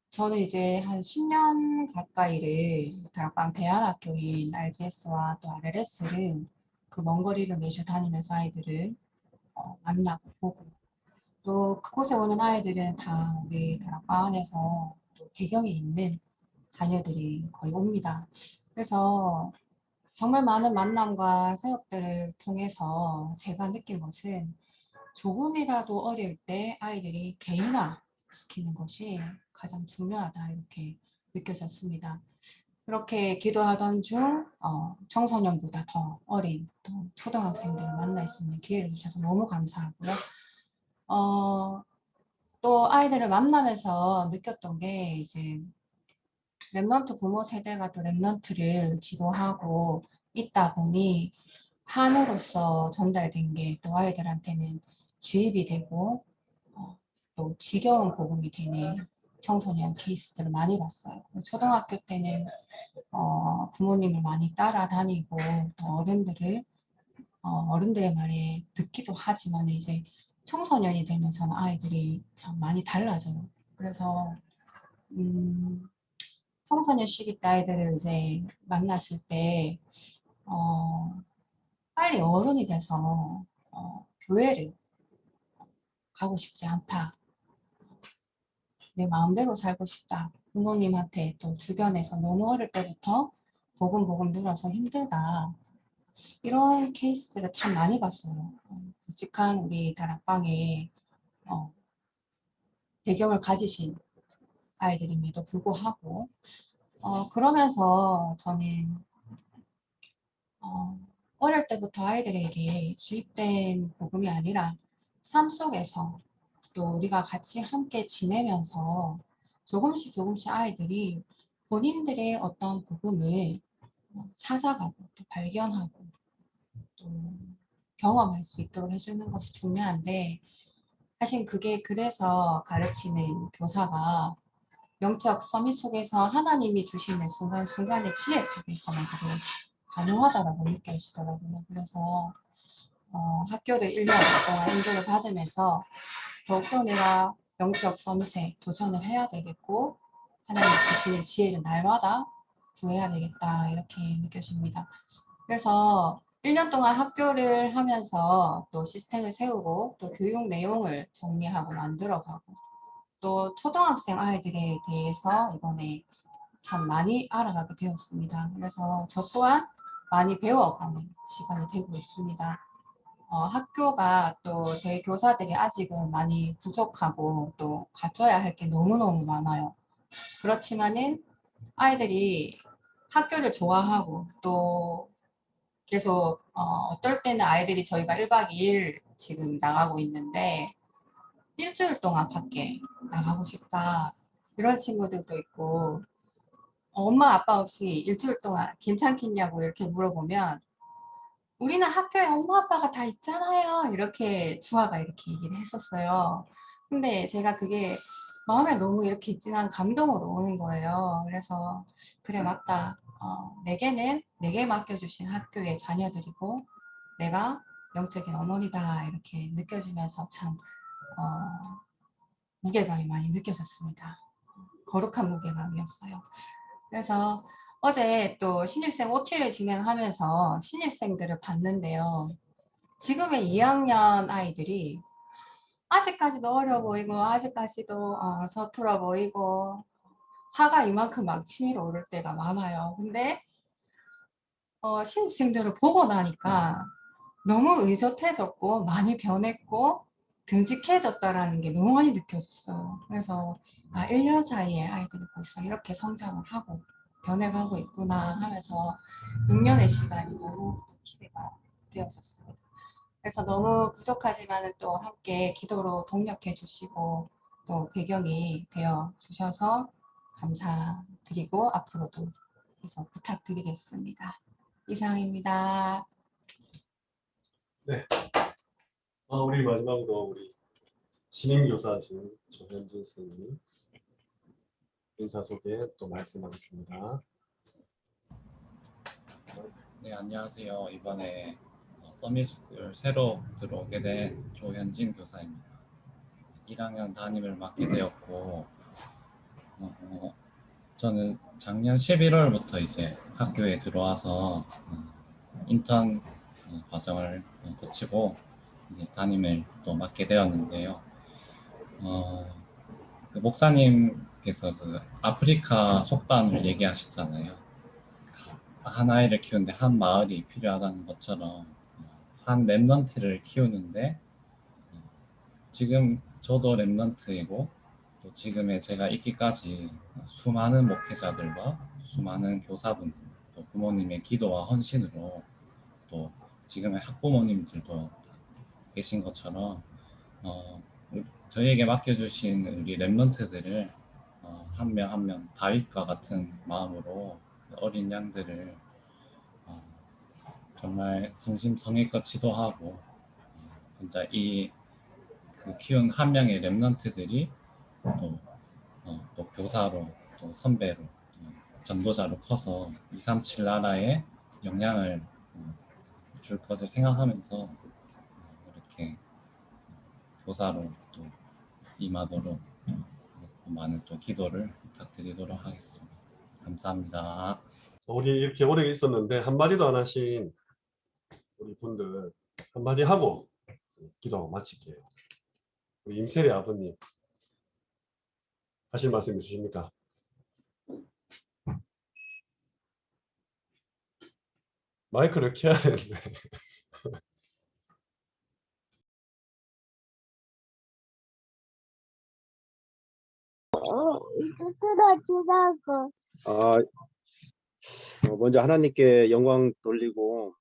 저는 이제 한 10년 가까이를 다락방 대안학교인 RGS와 또 RLS를 그 먼 거리를 매주 다니면서 아이들을 만나고 보고, 또 그곳에 오는 아이들은 다 우리 다락방 안에서 또 배경이 있는 자녀들이 거의 옵니다. 그래서 정말 많은 만남과 사역들을 통해서 제가 느낀 것은, 조금이라도 어릴 때 아이들이 개인화 시키는 것이 가장 중요하다, 이렇게 느껴졌습니다. 그렇게 기도하던 중 청소년보다 더 어린 또 초등학생들을 만날 수 있는 기회를 주셔서 너무 감사하고요. 또 아이들을 만나면서 느꼈던 게, 이제 랩넌트 부모 세대가 또 랩넌트를 지도하고 있다 보니 한으로서 전달된 게 또 아이들한테는 주입이 되고 또 지겨운 복음이 되는 청소년 케이스들을 많이 봤어요. 초등학교 때는 부모님을 많이 따라다니고 또 어른들의 말에 듣기도 하지만, 이제 청소년이 되면서는 아이들이 참 많이 달라져요. 그래서 청소년 시기 때 아이들을 이제 만났을 때 빨리 어른이 돼서 교회를 가고 싶지 않다, 내 마음대로 살고 싶다, 부모님한테 또 주변에서 너무 어릴 때부터 보금 늘어서 힘들다, 이런 케이스를 참 많이 봤어요. 굵직한 우리 다락방에 배경을 가지신 아이들임에도 불구하고 그러면서 저는 어릴 때부터 아이들에게 주입된 복음이 아니라 삶 속에서 또 우리가 같이 함께 지내면서 조금씩 아이들이 본인들의 어떤 복음을 찾아가고 또 발견하고 또 경험할 수 있도록 해주는 것이 중요한데, 사실 그게 그래서 가르치는 교사가 영적 서밋 속에서 하나님이 주시는 순간순간의 지혜 속에서만 그게 가능하다라고 느껴지더라고요. 그래서 학교를 1년 동안 인도를 받으면서 더욱더 내가 영적 서밋에 도전을 해야 되겠고 하나님 주시는 지혜를 날마다 구해야 되겠다 이렇게 느껴집니다. 그래서 1년 동안 학교를 하면서 또 시스템을 세우고 또 교육 내용을 정리하고 만들어가고 또 초등학생 아이들에 대해서 이번에 참 많이 알아가게 되었습니다. 그래서 저 또한 많이 배워가는 시간이 되고 있습니다. 학교가 또 저희 교사들이 아직은 많이 부족하고 또 갖춰야 할 게 너무너무 많아요. 그렇지만은 아이들이 학교를 좋아하고 또 계속 어떨 때는 아이들이 저희가 1박 2일 지금 나가고 있는데 일주일 동안 밖에 나가고 싶다 이런 친구들도 있고 엄마 아빠 없이 일주일 동안 괜찮겠냐고 이렇게 물어보면 우리는 학교에 엄마 아빠가 다 있잖아요 이렇게 주아가 이렇게 얘기를 했었어요. 근데 제가 그게 마음에 너무 이렇게 진한 감동으로 오는 거예요. 그래서 그래 맞다. 내게는 내게 맡겨주신 학교의 자녀들이고 내가 영적인 어머니다 이렇게 느껴지면서 참 무게감이 많이 느껴졌습니다. 거룩한 무게감이었어요. 그래서 어제 또 신입생 OT를 진행하면서 신입생들을 봤는데요. 지금의 2학년 아이들이 아직까지도 어려 보이고 아직까지도 서툴어 보이고 화가 이만큼 막 치밀어 오를 때가 많아요. 근데 신입생들을 보고 나니까 너무 의젓해졌고 많이 변했고 듬직해졌다라는 게 너무 많이 느껴졌어요. 그래서 1년 사이에 아이들이 벌써 이렇게 성장을 하고 변해가고 있구나 하면서 6년의 시간이 너무 기대가 되어졌습니다. 그래서 너무 부족하지만 또 함께 기도로 동력해 주시고 또 배경이 되어 주셔서 감사드리고 앞으로도 계속 부탁드리겠습니다. 이상입니다. 네. 우리 마지막으로 우리 신임교사진 조현진 선생님 인사 소개 또 말씀하겠습니다. 네, 안녕하세요. 이번에 서밋스쿨 새로 들어오게 된 조현진 교사입니다. 1학년 담임을 맡게 되었고 저는 작년 11월부터 이제 학교에 들어와서 인턴 과정을 거치고 이제 담임을 또 맡게 되었는데요. 그 목사님께서 그 아프리카 속담을 얘기하셨잖아요. 한 아이를 키우는데 한 마을이 필요하다는 것처럼 한 랩런트를 키우는데 지금 저도 랩런트이고 또 지금의 제가 있기까지 수많은 목회자들과 수많은 교사분들 또 부모님의 기도와 헌신으로 또 지금의 학부모님들도 계신 것처럼 저희에게 맡겨주신 우리 랩런트들을 한 명 한 명 다윗과 같은 마음으로 어린 양들을 정말 성심성의껏 지도하고 진짜 그 키운 한 명의 랩런트들이 또 교사로 또 선배로 전도자로 커서 237 나라에 영향을 줄 것을 생각하면서 이렇게 교사로 또 임하도록 많은 또 기도를 부탁드리도록 하겠습니다. 감사합니다. 우리 이렇게 오래 있었는데 한마디도 안 하신 우리 분들 한마디 하고 기도하고 마칠게요. 우리 임세리 아버님 하실 말씀 있으십니까? 마이크를 켜야 되는데. 먼저 하나님께 영광 돌리고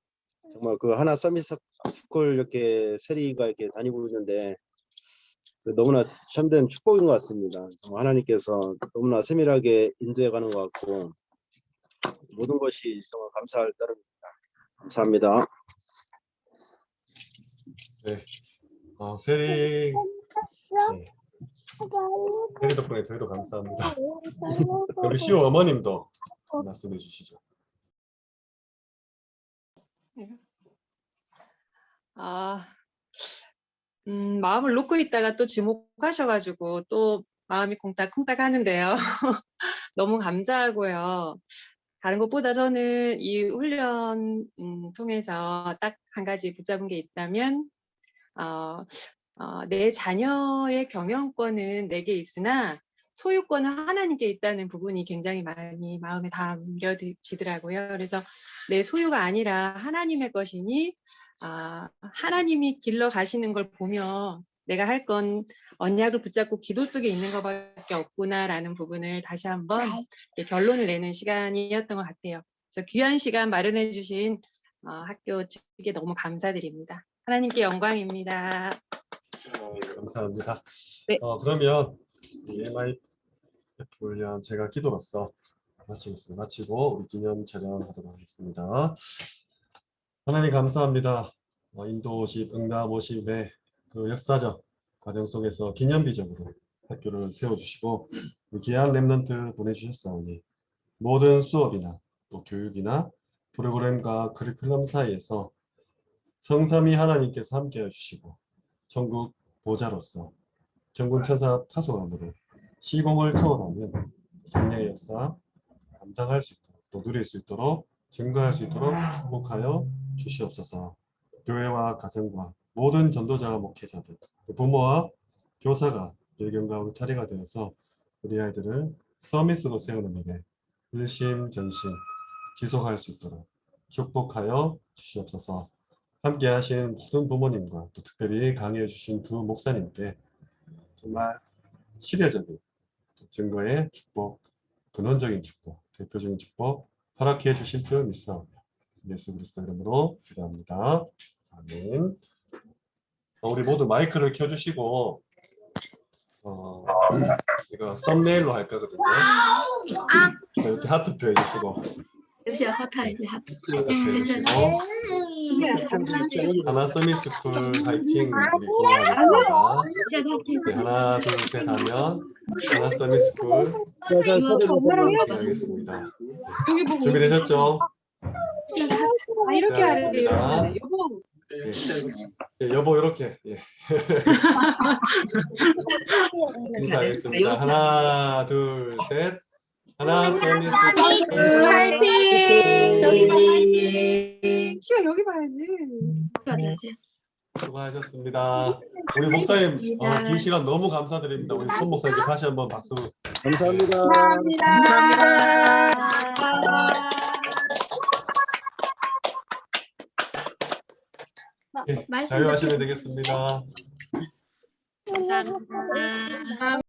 정말 그 하나 서밋 스쿨 이렇게 세리가 이렇게 다니고 있는데 너무나 참된 축복인 것 같습니다. 하나님께서 너무나 세밀하게 인도해 가는 것 같고 모든 것이 정말 감사할 따름입니다. 감사합니다. 네. 세리 네. 세리 덕분에 저희도 감사합니다. 우리 시우 어머님도 말씀해 주시죠. 마음을 놓고 있다가 또 지목하셔가지고 또 마음이 콩닥콩닥 하는데요. 너무 감사하고요. 다른 것보다 저는 이 훈련 통해서 딱 한 가지 붙잡은 게 있다면 내 자녀의 경영권은 내게 있으나 소유권은 하나님께 있다는 부분이 굉장히 많이 마음에 담겨지더라고요. 그래서 내 소유가 아니라 하나님의 것이니 하나님이 길러 가시는 걸 보며 내가 할 건 언약을 붙잡고 기도 속에 있는 것밖에 없구나라는 부분을 다시 한번 결론을 내는 시간이었던 것 같아요. 그래서 귀한 시간 마련해 주신 학교 측에 너무 감사드립니다. 하나님께 영광입니다. 감사합니다. 네. 그러면 MIF 훈련 제가 기도로서 마치겠습니다. 마치고 우리 기념 촬영하도록 하겠습니다. 하나님 감사합니다. 인도 50, 응답 50의 그 역사적 과정 속에서 기념비적으로 학교를 세워주시고 귀한 랩런트 보내주셨사오니 모든 수업이나 또 교육이나 프로그램과 커리큘럼 사이에서 성삼위 하나님께서 함께 해주시고 천국 보좌로서 정군천사 파송함으로 시공을 초월하면 성령의 역사 감당할 수 있도록 또 누릴 수 있도록 증거할 수 있도록 축복하여 주시옵소서. 교회와 가정과 모든 전도자와 목회자들 부모와 교사가 배경과 울타리가 되어서 우리 아이들을 서밋으로 세우는 일에 일심전심 지속할 수 있도록 축복하여 주시옵소서. 함께 하신 모든 부모님과 또 특별히 강의해 주신 두 목사님께 정말 시대적인 증거의 축복, 근원적인 축복, 대표적인 축복 허락해 주실 줄 믿사오며 예수 그리스도 이름으로 기도합니다. 아멘. 우리 모두 마이크를 켜주시고 이거 썸네일로 할 거거든요. 이렇게 하트표 해주시고 역시 화타이지 하트. 하나 서밋스쿨 화이팅 우리 기도하겠습니다. 네, 하나 둘 셋 하면 하나 서밋스쿨 기도하겠습니다. 네. 준비되셨죠? 이렇게 하세요. 알겠습니다. 여보. 예, 여보 이렇게 예. 인사하겠습니다. 하나 둘 셋. 하나 서밋스쿨 화이팅! 시아 여기 봐야지. 수고하셨습니다. 우리 목사님 긴 시간 너무 감사드립니다. 우리 손 목사님께 다시 한번 박수. 감사합니다. 예, 자유하시면 되겠습니다. 감사합니다.